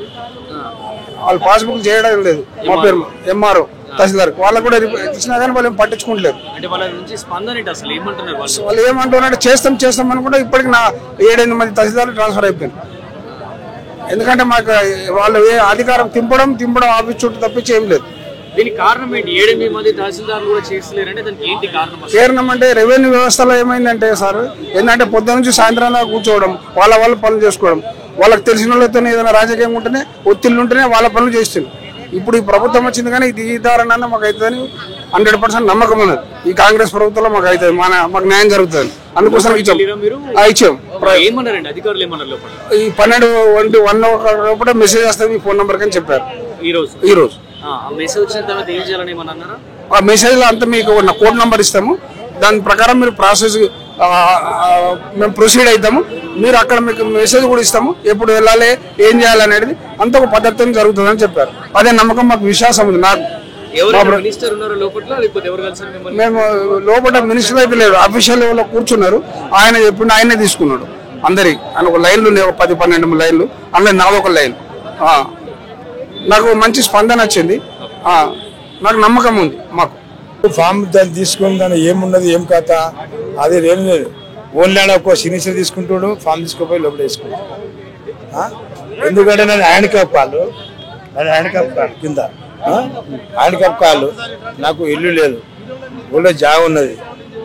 వాళ్ళు పాస్బుక్ చేయడం లేదు. మా పేరు ఎంఆర్ఓ తహసీల్దార్ వాళ్ళకు కూడా ఇచ్చినా కానీ వాళ్ళు ఏం పట్టించుకుంటలేరు. వాళ్ళు ఏమంటున్నారు, చేస్తాం అని కూడా ఇప్పటికి నా 7-8 మంది తహసీల్దార్లు ట్రాన్స్ఫర్ అయిపోయింది. ఎందుకంటే మాకు వాళ్ళు ఏ అధికారం తింపడం ఆఫీస్ చుట్టూ తప్పించి ఏం లేదు. దీనికి కారణం ఏంటి? 7-8 మంది తహసీల్దార్లు కూడా చేస్తలేరంటే దానికి ఏంటి కారణం? కారణం అంటే రెవెన్యూ వ్యవస్థలో ఏమైందంటే సార్, ఏంటంటే పొద్దు నుంచి సాయంత్రం దాకా కూర్చోవడం, వాళ్ళ పనులు చేసుకోవడం. వాళ్ళకి తెలిసిన వాళ్ళతో ఏదైనా రాజకీయం ఉంటేనే, ఒత్తిళ్ళు ఉంటేనే వాళ్ళ పనులు చేస్తుంది. ఇప్పుడు ఈ ప్రభుత్వం వచ్చింది కానీ ఇది ఈ ద్వారా మాకు అవుతుందని 100% నమ్మకం ఉన్నది. ఈ కాంగ్రెస్ ప్రభుత్వంలో మాకు అవుతుంది, మాకు న్యాయం జరుగుతుంది. అందుకోసం ఇచ్చాం. ఈ 12-1 లోపల మెసేజ్ వస్తుంది మీ ఫోన్ నెంబర్ అని చెప్పారు ఈ రోజు. ఆ మెసేజ్ లో అంతా మీకు కోడ్ నెంబర్ ఇస్తాము. దాని ప్రకారం మీరు ప్రాసెస్ మేము ప్రొసీడ్ అవుతాము. మీరు అక్కడ మీకు మెసేజ్ కూడా ఇస్తాము, ఎప్పుడు వెళ్ళాలి, ఏం చేయాలి అనేది అంత ఒక పద్ధతిని జరుగుతుందని చెప్పారు. అదే నమ్మకం, మాకు విశ్వాసం ఉంది. నాకు మేము లోపల మినిస్టర్ అయితే లేదు, అఫీషియల్ లెవెల్లో కూర్చున్నారు. ఆయన చెప్పిండు, ఆయనే తీసుకున్నాడు అందరికి. ఆయన ఒక లైన్లు ఉన్నాయి, ఒక 10-12 లైన్లు. అందులో నాదొక లైన్. నాకు మంచి స్పందన వచ్చింది. నాకు నమ్మకం ఉంది. మాకు ఫామ్ దాన్ని తీసుకుని దాన్ని ఏమున్నది ఏం కథ అది ఏం లేదు. ఓన్లీ ఒక సిగ్నేచర్ తీసుకుంటాడు, ఫామ్ తీసుకుపోయి లోపల వేసుకుంటాడు. ఎందుకంటే నేను హ్యాండిక్యాప్ కాళ్ళు కింద హ్యాండిక్యాప్ కాళ్ళు, నాకు ఇల్లు లేదు, ఊళ్ళో జాగా ఉన్నది,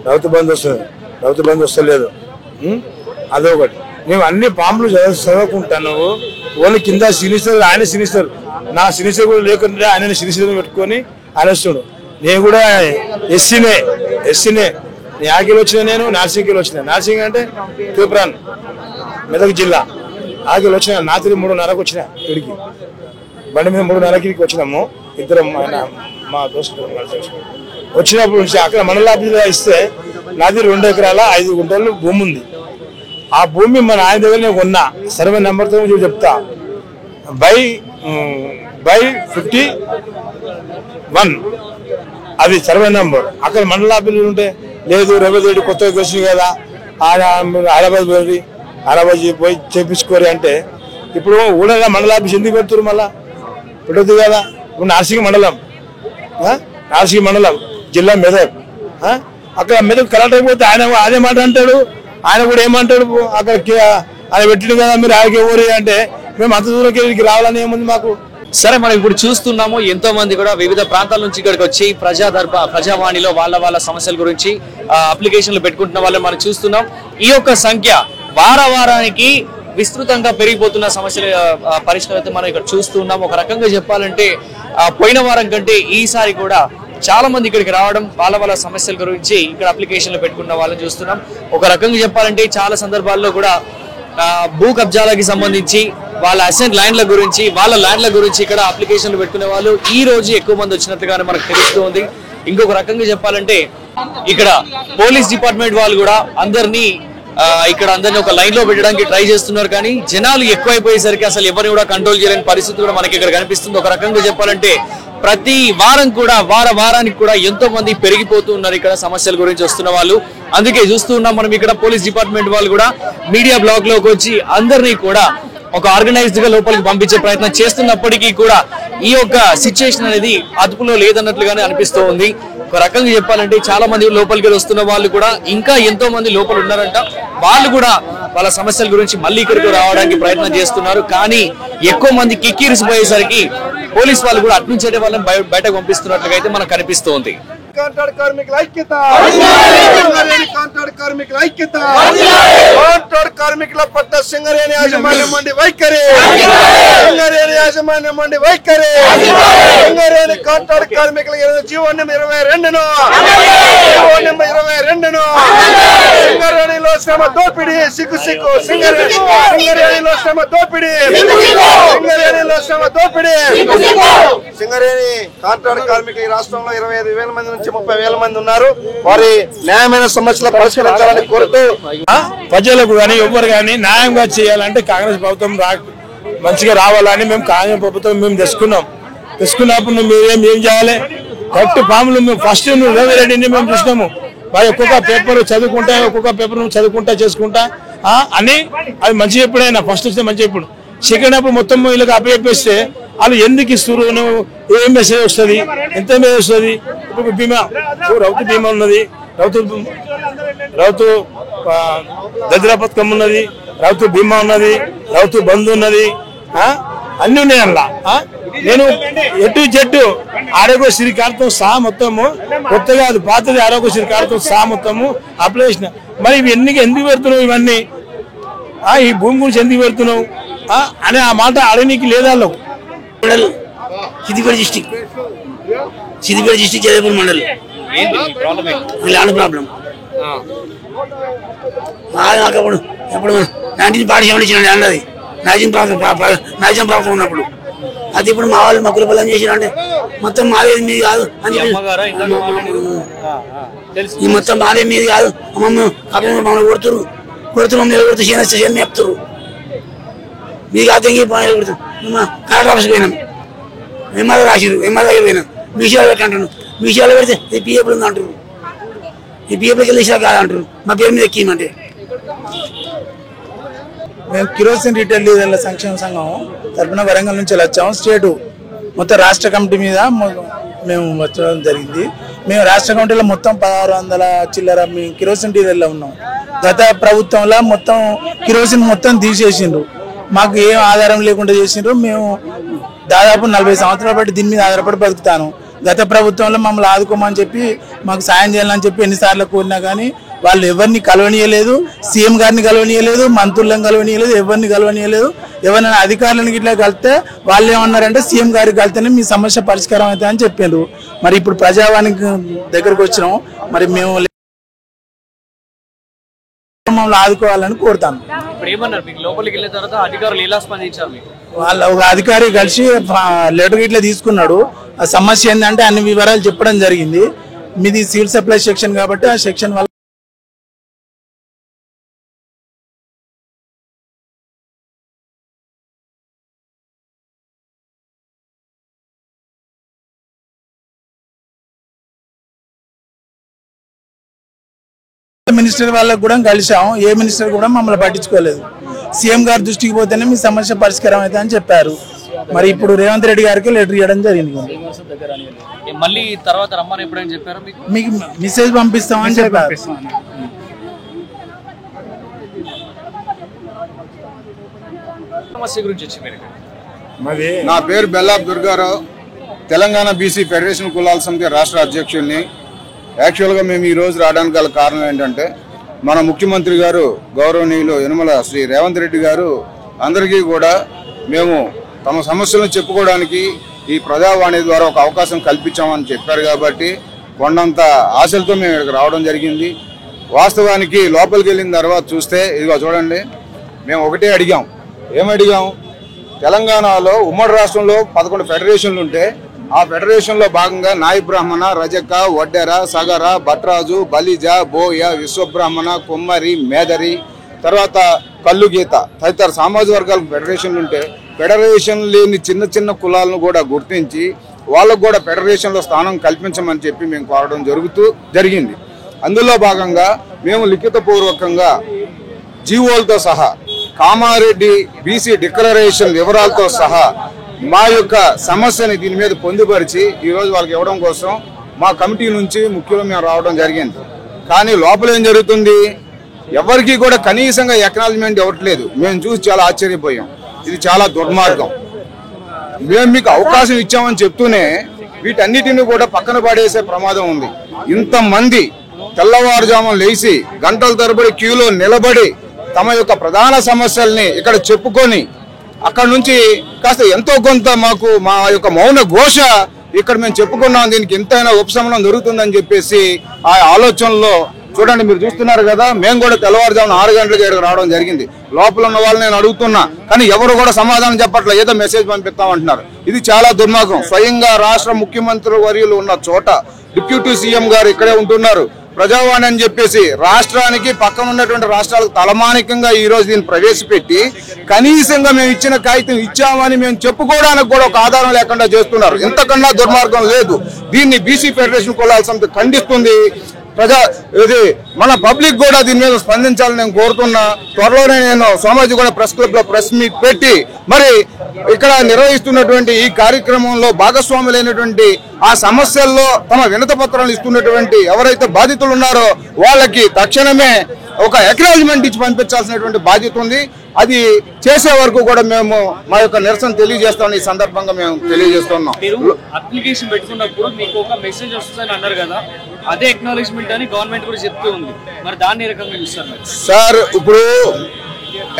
రైతు బంధు వస్తలేదు. అదొకటి. మేము అన్ని ఫామ్లు చదువుకుంటాను. ఓన్లీ కింద సిగ్నేచర్, ఆయన సిగ్నేచర్, నా సిగ్నేచర్ కూడా లేకుండా ఆయన సిగ్నేచర్ పెట్టుకొని ఆలోచిస్తాడు. నేను కూడా ఎస్సీనే. యాగిలు వచ్చిన, నేను నార్సింగిలో వచ్చిన. నార్సింగ్ అంటే తూప్రాన్, మెదక్ జిల్లా. ఆగిలు వచ్చిన రాత్రి 3:30కు వచ్చిన. ఇక్కడికి బండి మీద 3:30కి వచ్చినాము. ఇద్దరం మా దోస్తులు వచ్చినప్పుడు అక్కడ మండలాభిలో ఇస్తే నాది 2 ఎకరాల 5 గుంటలు భూమి ఉంది. ఆ భూమి మన ఆయన దగ్గర నేను కొన్నా. సర్వే నెంబర్తో చెప్తా. బై 51 అది సర్వే నెంబర్. అక్కడ మండల ఆఫీసులు ఉంటే లేదు రేవంత్ రెడ్డి కొత్తగా వచ్చింది కదా హైదరాబాద్ పోయి పోయి చేపించుకోరు అంటే ఇప్పుడు ఊళ్ళో మండల ఆఫీస్ ఎందుకు పెడుతున్నారు? మళ్ళా పెట్టద్దు కదా. ఇప్పుడు నార్సింగ్ మండలం జిల్లా మెదక్. అక్కడ మెదక్ కలెక్టర్ అయిపోతే ఆయన అదే మాట అంటాడు. ఆయన కూడా ఏమంటాడు, అక్కడ ఆయన పెట్టిండు కదా మీరు ఆయనకి ఎవరు అంటే మేము అంత దూరంకి రావాలని ఏముంది మాకు. సరే, మనం ఇప్పుడు చూస్తున్నాము ఎంతో మంది కూడా వివిధ ప్రాంతాల నుంచి ఇక్కడికి వచ్చి ప్రజావాణిలో వాళ్ళ సమస్యల గురించి అప్లికేషన్లు పెట్టుకుంటున్న వాళ్ళని మనం చూస్తున్నాం. ఈ యొక్క సంఖ్య వారానికి విస్తృతంగా పెరిగిపోతున్న సమస్యల పరిష్కారం అయితే మనం ఇక్కడ చూస్తున్నాం. ఒక రకంగా చెప్పాలంటే పోయిన వారం కంటే ఈసారి కూడా చాలా మంది ఇక్కడికి రావడం వాళ్ళ సమస్యల గురించి ఇక్కడ అప్లికేషన్లు పెట్టుకున్న వాళ్ళని చూస్తున్నాం. ఒక రకంగా చెప్పాలంటే చాలా సందర్భాల్లో కూడా భూ కబ్జాలకి సంబంధించి వాళ్ళ అసెంట్ ల్యాండ్ల గురించి వాళ్ళ ల్యాండ్ల గురించి ఇక్కడ అప్లికేషన్లు పెట్టుకునే వాళ్ళు ఈ రోజు ఎక్కువ మంది వచ్చినట్లుగానే మనకు తెలుస్తుంది. ఇంకొక రకంగా చెప్పాలంటే ఇక్కడ పోలీస్ డిపార్ట్మెంట్ వాళ్ళు కూడా అందరినీ ఒక లైన్ లో పెట్టడానికి ట్రై చేస్తున్నారు. కానీ జనాలు ఎక్కువైపోయేసరికి అసలు ఎవరిని కూడా కంట్రోల్ చేయలేని పరిస్థితి కూడా మనకి ఇక్కడ కనిపిస్తుంది. ఒక రకంగా చెప్పాలంటే ప్రతి వారం కూడా వారానికి కూడా ఎంతో మంది పెరిగిపోతూ ఉన్నారు ఇక్కడ సమస్యల గురించి వస్తున్న వాళ్ళు. అందుకే చూస్తూ ఉన్నాం మనం ఇక్కడ పోలీస్ డిపార్ట్మెంట్ వాళ్ళు కూడా మీడియా బ్లాక్ లోకి వచ్చి అందరినీ కూడా ఒక ఆర్గనైజ్డ్ గా లోపలికి పంపించే ప్రయత్నం చేస్తున్నప్పటికీ కూడా ఈ యొక్క సిచ్యువేషన్ అనేది అదుపులో లేదన్నట్లుగానే అనిపిస్తూ ఉంది. ఒక రకంగా చెప్పాలంటే చాలా మంది లోపలికి వస్తున్న వాళ్ళు కూడా ఇంకా ఎంతో మంది లోపల ఉన్నారంట. వాళ్ళు కూడా వాళ్ళ సమస్యల గురించి మళ్ళీ ఇక్కడికి రావడానికి ప్రయత్నం చేస్తున్నారు. కానీ ఎక్కువ మంది కిక్కిరిసిపోయేసరికి పోలీస్ వాళ్ళు కూడా అట్నుంచే వాళ్ళని బయటకు పంపిస్తున్నట్లుగా అయితే మనకు కనిపిస్తోంది. కాంట్రాక్ట్ కార్మికుల ఐక్యత, కాంట్రాక్ట్ కార్మికుల ఐక్యత, కాంట్రాక్ట్ కార్మికుల పట్ల సింగరేణి యాజమాన్యం మండి వైఖరి, సింగరేణి యాజమాన్యం మండి వైఖరి, సింగరేణి కాంట్రాక్ట్ కార్మికుల జీవో నెంబర్ 22ను సింగరేణిలో శ్రమ దోపిడీ సిగ్గు సింగరేణిలో శ్రమ దోపిడీ, సింగరేణిలో శ్రమ దోపిడీ. సింగరేణి కాంట్రాక్ట్ కార్మికులు ఈ రాష్ట్రంలో 25,000 మంది నుంచి 30,000 మంది ఉన్నారు. వారి న్యాయమైన సమస్యలు పరిష్కరించాలని కోరుతూ ప్రజలకు కానీ ఎవరు కానీ న్యాయంగా చేయాలంటే కాంగ్రెస్ ప్రభుత్వం మంచిగా రావాలని మేము కాంగ్రెస్ ప్రభుత్వం తెచ్చుకున్నప్పుడు మేము ఏం చేయాలి? కరెక్ట్ ఫామ్లు మేము ఫస్ట్ రేవంత్ రెడ్డిని మేము చూసినాము. ఒక్కొక్క పేపర్ చదువుకుంటా ఒక్కొక్క పేపర్ చదువుకుంటా చేసుకుంటా అని అది మంచి ఎప్పుడైనా ఫస్ట్ వస్తే మంచి ఎప్పుడు సెకండ్ అప్పుడు మొత్తం వీళ్ళకి అప్పచెప్పేస్తే వాళ్ళు ఎందుకు ఇస్తారు? ఏం మెసేజ్ వస్తుంది, ఎంత మెసేజ్ వస్తుంది? ఇప్పుడు బీమా రైతు బీమా ఉన్నది, రైతు దసరా పథకం ఉన్నది, రైతు బీమా ఉన్నది, రైతు బంధు ఉన్నది, అన్ని ఉన్నాయి అందులో. నేను ఎటు జట్టు ఆరోగ్యశ్రీ కార్డుతో సహా మొత్తము కొత్తగా అది పాతది ఆరోగ్యశ్రీ కార్డుతో సహా మొత్తము అప్లై చేసిన. మరి ఇవి ఎందుకు పెడుతున్నావు? ఇవన్నీ ఈ భూమి గురించి ఎందుకు పెడుతున్నావు అనే ఆ మాట అడగనీకి లేదా? Siddipet district Jaipur mandal land problem. ఎప్పుడు 1947 ఇచ్చిన ల్యాండ్ అది నాజం ప్రాబ్లం ఉన్నప్పుడు. అది ఇప్పుడు మా వాళ్ళు మక్కుల పొలం చేసినంటే మొత్తం మాదేది మీది కాదు అని చెప్పి ఈ మొత్తం మాదేది మీది కాదు మమ్మల్ని కొడుతురు మమ్మల్ని కొడుతూ చేన చెప్తారు మీకు అతనికి కలెక్టర్ ఆఫీస్కి పోయినాం, ఎంఆర్ఓ రాసిరు, ఎంఆర్ఓ దగ్గర పోయినాం, మీషోలో పెట్టంటాను, మీషోలో పెడితే ఈ పిఎఫ్లు ఉంది అంటారు, ఈ పిఎఫ్లకి వెళ్ళేసా కాదంటారు, మా పేరు మీద ఎక్కియమంటే. మేము కిరోసిన్ రిటైల్ డీలర్ల సంక్షేమ సంఘం తరఫున వరంగల్ నుంచి వచ్చాము. స్టేటు మొత్తం రాష్ట్ర కమిటీ మీద మేము వచ్చడం జరిగింది. మేము రాష్ట్ర కమిటీలో మొత్తం 1600 చిల్లర మేము కిరోసిన్ డీలర్లో ఉన్నాం. గత ప్రభుత్వంలో మొత్తం కిరోసిన్ మొత్తం తీసేసిండ్రు, మాకు ఏం ఆధారం లేకుండా చేసిండ్రు. మేము దాదాపు 40 సంవత్సరాల బట్టి దీని మీద ఆధారపడి బతుకుతాను. గత ప్రభుత్వంలో మమ్మల్ని ఆదుకోమని చెప్పి మాకు సాయం చేయాలని చెప్పి ఎన్నిసార్లు కోరినా కానీ వాళ్ళు ఎవరిని కలవనీయలేదు. సీఎం గారిని కలవనీయలేదు, మంత్రులను కలవనీయలేదు, ఎవరిని కలవనీయలేదు. ఎవరైనా అధికారులను ఇట్లా కలిస్తే వాళ్ళు ఏమన్నారంటే సీఎం గారికి కలితేనే మీ సమస్య పరిష్కారం అవుతా అని చెప్పారు. మరి ఇప్పుడు ప్రజావానికి దగ్గరకు వచ్చినాం, మరి మేము మమ్మల్ని ఆదుకోవాలని కోరుతాను. వాళ్ళ ఒక అధికారి కలిసి లెటర్ ఇట్లా తీసుకున్నాడు. ఆ సమస్య ఏంటంటే అన్ని వివరాలు చెప్పడం జరిగింది. మీది సివిల్ సప్లై సెక్షన్ కాబట్టి ఆ సెక్షన్ వల్ల మినిస్టర్ వాళ్ళకు కూడా కలిసాం, ఏ మినిస్టర్ కూడా మమ్మల్ని పట్టించుకోలేదు. సీఎం గారి దృష్టికి పోతేనే మీ సమస్య పరిష్కారం అవుతా అని చెప్పారు. మరి ఇప్పుడు రేవంత్ రెడ్డి గారికి లెటర్ ఇవ్వడం జరిగింది. మళ్ళీ తర్వాత రమ్మని ఎప్పుడైనా చెప్పారు మీకు మెసేజ్ పంపిస్తామని చెప్పారు. సమస్య గురించి వచ్చి నా పేరు బెల్లాబ్ దుర్గారావు, తెలంగాణ బీసీ ఫెడరేషన్ కులాల సమితి రాష్ట్ర అధ్యక్షుడిని. యాక్చువల్గా మేము ఈ రోజు రావడానికి గల కారణం ఏంటంటే మన ముఖ్యమంత్రి గారు గౌరవనీయులు యనమల శ్రీ రేవంత్ రెడ్డి గారు అందరికీ కూడా మేము తమ సమస్యలను చెప్పుకోవడానికి ఈ ప్రజావాణి ద్వారా ఒక అవకాశం కల్పించామని చెప్పారు. కాబట్టి కొండంత ఆశలతో మేము ఇక్కడికి రావడం జరిగింది. వాస్తవానికి లోపలికి వెళ్ళిన తర్వాత చూస్తే ఇదిగో చూడండి, మేము ఒకటే అడిగాం. ఏమడిగాం? తెలంగాణలో ఉమ్మడి రాష్ట్రంలో 11 ఫెడరేషన్లు ఉంటే ఆ ఫెడరేషన్లో భాగంగా నాయి బ్రాహ్మణ, రజక, వడ్డెర, సగర, భట్రాజు, బలిజ, బోయ, విశ్వబ్రాహ్మణ, కుమ్మరి, మేదరి, తర్వాత కల్లుగీత తదితర సామాజిక వర్గాల ఫెడరేషన్లు ఉంటే ఫెడరేషన్ లేని చిన్న చిన్న కులాలను కూడా గుర్తించి వాళ్ళకు కూడా ఫెడరేషన్లో స్థానం కల్పించమని చెప్పి మేము కోరడం జరిగింది. అందులో భాగంగా మేము లిఖితపూర్వకంగా జీవోలతో సహా కామారెడ్డి బీసీ డిక్లరేషన్ వివరాలతో సహా మా యొక్క సమస్యని దీని మీద పొందుపరిచి ఈరోజు వాళ్ళకి ఇవ్వడం కోసం మా కమిటీ నుంచి ముఖ్యంగా మేము రావడం జరిగింది. కానీ లోపల ఏం జరుగుతుంది? ఎవరికి కూడా కనీసంగా ఎక్నాలజ్మెంట్ ఇవ్వట్లేదు. మేము చూసి చాలా ఆశ్చర్యపోయాం. ఇది చాలా దుర్మార్గం. మేము మీకు అవకాశం ఇచ్చామని చెప్తూనే వీటన్నిటిని కూడా పక్కన పడేసే ప్రమాదం ఉంది. ఇంతమంది తెల్లవారుజామున లేచి గంటల తరబడి క్యూలో నిలబడి తమ యొక్క ప్రధాన సమస్యల్ని ఇక్కడ చెప్పుకొని అక్కడ నుంచి కాస్త ఎంతో కొంత మాకు మా యొక్క మౌన ఘోష ఇక్కడ మేము చెప్పుకున్నాం, దీనికి ఎంతైనా ఉపశమనం దొరుకుతుందని చెప్పేసి ఆ ఆలోచనలో చూడండి, మీరు చూస్తున్నారు కదా, మేము కూడా తెల్లవారుజామున 6 గంటలకు ఇక్కడికి రావడం జరిగింది. లోపల ఉన్న వాళ్ళు నేను అడుగుతున్నా, కానీ ఎవరు కూడా సమాధానం చెప్పట్లేదు. ఏదో మెసేజ్ పంపిస్తామంటున్నారు. ఇది చాలా దుర్మార్గం. స్వయంగా రాష్ట్ర ముఖ్యమంత్రి వర్యులు ఉన్న చోట డిప్యూటీ సీఎం గారు ఇక్కడే ఉంటున్నారు. ప్రజావాణి అని చెప్పేసి రాష్ట్రానికి పక్కన ఉన్నటువంటి రాష్ట్రాలకు తలమానికంగా ఈ రోజు దీన్ని ప్రవేశపెట్టి కనీసంగా మేము ఇచ్చిన కాగితం ఇచ్చామని మేము చెప్పుకోవడానికి కూడా ఒక ఆధారం లేకుండా చేస్తున్నారు. ఇంతకన్నా దుర్మార్గం లేదు. దీన్ని బీసీ ఫెడరేషన్ కులాల సమితి ఖండిస్తుంది. ఇది మన పబ్లిక్ కూడా దీని మీద స్పందించాలని నేను కోరుతున్నా. త్వరలోనే నేను సోమాజిగూడ ప్రెస్ క్లబ్ లో ప్రెస్ మీట్ పెట్టి మరి ఇక్కడ నిర్వహిస్తున్నటువంటి ఈ కార్యక్రమంలో భాగస్వాములైనటువంటి ఆ సమస్యల్లో తమ వినతి పత్రాలు ఇస్తున్నటువంటి ఎవరైతే బాధితులు ఉన్నారో వాళ్ళకి తక్షణమే ఒక అక్నాలజ్మెంట్ ఇచ్చి పంపించాల్సినటువంటి బాధ్యత ఉంది. అది చేసే వరకు కూడా మేము మా యొక్క నిరసన తెలియజేస్తామని ఈ సందర్భంగా మేము తెలియజేస్తున్నాం. మీరు అప్లికేషన్ పెట్టుకున్నప్పుడు మీకు ఒక మెసేజ్ వస్తుందని అన్నారు కదా, అదే అక్నాలజ్మెంట్ అని గవర్నమెంట్ కూడా చెప్తూ ఉంది. మరి దాన్ని ఏ రకంగా చూస్తారు సార్? ఇప్పుడు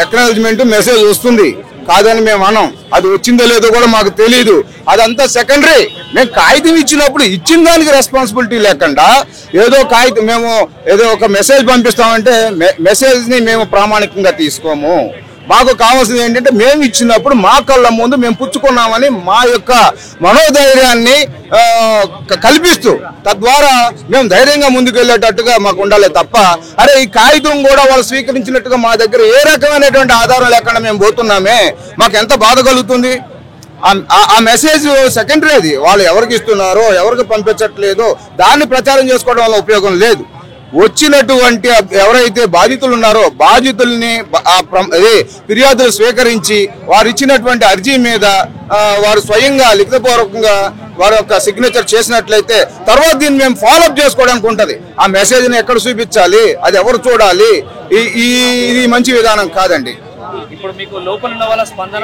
అక్నాలజ్మెంట్ మెసేజ్ వస్తుంది కాదని మేము అన్నాం. అది వచ్చిందో లేదో కూడా మాకు తెలియదు. అదంతా సెకండరీ. మేము కాగితం ఇచ్చినప్పుడు ఇచ్చిన దానికి రెస్పాన్సిబిలిటీ లేకుండా ఏదో కాగితం మేము ఏదో ఒక మెసేజ్ పంపిస్తామంటే మెసేజ్ ని మేము ప్రామాణికంగా తీసుకోము. మాకు కావాల్సింది ఏంటంటే మేము ఇచ్చినప్పుడు మా కళ్ళ ముందు మేము పుచ్చుకున్నామని మా యొక్క మనోధైర్యాన్ని కల్పిస్తూ తద్వారా మేము ధైర్యంగా ముందుకు వెళ్ళేటట్టుగా మాకు ఉండాలి తప్ప అరే ఈ కాగితం కూడా వాళ్ళు స్వీకరించినట్టుగా మా దగ్గర ఏ రకమైనటువంటి ఆధారం లేకుండా మేము పోతున్నామే, మాకు ఎంత బాధ కలుగుతుంది. ఆ మెసేజ్ సెకండరీ. అది వాళ్ళు ఎవరికి ఇస్తున్నారో ఎవరికి పంపించట్లేదో దాన్ని ప్రచారం చేసుకోవడం వల్ల ఉపయోగం లేదు. వచ్చినటువంటి ఎవరైతే బాధితులు ఉన్నారో బాధితుల్ని ఫిర్యాదులు స్వీకరించి వారు ఇచ్చినటువంటి అర్జీ మీద వారు స్వయంగా లిఖితపూర్వకంగా వారి యొక్క సిగ్నేచర్ చేసినట్లయితే తర్వాత దీన్ని మేము ఫాలోఅప్ చేసుకోవడానికి ఉంటది. ఆ మెసేజ్ ని ఎక్కడ చూపించాలి, అది ఎవరు చూడాలి, ఇది మంచి విధానం కాదండి. ఇప్పుడు మీకు లోపల ఉన్న వాళ్ళ స్పందన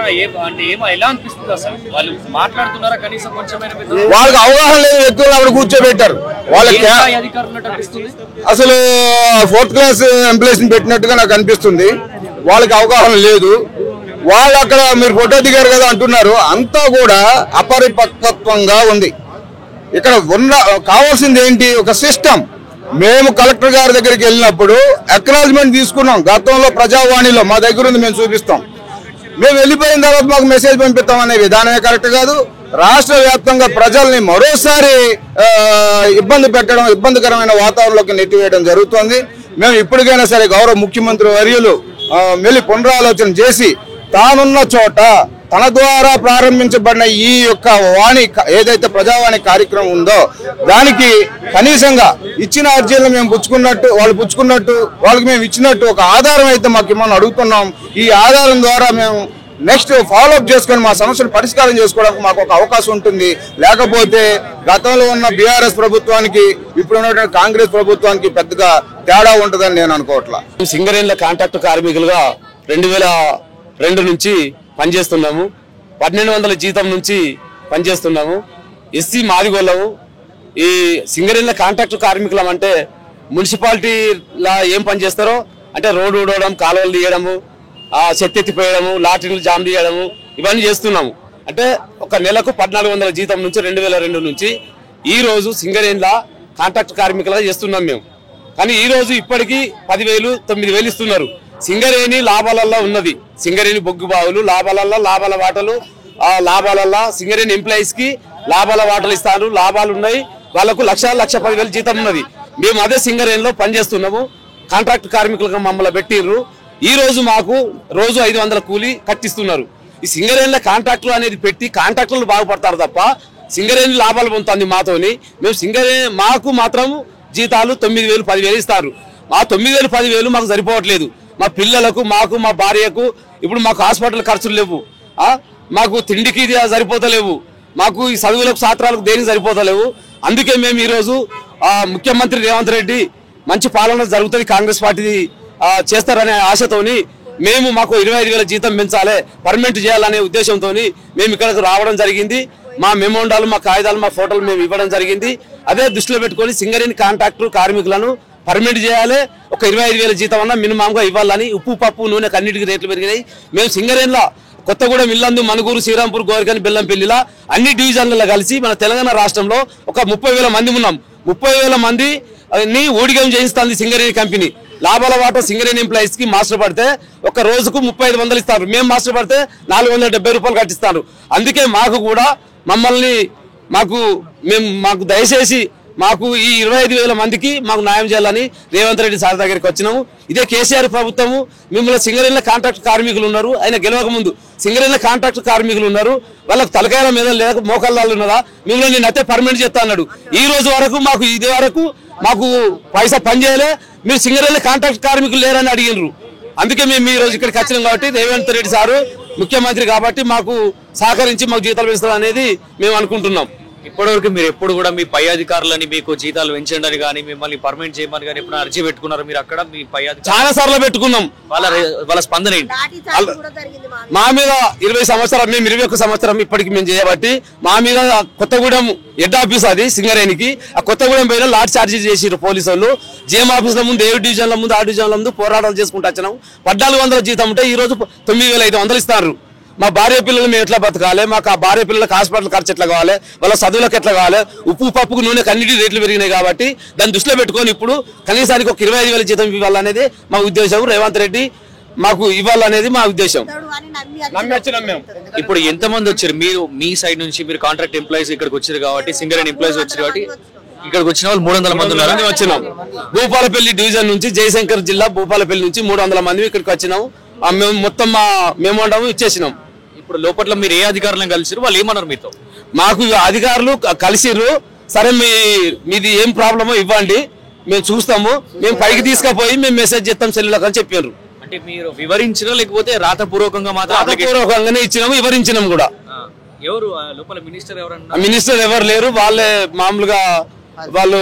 ఎలా అనిపిస్తుంది? అసలు వాళ్ళు మాట్లాడుతున్నారా? కనీసం కొంచెమైనా వాళ్ళకి అవగాహన లేని వ్యక్తులు అక్కడ కూర్చోబెట్టారు. వాళ్ళకి అసలు 4th క్లాస్ ఎంప్లాయీస్ పెట్టినట్టుగా నాకు అనిపిస్తుంది. వాళ్ళకి అవగాహన లేదు. వాళ్ళు అక్కడ మీరు ఫోటో దిగారు కదా అంటున్నారు, అంతా కూడా అపరిపక్వత్వంగా ఉంది. ఇక్కడ కావాల్సింది ఏంటి? ఒక సిస్టమ్. మేము కలెక్టర్ గారి దగ్గరికి వెళ్ళినప్పుడు అక్నాలజ్మెంట్ తీసుకున్నాం. గతంలో ప్రజావాణిలో మా దగ్గర ఉంది, మేము చూపిస్తాం. మేము వెళ్ళిపోయిన తర్వాత మాకు మెసేజ్ పంపిస్తాం అనే విధానమే కరెక్ట్ కాదు. రాష్ట్ర వ్యాప్తంగా ప్రజల్ని మరోసారి ఇబ్బంది పెట్టడం, ఇబ్బందికరమైన వాతావరణంలోకి నెట్టివేయడం జరుగుతోంది. మేము ఇప్పటికైనా సరే గౌరవ ముఖ్యమంత్రి వర్యులు మళ్ళీ పునరాలోచన చేసి తానున్న చోట తన ద్వారా ప్రారంభించబడిన ఈ యొక్క వాణి ఏదైతే ప్రజావాణి కార్యక్రమం ఉందో దానికి కనీసంగా ఇచ్చిన అర్జీలను మేము పుచ్చుకున్నట్టు వాళ్ళు పుచ్చుకున్నట్టు వాళ్ళకి మేము ఇచ్చినట్టు ఒక ఆధారం అయితే మాకు ఇమ్మని అడుగుతున్నాం. ఈ ఆధారం ద్వారా మేము నెక్స్ట్ ఫాలోఅప్ చేసుకొని మా సమస్యలు పరిష్కారం చేసుకోవడానికి మాకు ఒక అవకాశం ఉంటుంది. లేకపోతే గతంలో ఉన్న బీఆర్ఎస్ ప్రభుత్వానికి ఇప్పుడు ఉన్నటువంటి కాంగ్రెస్ ప్రభుత్వానికి పెద్దగా తేడా ఉంటుందని నేను అనుకోవట్లా. సింగరేణిల కాంట్రాక్టు కార్మికులుగా 2002 నుంచి పనిచేస్తున్నాము. 1200 జీతం నుంచి పనిచేస్తున్నాము. ఎస్సీ మాదిగోళ్ళము. ఈ సింగరేణిల కాంట్రాక్టు కార్మికులం అంటే మున్సిపాలిటీలా ఏం పని చేస్తారో అంటే రోడ్డు ఊడవడం, కాలువలు తీయడము, చెత్త ఎత్తిపోయడము, లాటరీలు జామ్ తీయడము ఇవన్నీ చేస్తున్నాము. అంటే ఒక నెలకు 1400 జీతం నుంచి 2002 నుంచి ఈ రోజు సింగరేణిల కాంట్రాక్ట్ కార్మికులుగా చేస్తున్నాం మేము. కానీ ఈ రోజు ఇప్పటికీ 10,000, 9,000 ఇస్తున్నారు. సింగరేణి లాభాలల్లో ఉన్నది. సింగరేణి బొగ్గు బావులు లాభాలల్లో లాభాల వాటలు, ఆ లాభాలల్లో సింగరేణి ఎంప్లాయీస్ కి లాభాల వాటలు ఇస్తారు. లాభాలు ఉన్నాయి. వాళ్ళకు 1,10,000 జీతం ఉన్నది. మేము అదే సింగరేణిలో పనిచేస్తున్నాము. కాంట్రాక్ట్ కార్మికులుగా మమ్మల్ని పెట్టిర్రు. ఈ రోజు మాకు రోజు 500 కూలీ కట్టిస్తున్నారు. ఈ సింగరేణిల కాంట్రాక్టులు అనేది పెట్టి కాంట్రాక్టులు బాగుపడతారు తప్ప సింగరేణి లాభాలు పొందుతుంది మాతోని. మేము సింగరేణి మాకు మాత్రం జీతాలు 9,000, 10,000 ఇస్తారు. ఆ 9,000, 10,000 మాకు సరిపోవట్లేదు. మా పిల్లలకు, మాకు, మా భార్యకు ఇప్పుడు మాకు హాస్పిటల్ ఖర్చులు లేవు. మాకు తిండికి సరిపోతలేవు. మాకు ఈ చదువులకు సాత్రాలకు దేనికి సరిపోతలేవు. అందుకే మేము ఈరోజు ముఖ్యమంత్రి రేవంత్ రెడ్డి మంచి పాలన జరుగుతుంది, కాంగ్రెస్ పార్టీ చేస్తారనే ఆశతోని మేము మాకు 25,000 జీతం పెంచాలి, పర్మనెంట్ చేయాలనే ఉద్దేశంతో మేము ఇక్కడికి రావడం జరిగింది. మా మెమోండాలు, మా కాగితాలు, మా ఫోటోలు మేము ఇవ్వడం జరిగింది. అదే దృష్టిలో పెట్టుకొని సింగరేణి కాంట్రాక్టర్ కార్మికులను పర్మనెంట్ చేయాలి, ఒక 25,000 జీతం అన్నా మినిమంగా ఇవ్వాలని. ఉప్పు, పప్పు, నూనె అన్నిటికీ రేట్లు పెరిగినాయి. మేము సింగరేణిలో కొత్తగూడెం, ఇల్లందు, మనుగూరు, శ్రీరాంపూర్, గోరికని, బెల్లంపల్లిలా అన్ని డివిజన్లలో కలిసి మన తెలంగాణ రాష్ట్రంలో ఒక 30,000 మంది ఉన్నాం. 30,000 మందిని ఊడిగం చేయిస్తుంది సింగరేణి కంపెనీ. లాభాల వాటా సింగరేణి ఎంప్లాయీస్ కి మాస్టర్ పడితే ఒక రోజుకు 3500 ఇస్తారు. మేము మాస్టర్ పడితే 470 రూపాయలు కట్టిస్తారు. అందుకే మాకు కూడా మాకు దయచేసి మాకు ఈ 25,000 మందికి మాకు న్యాయం చేయాలని రేవంత్ రెడ్డి సార్ దగ్గరికి వచ్చినాము. ఇదే కేసీఆర్ ప్రభుత్వము మిమ్మల్ని సింగరేణిల కాంట్రాక్ట్ కార్మికులు ఉన్నారు. ఆయన గెలవక ముందు సింగరేణిల కాంట్రాక్ట్ కార్మికులు ఉన్నారు. వాళ్ళకు తలకాయల మీద లేక మోకాళ్ళు ఉన్నదా, మిమ్మల్ని నేను అయితే పర్మనెంట్ చేస్తా అన్నాడు. ఈ రోజు వరకు మాకు ఇది వరకు మాకు పైసా పని చేయలే. మీరు సింగరేణిల కాంట్రాక్ట్ కార్మికులు లేరని అడిగినారు. అందుకే మేము ఈ రోజు ఇక్కడికి వచ్చినాం. కాబట్టి రేవంత్ రెడ్డి సారు ముఖ్యమంత్రి కాబట్టి మాకు సహకరించి మాకు జీతాలు పెంచుతారు అనేది మేము అనుకుంటున్నాం. ఇప్పటివరకు మీరు ఎప్పుడు కూడా మీ పై అధికారులని మీకు జీతాలు పెంచండి అని కానీ మిమ్మల్ని పర్మనెంట్ చేయమని కానీ ఎప్పుడు అర్జీ పెట్టుకున్నారు మీరు అక్కడ? మీ పై చాలా సార్లు పెట్టుకున్నాం. వాళ్ళ స్పందన ఏంటి? మా మీద 20 సంవత్సరాలు, మేము 21 సంవత్సరం ఇప్పటికి మేము చేయబట్టి మా మీద కొత్తగూడెం హెడ్ ఆఫీస్ అది సింగరేణికి. ఆ కొత్తగూడెం పైన లాఠీ చార్జీ చేసిరు పోలీసు వాళ్ళు. జిఎం ఆఫీసుల ముందు, ఏ డివిజన్ల ముందు, ఆ డివిజన్ల ముందు పోరాటాలు చేసుకుంటూ వచ్చినాం. 1400 జీతం ఉంటే ఈ రోజు 9,500 ఇస్తారు. మా భార్య పిల్లలు మేము ఎట్లా బతకాలి? మాకు ఆ భార్య పిల్లలకు హాస్పిటల్ ఖర్చు ఎట్లా కావాలి? వాళ్ళ చదువులకు ఎట్లా కావాలి? ఉప్పు, పప్పుకు, నూనెకు అన్నిటి రేట్లు పెరిగినాయి. కాబట్టి దాన్ని దృష్టిలో పెట్టుకొని ఇప్పుడు కనీసానికి ఒక 25,000 జీతం ఇవ్వాలనేది మా ఉద్దేశం. రేవంత్ రెడ్డి మాకు ఇవ్వాలనేది మా ఉద్దేశం. ఇప్పుడు ఎంతమంది వచ్చారు? మీరు మీ సైడ్ నుంచి మీరు కాంట్రాక్ట్ ఎంప్లాయీస్ ఇక్కడికి వచ్చారు కాబట్టి, సింగరేణి ఎంప్లాయీస్ వచ్చారు కాబట్టి ఇక్కడికి వచ్చిన వాళ్ళు 300 మంది ఉన్నారు. వచ్చినాం. భూపాలపల్లి డివిజన్ నుంచి, జయశంకర్ జిల్లా భూపాలపల్లి నుంచి 300 మంది ఇక్కడికి వచ్చినాం. మేము మొత్తం మా మెమోండం ఇచ్చేసినాం. ఇప్పుడు లోపల మీరు ఏ అధికారులను కలిసిరు? వాళ్ళు ఏమన్నారు మీతో? మాకు అధికారులు కలిసిర్రు. సరే మీది ఏం ప్రాబ్లమో ఇవ్వండి, మేము చూస్తాము, మేము పైకి తీసుకుపోయి మేము మెసేజ్ చేస్తాం సెల్లులకు అని చెప్పారు. అంటే మీరు వివరించినా లేకపోతే రాతపూర్వకంగా మాత్రం? రాతపూర్వకంగానే ఇచ్చినాము, వివరించినాం కూడా. ఎవరు లోపల మినిస్టర్ ఎవరన్నా? మినిస్టర్ ఎవరు లేరు. వాళ్ళే మామూలుగా వాళ్ళు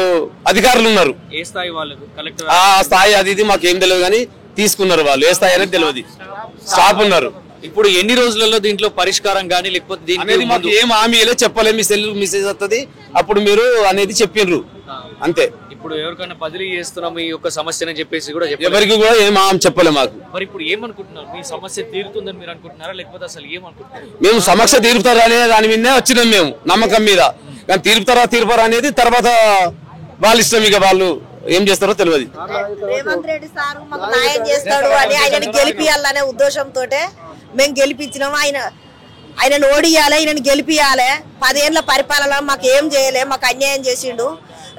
అధికారులు ఉన్నారు. ఏ స్థాయి వాళ్ళు? కలెక్టర్ ఆ స్థాయి అది ఇది మాకు ఏం తెలియదు కానీ తీసుకున్నారు. వాళ్ళు ఏ స్థాయి అనేది తెలియదు. స్టాఫ్ ఉన్నారు. ఇప్పుడు ఎన్ని రోజులలో దీంట్లో పరిష్కారం కానీ లేకపోతే దీనికి మాకు ఏం హామీ చెప్పలేదు. మీ సెల్ మెసేజ్ వస్తుంది అప్పుడు మీరు అనేది చెప్పిండ్రు అంతే. ఇప్పుడు ఎవరికైనా బదిలీ చేస్తున్నాం ఈ యొక్క సమస్యని చెప్పేసి కూడా ఎవరికి కూడా ఏం చెప్పలే మాకు. మరి ఇప్పుడు ఏమనుకుంటున్నారు? మీ సమస్య తీరుతుందని మీరు అనుకుంటున్నారా లేకపోతే అసలు ఏమనుకుంటున్నారు? మేము సమస్య తీరుతారా అనే దాని మీదనే వచ్చినాం మేము, నమ్మకం మీద. కానీ తీరుపరా అనేది తర్వాత వాళ్ళ ఇష్టం. ఇక వాళ్ళు ఏం చేస్తారో తెలియదు. రేవంత్ రెడ్డి సార్ మాకు న్యాయం చేస్తాడు అని ఆయనని గెలిపియాలనే ఉద్దేశంతో మేము గెలిపించినాము. ఆయనను ఓడియాలి, ఆయనను గెలిపియాలి. 10 ఏళ్ల పరిపాలన మాకు ఏం చేయలే, మాకు అన్యాయం చేసిండు.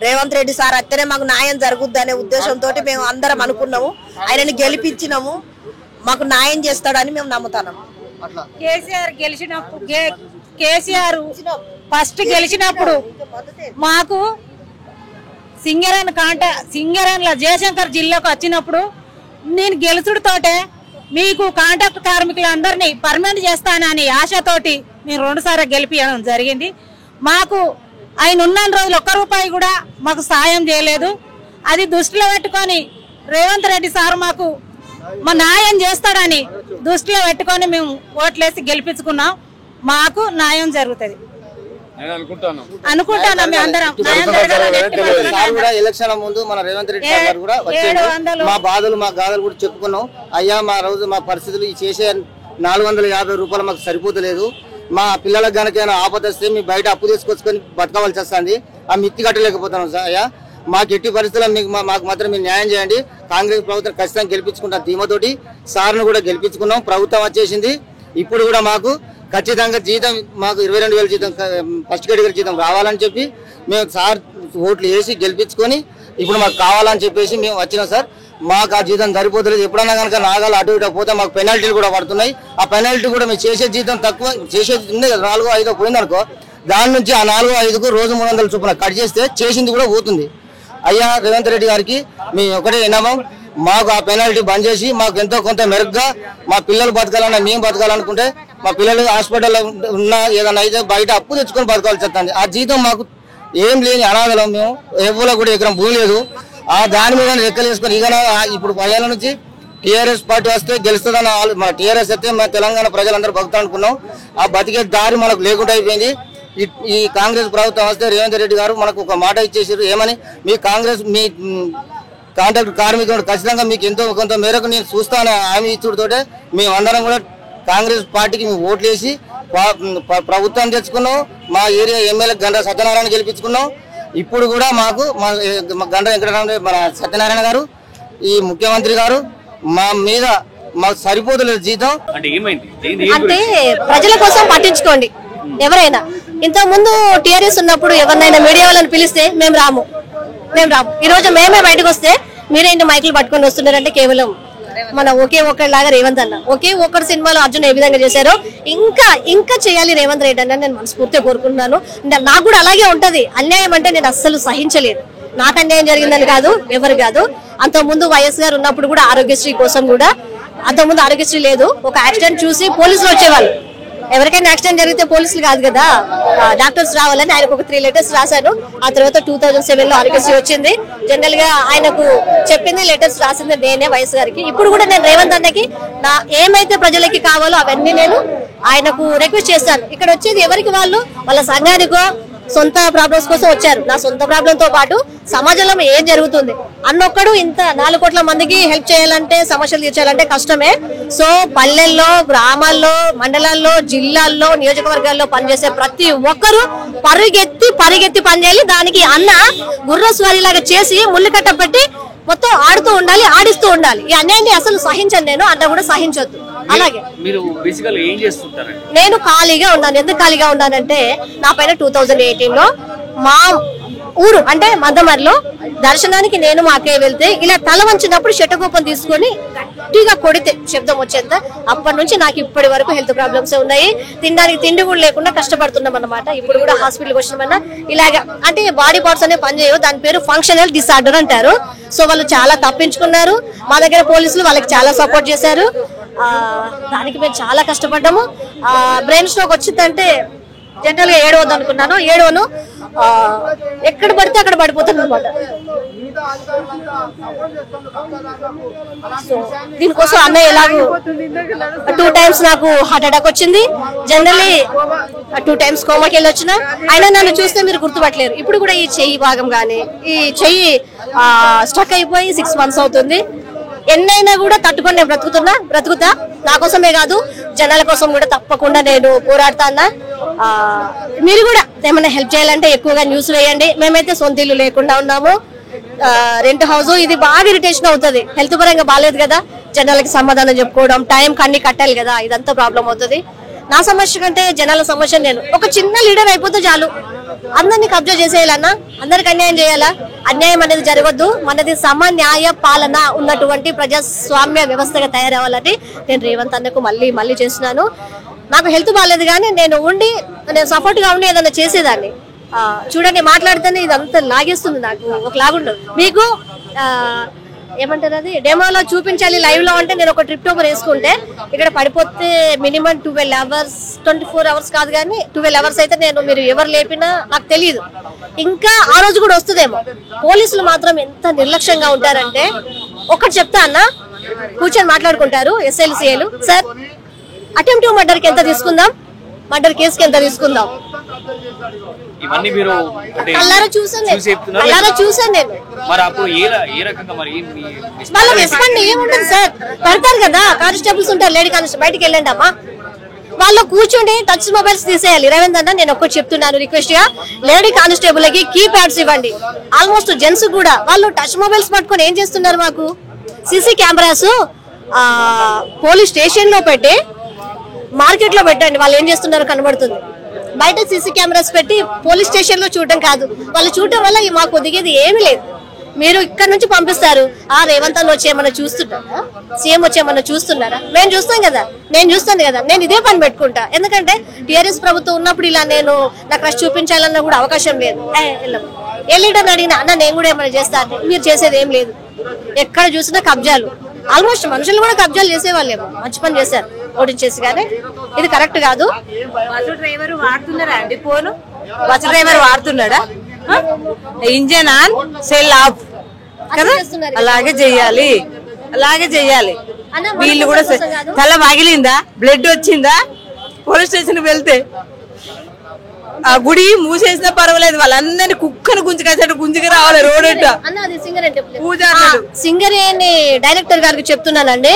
రేవంత్ రెడ్డి సార్ అత్తనే మాకు న్యాయం జరుగుద్ది అనే ఉద్దేశంతో మేము అందరం అనుకున్నాము. ఆయనని గెలిపించినాము, మాకు న్యాయం చేస్తాడని మేము నమ్ముతున్నాము. కేసీఆర్ కేసీఆర్ ఫస్ట్ గెలిచినప్పుడు మాకు సింగరేణిలో జయశంకర్ జిల్లాకు వచ్చినప్పుడు నేను గెలుచుడుతోటే మీకు కాంట్రాక్ట్ కార్మికులందరినీ పర్మనెంట్ చేస్తానని ఆశతోటి మేము 2 సార్లు గెలిపించడం జరిగింది. మాకు ఆయన ఉన్న రోజులు ఒక్క రూపాయి కూడా మాకు సాయం చేయలేదు. అది దృష్టిలో పెట్టుకొని రేవంత్ రెడ్డి సార్ మాకు మా న్యాయం చేస్తాడని దృష్టిలో పెట్టుకొని మేము ఓట్లేసి గెలిపించుకున్నాం. మాకు న్యాయం జరుగుతుంది అనుకుంటున్నాం మేము అందరం. ఎలక్షన్ ముందు మన రేవంత్ రెడ్డి గారు కూడా వచ్చారు. మా బాధలు మా గాథలు కూడా చెప్పుకున్నాం. అయ్యా మా రోజు మా పరిస్థితులు ఈ చేసే 450 రూపాయలు మాకు సరిపోతలేదు. మా పిల్లలకు గనకైనా ఆపద వస్తే మేము బయట అప్పు తీసుకొచ్చుకొని బతకవలసి వస్తుంది. ఆ మిత్తి కట్టలేకపోతున్నాం సార్. అయ్యా మాకు ఎట్టి పరిస్థితుల్లో మాకు మాత్రం మీరు న్యాయం చేయండి. కాంగ్రెస్ ప్రభుత్వం ఖచ్చితంగా గెలిపించుకుంటాం. ధీమతోటి సార్ను కూడా గెలిపించుకున్నాం. ప్రభుత్వం వచ్చేసింది. ఇప్పుడు కూడా మాకు ఖచ్చితంగా జీతం మాకు 22,000 జీతం ఫస్ట్ కేటగిరీ జీతం రావాలని చెప్పి మేము సార్ ఓట్లు వేసి గెలిపించుకొని ఇప్పుడు మాకు కావాలని చెప్పేసి మేము వచ్చినాం సార్. మాకు ఆ జీతం సరిపోతలేదు. ఎప్పుడన్నా కనుక నాగాలు అటు ఇటు పోతే మాకు పెనాల్టీలు కూడా పడుతున్నాయి. ఆ పెనాల్టీ కూడా మేము చేసే జీతం తక్కువ చేసేది ఉంది కదా, 4-5 పోయిందనుకో, దాని నుంచి ఆ 4-5కు రోజు 300 చొప్పున కట్ చేస్తే చేసింది కూడా పోతుంది. అయ్యా రేవంత్ రెడ్డి గారికి మేము ఒకటే విన్నాము, మాకు ఆ పెనాల్టీ బంద్ చేసి మాకు ఎంతో కొంత మెరుగ్గా మా పిల్లలు బతకాలన్నా మేము బతకాలనుకుంటే మా పిల్లలు హాస్పిటల్లో ఉన్నా ఏదైనా అయితే బయట అప్పు తెచ్చుకొని బతకాల్సి వస్తుంది. ఆ జీతం మాకు ఏం లేని అనాథలం. మేము ఎవరో కూడా ఎకరం భూమి లేదు. ఆ దాని మీద లెక్కలు వేసుకొని ఇక ఇప్పుడు 10 ఏళ్ళ నుంచి టీఆర్ఎస్ పార్టీ వస్తే గెలుస్తుందని మన టీఆర్ఎస్ అయితే మన తెలంగాణ ప్రజలందరూ బతుకుతారనుకున్నాం. ఆ బతికే దారి మనకు లేకుండా అయిపోయింది. ఈ కాంగ్రెస్ ప్రభుత్వం వస్తే రేవంత్ రెడ్డి గారు మనకు ఒక మాట ఇచ్చేసారు. ఏమని, మీ కాంగ్రెస్ మీ కాంట్రాక్ట్ కార్మికులు ఖచ్చితంగా మీకు ఎంతో కొంత మేరకు నేను చూస్తాను హామీ ఇచ్చుడుతోటే మేమందరం కూడా కాంగ్రెస్ పార్టీకి మేము ఓట్లు వేసి ప్రభుత్వం తెచ్చుకున్నాం. మా ఏరియా ఎమ్మెల్యే గండ్ర సత్యనారాయణ గెలిపించుకున్నాం. ఇప్పుడు కూడా మాకు మా గండ్ర వెంకటరామ మన సత్యనారాయణ గారు ఈ ముఖ్యమంత్రి గారు మా మీద మాకు సరిపోతలేదు జీతం. అంటే ప్రజల కోసం పట్టించుకోండి ఎవరైనా. ఇంతకు ముందు టీఆర్ఎస్ ఉన్నప్పుడు ఎవరినైనా మీడియా వాళ్ళని పిలిస్తే మేము రాము. ఈ రోజు మేమే బయటకు వస్తే మీరేంటి మైకులు పట్టుకొని వస్తున్నారంటే కేవలం మన ఒకే ఒక్కరిలాగా రేవంత్ అన్న, ఒకే ఒక్కరి సినిమాలో అర్జున్ ఏ విధంగా చేశారో ఇంకా చేయాలి రేవంత్ రెడ్డి అన్న నేను మనస్ఫూర్తిగా కోరుకుంటున్నాను. నాకు కూడా అలాగే ఉంటది. అన్యాయం అంటే నేను అస్సలు సహించలేదు. నాకు అన్యాయం జరిగిందని కాదు, ఎవరు కాదు. అంతకుముందు వైఎస్ గారు ఉన్నప్పుడు కూడా ఆరోగ్యశ్రీ కోసం కూడా, అంతకుముందు ఆరోగ్యశ్రీ లేదు, ఒక యాక్సిడెంట్ చూసి పోలీసులు వచ్చేవాళ్ళు. ఎవరికైనా యాక్సిడెంట్ జరిగితే పోలీసులు కాదు కదా, డాక్టర్స్ రావాలని ఆయనకు ఒక 3 లెటర్స్ రాశాను. ఆ తర్వాత 2007లో ఆరోగ్యశ్రీ వచ్చింది. జనరల్ గా ఆయనకు చెప్పింది లెటర్స్ రాసింది నేనే వైఎస్ గారికి. ఇప్పుడు కూడా నేను రేవంత్ అన్నకి నా ఏమైతే ప్రజలకి కావాలో అవన్నీ నేను ఆయనకు రిక్వెస్ట్ చేస్తాను. ఇక్కడ వచ్చేది ఎవరికి వాళ్ళు వాళ్ళ సంఘానికో సొంత ప్రాబ్లమ్స్ కోసం వచ్చారు. నా సొంత ప్రాబ్లం తో పాటు సమాజంలో ఏం జరుగుతుంది అన్నొక్కడు ఇంత 4 కోట్ల మందికి హెల్ప్ చేయాలంటే, సమస్యలు తీర్చాలంటే కష్టమే. సో పల్లెల్లో, గ్రామాల్లో, మండలాల్లో, జిల్లాల్లో, నియోజకవర్గాల్లో పనిచేసే ప్రతి ఒక్కరూ పరిగెత్తి పనిచేయాలి. దానికి అన్న గుర్రస్వారీలాగా చేసి ముళ్ళు కట్ట పెట్టి మొత్తం ఆడుతూ ఉండాలి, ఆడిస్తూ ఉండాలి. ఈ అన్యాయాన్ని అసలు సహించను నేను, అన్న కూడా సహించొద్దు. అలాగే మీరు బేసికల్ ఏం చేస్తుంటారు? నేను ఖాళీగా ఉన్నాను. ఎందుకు ఖాళీగా ఉన్నానంటే నా పైన 2018లో మా ఊరు అంటే మద్దమర్లో దర్శనానికి నేను మా అక్కయ్య వెళ్తే ఇలా తల వంచినప్పుడు శటకోపం తీసుకొని గట్టిగా కొడితే శబ్దం వచ్చేంత. అప్పటి నుంచి నాకు ఇప్పటి వరకు హెల్త్ ప్రాబ్లమ్స్ ఉన్నాయి. తినడానికి తిండి కూడా లేకుండా కష్టపడుతున్నాం అన్నమాట. ఇప్పుడు కూడా హాస్పిటల్కి వచ్చినామన్నా ఇలాగా అంటే బాడీ పార్ట్స్ అనేవి పనిచేయవు. దాని పేరు ఫంక్షనల్ డిసార్డర్ అంటారు. సో వాళ్ళు చాలా తప్పించుకున్నారు. మా దగ్గర పోలీసులు వాళ్ళకి చాలా సపోర్ట్ చేశారు. దానికి మేము చాలా కష్టపడ్డాము. బ్రెయిన్ స్ట్రోక్ వచ్చిందంటే జనరల్ గా ఏడవద్దు అనుకున్నాను, ఏడవను. ఎక్కడ పడితే అక్కడ పడిపోతాను అనమాట. దీనికోసం అన్నయ్య ఎలాగో 2 times నాకు హార్ట్ అటాక్ వచ్చింది. జనరల్లీ 2 times కోమాకి వెళ్ళి వచ్చిన. అయినా నన్ను చూస్తే మీరు గుర్తుపట్టలేరు. ఇప్పుడు కూడా ఈ చెయ్యి భాగం కానీ ఈ చెయ్యి స్టక్ అయిపోయి 6 months అవుతుంది. ఎన్నైనా కూడా తట్టుకొని నేను బ్రతుకుతా. నా కోసమే కాదు జనాల కోసం కూడా తప్పకుండా నేను పోరాడుతానా. మీరు కూడా ఏమైనా హెల్ప్ చేయాలంటే ఎక్కువగా న్యూస్ వేయండి. మేమైతే సొంత ఇల్లు లేకుండా ఉన్నాము, రెంట్ హౌస్. ఇది బాగా ఇరిటేషన్ అవుతుంది. హెల్త్ పరంగా బాగాలేదు కదా, జనాలకి సమాధానం చెప్పుకోవడం, టైం అన్ని కట్టాలి కదా, ఇదంతా ప్రాబ్లం అవుతుంది. నా సమస్య కంటే జనాల సమస్య నేను ఒక చిన్న లీడర్ అయిపోతే చాలు. అందరినీ కబ్జా చేసేయాలన్నా, అందరికి అన్యాయం చేయాలా? అన్యాయం అనేది జరగద్దు. మనది సమన్యాయ పాలన ఉన్నటువంటి ప్రజాస్వామ్య వ్యవస్థగా తయారవ్వాలని నేను రేవంత్ అన్నకు మళ్ళీ చేస్తున్నాను. నాకు హెల్త్ బాగాలేదు కానీ నేను సపోర్ట్ గా ఉండి ఏదైనా చేసేదాన్ని. చూడండి మాట్లాడితేనే ఇదంతా లాగేస్తుంది, నాకు ఒక లాగుండదు. మీకు ఏమంటారు అది డెమోలో చూపించాలి లైవ్ లో అంటే నేను ఒక ట్రిప్ ఓవర్ వేసుకుంటే ఇక్కడ పడిపోతే మినిమం 12 hours 24 hours కాదు కానీ 12 hours అయితే మీరు ఎవరు లేపినా నాకు తెలియదు. ఇంకా ఆ రోజు కూడా వస్తుందేమో. పోలీసులు మాత్రం ఎంత నిర్లక్ష్యంగా ఉంటారంటే, ఒకటి చెప్తా అన్న, కూర్చొని మాట్లాడుకుంటారు ఎస్ఐలు సిఐలు. సార్ అటెంప్టివ్ మర్డర్కి ఎంత తీసుకుందాం, మర్డర్ కేసుకి ఎంత తీసుకుందాం, ఇవన్నీ మీరు అల్లారా చూసాను నేను. మరి అప్పుడు ఏ రకంగా మరి వాళ్ళ రెస్పాండ్ ఏముంటుంది సార్? పెడతారు కదా కానిస్టేబుల్స్ ఉంటారు, లేడీ కానిస్టేబుల్ బయటకు వెళ్ళండి అమ్మా. వాళ్ళు కూర్చుండి టచ్ మొబైల్స్ తీసేయాలి. రేవంత్ అన్న నేను ఒక్కటి చెప్తున్నాను రిక్వెస్ట్ గా, లేడీ కానిస్టేబుల్ కి కీ ప్యాడ్స్ ఇవ్వండి. ఆల్మోస్ట్ జెంట్స్ కూడా వాళ్ళు టచ్ మొబైల్స్ పట్టుకొని ఏం చేస్తున్నారు? మాకు సీసీ కెమెరాస్ పోలీస్ స్టేషన్ లో పెట్టి మార్కెట్ లో పెట్టండి, వాళ్ళు ఏం చేస్తున్నారో కనబడుతుంది. బయట సీసీ కెమెరాస్ పెట్టి పోలీస్ స్టేషన్ లో చూడటం కాదు, వాళ్ళు చూడటం వల్ల మాకు దిగేది ఏమీ లేదు. మీరు ఇక్కడ నుంచి పంపిస్తారు. రేవంత్ అన్న వచ్చి ఏమన్నా చూస్తున్నారా, సీఎం వచ్చి ఏమన్నా చూస్తున్నారా? మేము చూస్తాం కదా, నేను చూస్తాను కదా, నేను ఇదే పని పెట్టుకుంటా. ఎందుకంటే టీఆర్ఎస్ ప్రభుత్వం ఉన్నప్పుడు ఇలా నేను నా క్రష్ చూపించాలన్నా కూడా అవకాశం లేదు. ఏ లీడర్ అడిగినా అన్న నేను కూడా ఏమైనా చేస్తాను, మీరు చేసేది ఏం లేదు. ఎక్కడ చూసినా కబ్జాలు, ఆల్మోస్ట్ మనుషులు కూడా కబ్జాలు చేసేవాళ్ళేమో. మంచి పని చేశారు ఓడించేసి, కానీ ఇది కరెక్ట్ కాదు. బస్సు డ్రైవర్ వాడుతున్నారా అండి ఫోన్? బస్సు డ్రైవర్ వాడుతున్నాడా? ఇంజన్ ఆన్ సెల్ ఆఫ్ కదా, అలాగే చెయ్యాలి, అలాగే చెయ్యాలి. వీళ్ళు కూడా తల పగిలిందా, బ్లడ్ వచ్చిందా, పోలీస్ స్టేషన్ వెళ్తే ఆ గుడి మూసేసినా పర్వాలేదు, వాళ్ళందరినీ కుక్కను గుంజుకొచ్చాడు, గుంజుకు రావాలి రోడ్ సింగరేణి డైరెక్టర్ గారికి చెప్తున్నానండి.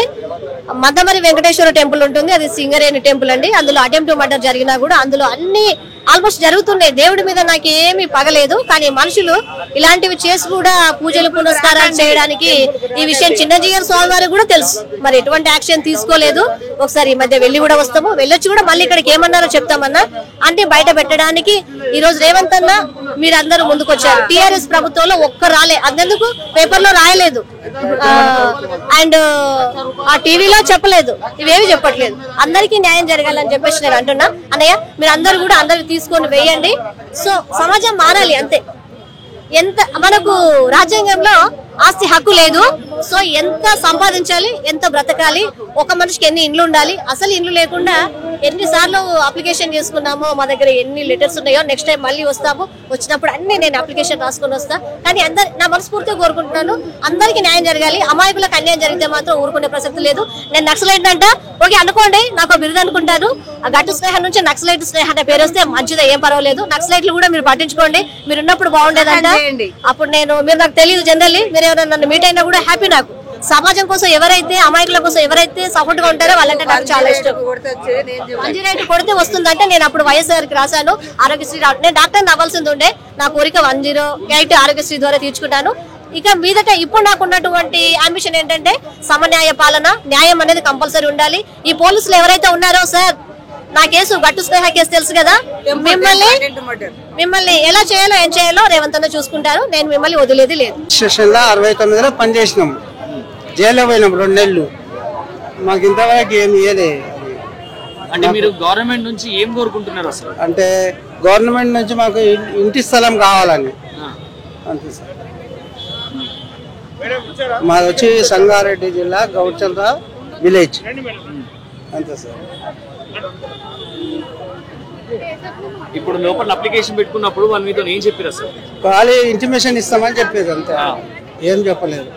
మద్దమరి వెంకటేశ్వర టెంపుల్ ఉంటుంది, అది సింగరేణి టెంపుల్ అండి. అందులో అటెంప్ట్ మర్డర్ జరిగినా కూడా అందులో అన్ని ఆల్మోస్ట్ జరుగుతున్నాయి. దేవుడి మీద నాకు ఏమీ పగలేదు, కానీ మనుషులు ఇలాంటివి చేసి కూడా పూజలు పునస్కారాలు చేయడానికి ఈ విషయం చిన్నజీయర్ స్వామి వారికి కూడా తెలుసు. మరి ఎటువంటి యాక్షన్ తీసుకోలేదు. ఒకసారి ఈ మధ్య వెళ్ళి కూడా వస్తాము, వెళ్ళొచ్చి కూడా మళ్ళీ ఇక్కడికి ఏమన్నారో చెప్తామన్నా అంటే బయట పెట్టడానికి. ఈ రోజు రేవంత్ అన్న మీరందరూ ముందుకొచ్చారు. టీఆర్ఎస్ ప్రభుత్వంలో ఒక్క రాలే, అంతెందుకు పేపర్ లో రాయలేదు, అండ్ ఆ టీవీలో చెప్పలేదు, ఇవేవి చెప్పట్లేదు. అందరికీ న్యాయం జరగాలని చెప్పేసి నేను అంటున్నా. అన్నయ్య మీరు అందరూ కూడా అందరికి తీసుకొని వేయండి. సో సమాజం మారాలి అంతే. ఎంత మనకు రాజ్యాంగంలో ఆస్తి హక్కు లేదు. సో ఎంత సంపాదించాలి, ఎంత బ్రతకాలి, ఒక మనిషికి ఎన్ని ఇండ్లు ఉండాలి, అసలు ఇండ్లు లేకుండా ఎన్నిసార్లు అప్లికేషన్ చేసుకున్నామో, మా దగ్గర ఎన్ని లెటర్స్ ఉన్నాయో, నెక్స్ట్ టైం మళ్ళీ వస్తాము, వచ్చినప్పుడు అన్ని నేను అప్లికేషన్ రాసుకొని వస్తా. కానీ అందరు నా మనస్ఫూర్తిగా కోరుకుంటున్నాను, అందరికీ న్యాయం జరగాలి. అమాయకులకు అన్యాయం జరిగితే మాత్రం ఊరుకునే ప్రసక్తి లేదు. నేను నక్సలైట్ అంట, ఓకే అనుకోండి, నాకు బిరుదు అనుకుంటాను. ఆ గట్టు స్నేహం నుంచి నక్సలైట్ స్నేహ అనే పేరు వస్తే మంచిదే, ఏం పర్వాలేదు. నక్సలైట్లు కూడా మీరు పట్టించుకోండి, మీరు ఉన్నప్పుడు బాగుండేదంట. అప్పుడు మీరు నాకు తెలియదు, జనరల్లీ మీరు ఎవరైనా నన్ను మీట్ అయినా కూడా హ్యాపీ. నాకు సమాజం కోసం ఎవరైతే, అమాయకుల కోసం ఎవరైతే సపోర్ట్ గా ఉంటారో వాళ్ళంటే నాకు చాలా ఇష్టం. అంజీరైట్ కొడితే వస్తుందంటే నేను అప్పుడు వైఎస్ఆర్ కి రాశాను, ఆరోగ్యశ్రీ నేను డాక్టర్ అవ్వాల్సింది ఉండే, నా కోరిక 108 ఆరోగ్యశ్రీ ద్వారా తీర్చుకుంటాను. ఇక మీదట ఇప్పుడు నాకు ఉన్నటువంటి అంబిషన్ ఏంటంటే సమన్యాయ పాలన, న్యాయం అనేది కంపల్సరీ ఉండాలి. ఈ పోలీసులు ఎవరైతే ఉన్నారో సార్, నా కేసు గట్టు స్నేహ కేసు తెలుసు కదా, మిమ్మల్ని ఎలా చేయాలో ఏం చేయాలో రేవంత్ అన్న చూసుకుంటారు. నేను మిమ్మల్ని వదిలేది లేదు. స్టేషన్ లో 69లో పనిచేసినాం, జైల్లో పోయినాం 2 నెలలు. మాకు ఇంతవరకు ఏమి ఇయ్యలేదు. అంటే మీరు గవర్నమెంట్ నుంచి ఏం కోరుకుంటున్నారు అసలు? అంటే గవర్నమెంట్ నుంచి మాకు ఇంటి స్థలం కావాలని అంతే సార్. మాది వచ్చి సంగారెడ్డి జిల్లా గౌచల్ర విలేజ్ అంతే సార్. ఇప్పుడు లోపల అప్లికేషన్ పెట్టుకున్నప్పుడు వాళ్ళు మీతో ఏం చెప్పారు అసలు? ఖాళీ ఇంటిమేషన్ ఇస్తామని చెప్పేది అంతే, ఏం చెప్పలేదు.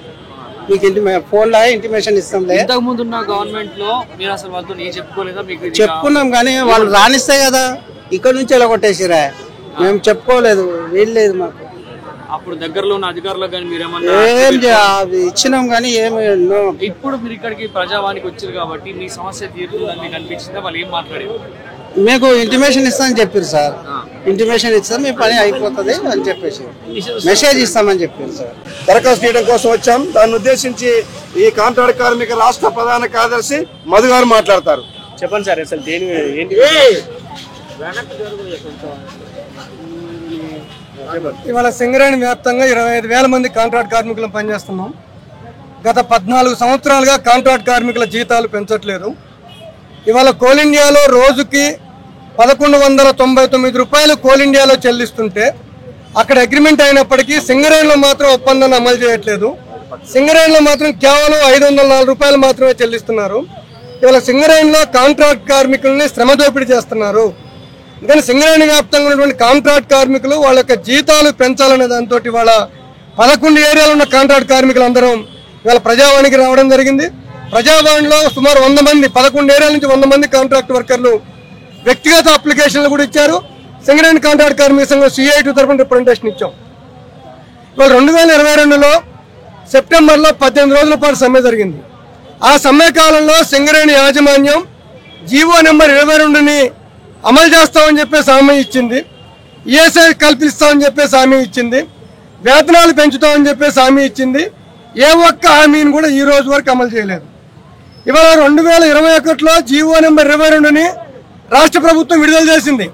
మీకు ఫోన్ లా ఇంటిమేషన్ ఇస్తాంలే. ఇంతకు ముందు ఉన్న గవర్నమెంట్ లో మీరు అసలు వాళ్ళతో ఏం చెప్పుకోలేదా? మీకు చెప్పుకున్నాం కానీ వాళ్ళు రానిస్తే కదా, ఇక్కడ నుంచి ఎలా కొట్టేసిరా, మేము చెప్పుకోలేదు, వీల్లేదు మాకు. అప్పుడు దగ్గరలో ఉన్న అధికారులకు కానీ మీరేమన్నా ఏం ఇచ్చినాం కానీ ఏమి. ఇప్పుడు మీరు ఇక్కడికి ప్రజావానికి వచ్చారు కాబట్టి మీ సమస్య తీరుతుందని మీకు అనిపించిందా? వాళ్ళు ఏం మాట్లాడారు? మీకు ఇంటిమేషన్ ఇస్తామని చెప్పారు సార్, ఇంటిమేషన్ ఇస్తాం మీ పని అయిపోతుంది అని చెప్పేసి మెసేజ్ ఇస్తామని చెప్పారు సార్. దరఖాస్తు చేయడం కోసం వచ్చాం. దాన్ని ఉద్దేశించి ఈ కాంట్రాక్ట్ కార్మిక రాష్ట్ర ప్రధాన కార్యదర్శి మధు గారు మాట్లాడతారు. చెప్పండి సార్, అసలు దేని ఏంటి? ఇవాళ సింగరేణి వ్యాప్తంగా 25,000 మంది కాంట్రాక్ట్ కార్మికులు పనిచేస్తున్నాం. గత 14 సంవత్సరాలుగా కాంట్రాక్ట్ కార్మికుల జీతాలు పెంచట్లేదు. ఇవాళ కోల్ ఇండియాలో రోజుకి 1199 రూపాయలు కోల్ ఇండియాలో చెల్లిస్తుంటే అక్కడ అగ్రిమెంట్ అయినప్పటికీ సింగరేణిలో మాత్రం ఒప్పందాన్ని అమలు చేయట్లేదు. సింగరేణిలో మాత్రం కేవలం 504 రూపాయలు మాత్రమే చెల్లిస్తున్నారు. ఇవాళ సింగరేణిలో కాంట్రాక్ట్ కార్మికుల్ని శ్రమ దోపిడీ చేస్తున్నారు. కానీ సింగరేణి వ్యాప్తంగా ఉన్నటువంటి కాంట్రాక్ట్ కార్మికులు వాళ్ళ యొక్క జీతాలు పెంచాలనే దాంతో ఇవాళ 11 ఏరియాలో ఉన్న కాంట్రాక్ట్ కార్మికులు అందరం ఇవాళ ప్రజావాణికి రావడం జరిగింది. ప్రజావాణిలో సుమారు 100 మంది 11 ఏరియాల నుంచి 100 మంది కాంట్రాక్ట్ వర్కర్లు వ్యక్తిగత అప్లికేషన్లు కూడా ఇచ్చారు. సింగరేణి కాంట్రాక్ట్ కార్మిక సంఘం CIT తరఫున రిప్రజెంటేషన్ ఇచ్చాం. ఇవాళ 2022లో సెప్టెంబర్లో 18 రోజుల పాటు సమ్మె జరిగింది. ఆ సమ్మె కాలంలో సింగరేణి యాజమాన్యం జీవో నెంబర్ 22ని అమలు చేస్తామని చెప్పేసి హామీ ఇచ్చింది. ESI కల్పిస్తామని చెప్పేసి హామీ ఇచ్చింది. వేతనాలు పెంచుతామని చెప్పేసి హామీ ఇచ్చింది. ఏ ఒక్క హామీని కూడా ఈ రోజు వరకు అమలు చేయలేదు. ఇవాళ 2021లో జీవో నెంబర్ 22ని రాష్ట్ర ప్రభుత్వం విడుదల చేసింది.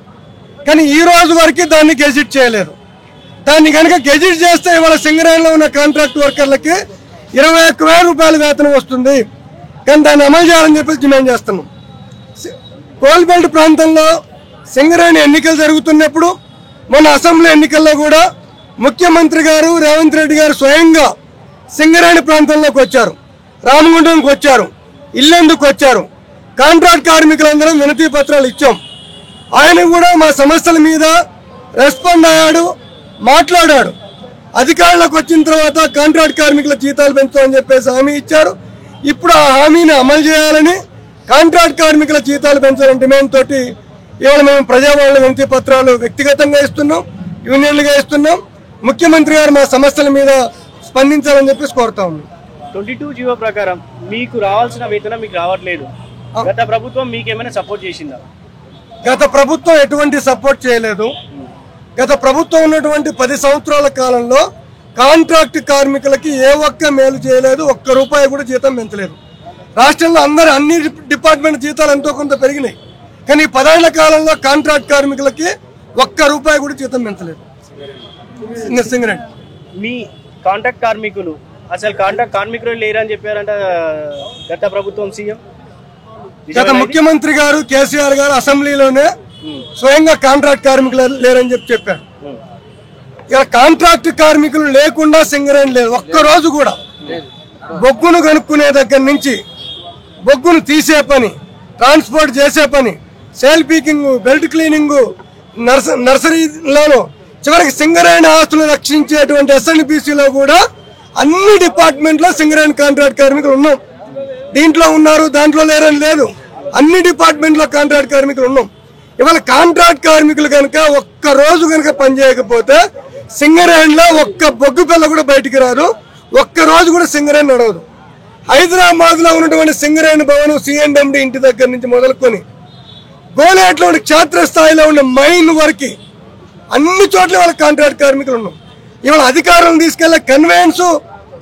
కానీ ఈ రోజు వరకు దాన్ని గెజిట్ చేయలేదు. దాన్ని కనుక గెజిట్ చేస్తే ఇవాళ సింగరేణిలో ఉన్న కాంట్రాక్ట్ వర్కర్లకి 21,000 రూపాయల వేతనం వస్తుంది. కానీ దాన్ని అమలు చేయాలని చెప్పేసి డిమాండ్ చేస్తున్నాం. కోల్బెల్ట్ ప్రాంతంలో సింగరేణి ఎన్నికలు జరుగుతున్నప్పుడు మొన్న అసెంబ్లీ ఎన్నికల్లో కూడా ముఖ్యమంత్రి గారు రేవంత్ రెడ్డి గారు స్వయంగా సింగరేణి ప్రాంతంలోకి వచ్చారు, రామగుండంకి వచ్చారు, ఇల్లెందుకు వచ్చారు. కాంట్రాక్ట్ కార్మికులందరం వినతి పత్రాలు ఇచ్చాం. ఆయన కూడా మా సమస్యల మీద రెస్పాండ్ అయ్యాడు, మాట్లాడాడు. అధికారులకు వచ్చిన తర్వాత కాంట్రాక్ట్ కార్మికుల జీతాలు పెంచుతామని చెప్పేసి హామీ ఇచ్చారు. ఇప్పుడు ఆ హామీని అమలు చేయాలని, కాంట్రాక్ట్ కార్మికుల జీతాలు పెంచాలని డిమాండ్ తోటి ఇవాళ మేము ప్రజావాణి వినతి పత్రాలు వ్యక్తిగతంగా ఇస్తున్నాం, యూనియన్లుగా ఇస్తున్నాం. ముఖ్యమంత్రి గారు మా సమస్యల మీద స్పందించాలని చెప్పేసి కోరుతా ఉన్నాం. 22 జీవో ప్రకారం మీకు రావాల్సిన వేతనం మీకు రావట్లేదు. గత ప్రభుత్వం మీకు ఏమైనా సపోర్ట్ చేసిందా? గత ప్రభుత్వం ఎటువంటి సపోర్ట్ చేయలేదు. గత ప్రభుత్వం ఉన్నటువంటి 10 సంవత్సరాల కాలంలో కాంట్రాక్ట్ కార్మికులకి ఏ ఒక్క మేలు చేయలేదు. ₹1 కూడా జీతం పెంచలేదు. రాష్ట్రంలో అన్ని డిపార్ట్మెంట్ జీతాలు ఎంతో కొంత పెరిగినాయి. కానీ 10 ఏళ్ల కాలంలో కాంట్రాక్ట్ కార్మికులకి ₹1 కూడా జీతం పెంచలేదు. సింగరేణి మీ కాంట్రాక్ట్ కార్మికులు అసలు కాంట్రాక్ట్ కార్మికులు లేరని చెప్పారంట గత ప్రభుత్వం సీఎం. గత ముఖ్యమంత్రి గారు కేసీఆర్ గారు అసెంబ్లీలోనే స్వయంగా కాంట్రాక్ట్ కార్మికులు లేరని చెప్పారు. ఇక కాంట్రాక్ట్ కార్మికులు లేకుండా సింగరేణి లేదు. ఒక్కరోజు కూడా బొగ్గును కనుక్కునే దగ్గర నుంచి బొగ్గును తీసే పని, ట్రాన్స్పోర్ట్ చేసే పని, సేల్ పీకింగ్, బెల్ట్ క్లీనింగ్, నర్సరీలోను చివరికి సింగరేణి ఆస్తులు రక్షించేటువంటి SNPCలో కూడా అన్ని డిపార్ట్మెంట్లో సింగరేణి కాంట్రాక్ట్ కార్మికులు ఉన్నాం. దీంట్లో ఉన్నారు, దాంట్లో లేరని లేదు. అన్ని డిపార్ట్మెంట్లో కాంట్రాక్ట్ కార్మికులు ఉన్నాం. ఇవాళ కాంట్రాక్ట్ కార్మికులు కనుక ఒక్కరోజు కనుక పనిచేయకపోతే సింగరేణిలో ఒక్క బొగ్గు పిల్ల కూడా బయటికి రాదు. ఒక్కరోజు కూడా సింగరేణి నడవదు. హైదరాబాద్ లో ఉన్నటువంటి సింగరేణి భవనం C&MD ఇంటి దగ్గర నుంచి మొదలుకొని గోలేట్లో క్షేత్రస్థాయిలో ఉన్న మైన్ వరకు అన్ని చోట్ల వాళ్ళ కాంట్రాక్ట్ కార్మికులు ఉన్నాం. ఇవాళ అధికారులను తీసుకెళ్లే కన్వేయన్స్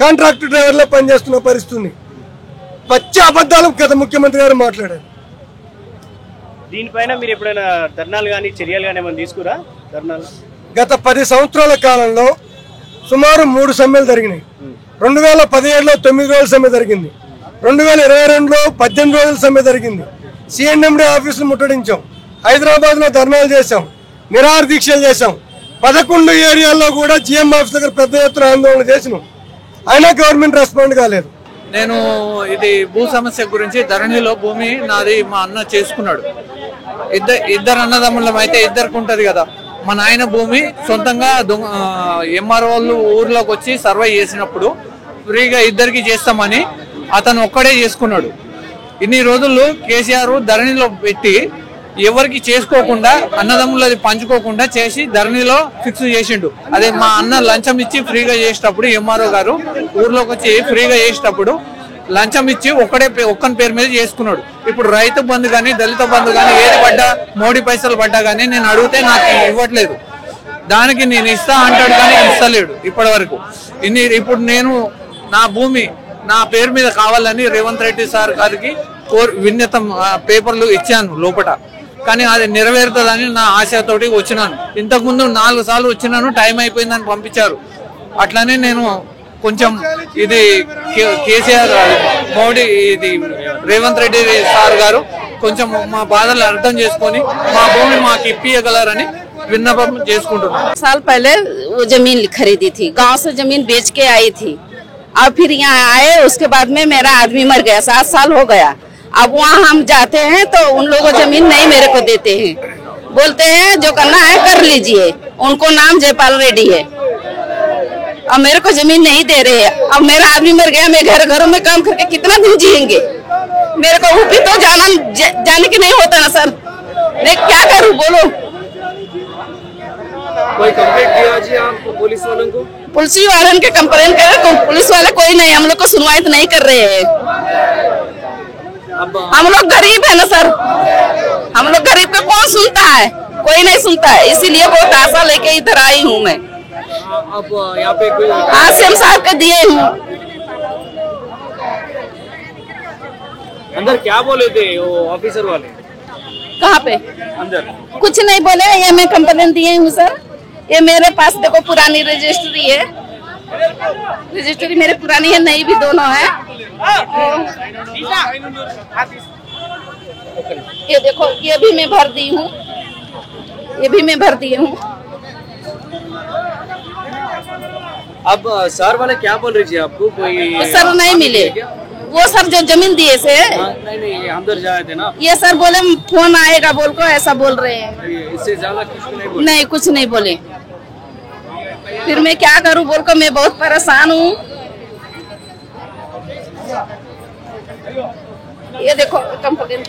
కాంట్రాక్ట్ డ్రైవర్లో పనిచేస్తున్న పరిస్థితి. పచ్చి అబద్ధాలు గత ముఖ్యమంత్రి గారు మాట్లాడారు. దీనిపైన మీరు ఎప్పుడైనా ధర్నాలు కానీ చర్యలు కానీ ఏమైనా తీసుకురా? ధర్నాలు గత 10 సంవత్సరాల కాలంలో సుమారు 3 సమ్మెలు జరిగినాయి. 2017లో 9 రోజుల సమ్మె జరిగింది. 2022లో 18 రోజుల సమ్మె జరిగింది. C&MD ఆఫీసులు ముట్టడించాం. హైదరాబాద్ లో ధర్నాలు చేశాం, నిరాహార దీక్షలు చేశాం. 11 ఏరియాల్లో కూడా GM ఆఫీస్ దగ్గర పెద్ద ఎత్తున ఆందోళన చేసినాం. అయినా గవర్నమెంట్ రెస్పాండ్ కాలేదు. నేను ఇది భూ సమస్య గురించి ధరణిలో భూమి నాది మా అన్న చేసుకున్నాడు. ఇద్దరు అన్నదమ్ములం అయితే ఇద్దరికి ఉంటది కదా. మా నాయన భూమి సొంతంగా MRO వాళ్ళు ఊర్లోకి వచ్చి సర్వే చేసినప్పుడు ఫ్రీగా ఇద్దరికి చేస్తామని అతను ఒక్కడే చేసుకున్నాడు. ఇన్ని రోజులు కేసీఆర్ ధరణిలో పెట్టి ఎవరికి చేసుకోకుండా అన్నదమ్ములది పంచుకోకుండా చేసి ధరణిలో ఫిక్స్ చేసిండు. అదే మా అన్న లంచం ఇచ్చి ఫ్రీగా చేసేటప్పుడు MRO గారు ఊర్లోకి వచ్చి ఫ్రీగా చేసేటప్పుడు లంచం ఇచ్చి ఒక్కని పేరు మీద చేసుకున్నాడు. ఇప్పుడు రైతు బంధు కానీ దళిత బంధు కానీ ఏది పడ్డా, మోడీ పైసలు పడ్డా కానీ నేను అడిగితే నాకు ఇవ్వట్లేదు. దానికి నేను ఇస్తా అంటాడు కానీ ఇస్తలేడు ఇప్పటి వరకు. ఇప్పుడు నేను నా భూమి నా పేరు మీద కావాలని రేవంత్ రెడ్డి సార్ గారికి విన్నతం పేపర్లు ఇచ్చాను లోపల. కానీ అది నెరవేరుతుందని నా ఆశతోటి వచ్చినాను. ఇంతకుముందు 4 సార్లు వచ్చినాను, టైం అయిపోయిందని పంపించారు. అట్లానే నేను కొంచెం ఇది కేసీఆర్ మోడీ ఇది రేవంత్ రెడ్డి సార్ గారు కొంచెం మా బాధలు అర్థం చేసుకొని మా భూమి మాకు ఇప్పియగలరని विन्नपम చేసుకుంటున్నాం। साल पहले वो जमीन खरीदी थी, गांव से जमीन बेच के आई थी, अब फिर यहाँ आए, उसके बाद में मेरा आदमी मर गया, 7 साल हो गया। अब वहाँ हम जाते हैं तो उन लोगों जमीन नहीं मेरे को देते हैं, बोलते हैं जो करना है कर लीजिए, उनको नाम जयपाल रेड्डी है। अब मेरे को जमीन नहीं दे रहे हैं। अब मेरा आदमी मर गया, मैं घरों में काम करके कितना दिन जिएंगे? मेरे को ऊपी तो जाने की नहीं होता ना सर, मैं क्या करूँ बोलो? कोई कंप्लेंट किया जी आप पुलिस वालों को? पुलिस वालों के कंप्लेंट करे, पुलिस वाले कोई नहीं, हम लोग को सुनवाई तो नहीं कर रहे हैं। हम लोग गरीब है ना सर, हम लोग गरीब का कौन सुनता है? कोई नहीं सुनता है, इसीलिए बहुत आशा लेके इधर आई हूँ मैं। अब यहाँ पे कोई हाँ सीएम साहब के दिए हूँ। अंदर क्या बोले थे वो ऑफिसर वाले? कहाँ पे? अंदर कुछ नहीं बोले, ये मैं कंप्लेंट दिए हूँ सर। ये मेरे पास देखो पुरानी रजिस्ट्री है, रजिस्ट्री मेरे पुरानी है, नई भी दोनों है। ये देखो ये भी मैं भर दी हूँ, ये भी मैं भर दी हूँ। अब सर वाले क्या बोल रही थी आपको? कोई सर नहीं मिले, वो सर जो जमीन दिए से नहीं अंदर जाए थे ना, ये सर बोले फोन आएगा बोल को, ऐसा बोल रहे हैं। इससे ज्यादा कुछ नहीं बोले? नहीं कुछ नहीं बोले, फिर मैं क्या करूं बोल को, मैं बहुत परेशान हूँ। ये देखो कंप्लेंट